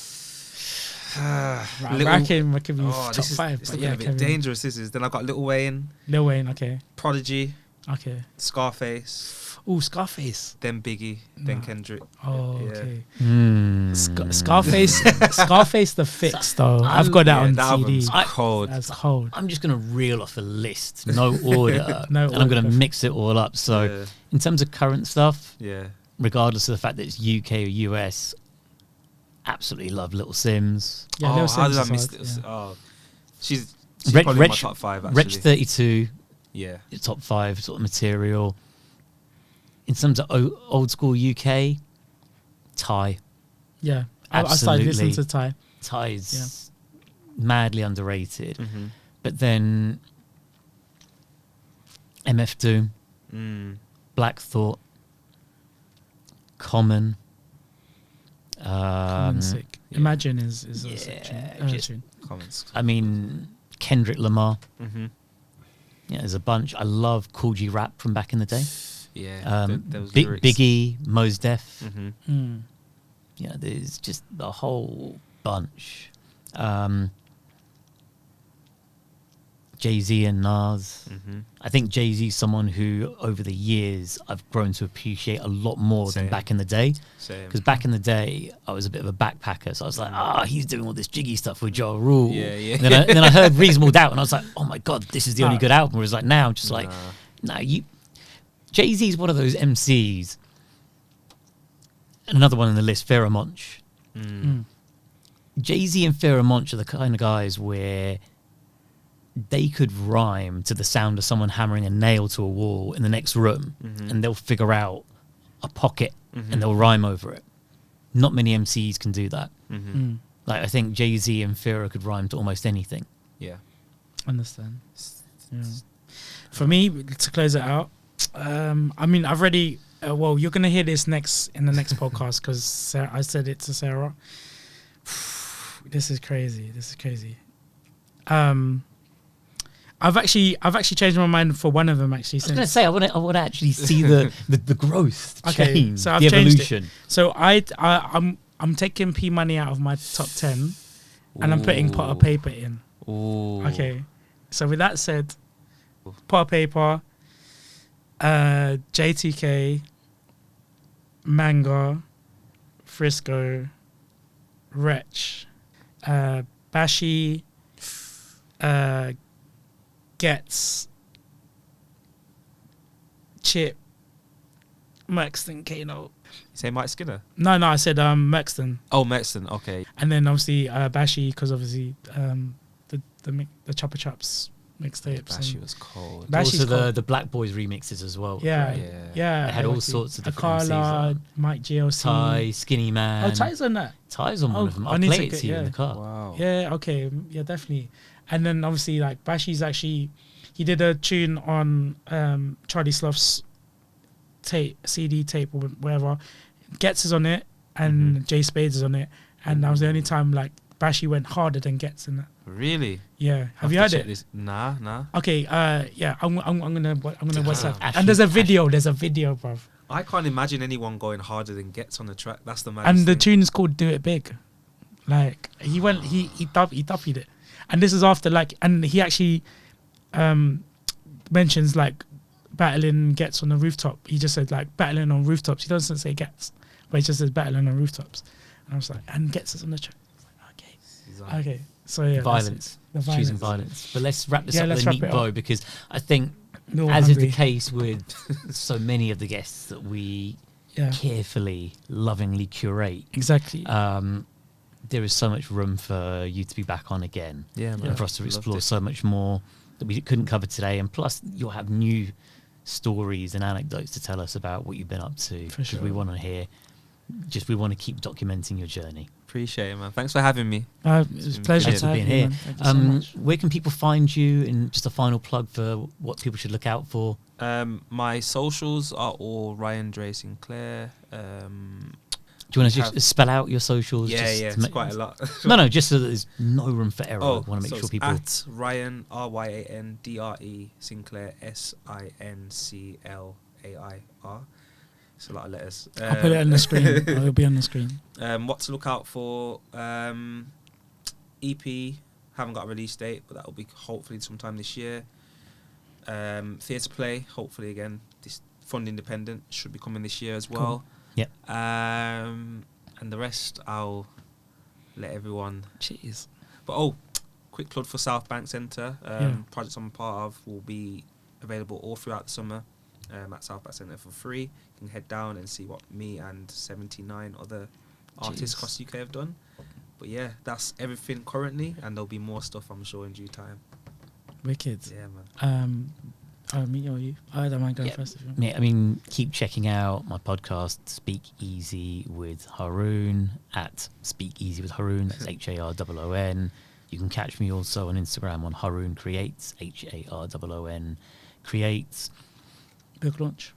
Little- Rakim could be Oh, top this is 5. it's But looking yeah, a bit Kevin. dangerous. This is. Then I got Lil Wayne, Lil Wayne. Okay. Prodigy, Okay. Scarface, Ooh, Scarface. then Biggie, then No. Kendrick. Oh, Yeah. okay. Scarface. Scarface the Fix though. I've got that Yeah, on that CD. album's cold. That's cold. I'm just going to reel off a list, no order, No and I'm going to order. mix it all up. So, Yeah. in terms of current stuff, Yeah. regardless of the fact that it's UK or US, absolutely love Little Sims. Yeah, Oh, Lil how did Sims I is miss hard, this? yeah. Oh, she's Reg- probably in my Reg- top 5 actually. Wretch 32, Yeah. top 5 sort of material. In terms of old school UK, Ty. Yeah. I started listening to Absolutely. Ty. Ty's madly underrated. Mm-hmm. But then MF Doom, Black Thought, Common. Common Sick. yeah. Imagine is a Yeah, section. just- Tune. Comments. I mean, Kendrick Lamar. Mm-hmm. Yeah, there's a bunch. I love Cool G rap from back in the day. Yeah. Those Big lyrics. Biggie, Mos Def. Mm-hmm. Mm. Yeah, there's just a whole bunch. Jay-Z and Nas. Mm-hmm. I think Jay-Z's someone who, over the years, I've grown to appreciate a lot more Same. than back in the day. Same. Because back in the day, I was a bit of a backpacker, so I was like, he's doing all this jiggy stuff with Ja Rule. Yeah. And then I heard Reasonable Doubt, and I was like, oh my god, this is the only good album. Whereas like now, I'm just like, Jay-Z's one of those MCs. Another one on the list, Pharoah Monch. Mm. Jay-Z and Pharoah Monch are the kind of guys where they could rhyme to the sound of someone hammering a nail to a wall in the next room, and they'll figure out a pocket and they'll rhyme over it. Not many MCs can do that. Mm. Like I think Jay-Z and Pharoah could rhyme to almost anything. Yeah. Understand. Yeah. For me, to close it out, I mean, I've already. Well, you're gonna hear this in the next podcast because I said it to Sarah. This is crazy. I've actually changed my mind for one of them actually. I was going to say I want to actually see the growth, the Okay, change, so I've the changed it. evolution. So I'm taking P Money out of my top 10, and I'm putting Pot of Paper in. Ooh. Okay. So with that said, Pot of Paper, JTK, Manga, Frisco, Wretch, Bashi, Gets, Chip, Merkston, Kano. You say Mike Skinner? No, I said Merkston. Oh, Merkston. Okay. And then obviously Bashi, because obviously the Chopper Chops mixtapes. Bashi was cold. Bashi's also cold. the Black Boys remixes as well. Yeah, right? yeah. They had all sorts of different Akala, MCs. Mike GLC. Ty, Skinny Man. Oh, Ty's on that. Ty's on one of them. I'll need play to it to you in the car. Wow. Yeah, okay. Yeah, definitely. And then obviously like Bashi's actually, he did a tune on Charlie Sloth's CD tape or whatever. Gets is on it and Jay Spades is on it. And that was the only time like Bashi went harder than Gets in that. Really? Yeah. Have you heard it? This. Nah. Okay, yeah, I'm gonna WhatsApp. Ashley- And there's a video, bruv. I can't imagine anyone going harder than Gets on the track. That's the maddest And the thing. tune is called Do It Big. Like he dubbied it. And this is after like, and he actually mentions like battling Gets on the rooftop. He just said like battling on rooftops. He doesn't say Gets, but he just says battling on rooftops. And I was like, and Gets is on the track. Okay. So yeah, Violence. that's it. Choosing violence. But let's wrap this up let's with a wrap neat it bow up. because I think, No, as is hungry. the case with so many of the guests that we Yeah, carefully, lovingly curate, exactly. there is so much room for you to be back on again. Yeah, man. And for us to Loved explore it. so much more that we couldn't cover today. And plus, you'll have new stories and anecdotes to tell us about what you've been up to. For sure. We want to hear, we want to keep documenting your journey. Appreciate it, man. Thanks for having me. It was a pleasure Thanks to for have being you, here. man. Thank you so much. Where can people find you? And just a final plug for what people should look out for. My socials are all Ryan Dre Sinclair. Do you want to have- just spell out your socials? Yeah, just yeah, to it's make- quite a lot. No, just so that there's no room for error. I want to make so sure it's people. at Ryan RYANDRE Sinclair SINCLAIR. It's a lot of letters. I'll put it on the screen. It'll be on the screen. What to look out for? EP. Haven't got a release date, but that will be hopefully sometime this year. Theatre play. Hopefully again, this Fund Independent should be coming this year as well. Yep. And the rest I'll let everyone. Jeez. But quick plug for Southbank Centre. Yeah. Projects I'm a part of will be available all throughout the summer at Southbank Centre for free. You can head down and see what me and 79 other artists Jeez. across the UK have done. But yeah, that's everything currently, and there'll be more stuff I'm sure in due time. Wicked. Yeah, man. Me or you? I don't mind going Yeah. first if you want. Yeah, I mean, keep checking out my podcast, Speak Easy with Haroon, at Speak Easy with Haroon. That's HAROON. You can catch me also on Instagram on Haroon Creates, HAROON Creates. Book launch.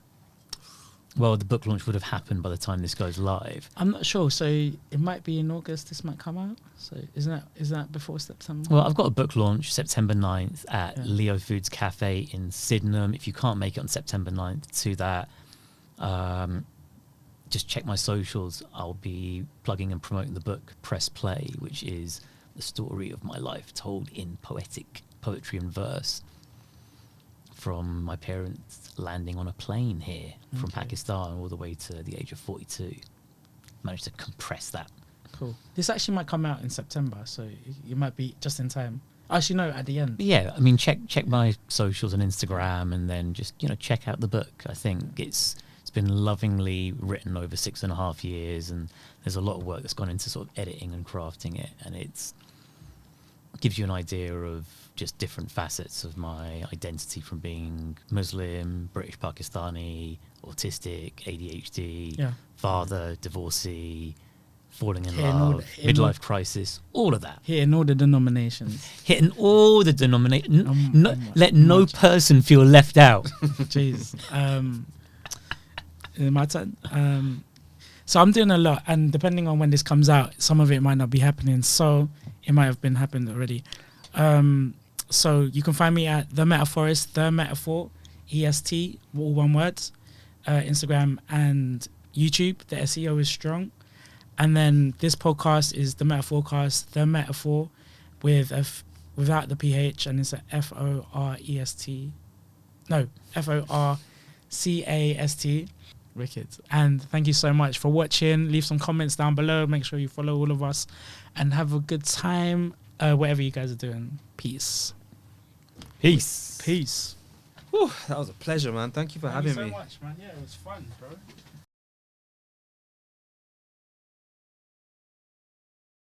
Well, the book launch would have happened by the time this goes live. I'm not sure. So it might be in August. This might come out. So isn't that before September? Well, I've got a book launch September 9th at Yeah. Leo Foods Cafe in Sydenham. If you can't make it on September 9th to that, just check my socials. I'll be plugging and promoting the book Press Play, which is the story of my life told in poetry and verse, from my parents landing on a plane here from Okay. Pakistan all the way to the age of 42. Managed to compress that. Cool. This actually might come out in September, so you might be just in time. Actually, no, at the end. But yeah, I mean, check my socials and Instagram, and then just check out the book. I think it's been lovingly written over 6.5 years, and there's a lot of work that's gone into sort of editing and crafting it, and it gives you an idea of just different facets of my identity, from being Muslim, British Pakistani, autistic, ADHD, Yeah. father, divorcee, falling in Yeah, and all love, the- and all- midlife crisis, all of that. Here in all the denominations. Hitting all the denominations. I'm Let no much. person feel left out. Jeez. My turn. So I'm doing a lot, and depending on when this comes out, some of it might not be happening. So it might have been happened already. So you can find me at the Metaphorest, the Metaphor, EST, all one word, Instagram and YouTube. The SEO is strong. And then this podcast is the Metaforecast, the Metaphor, with without the PH, and it's a FOREST. No, FORCAST. Wicked. And thank you so much for watching. Leave some comments down below. Make sure you follow all of us, and have a good time whatever you guys are doing. Peace. Peace. Peace. Whew, that was a pleasure, man. Thank you for having Thank me. you so much, man. Yeah, it was fun, bro.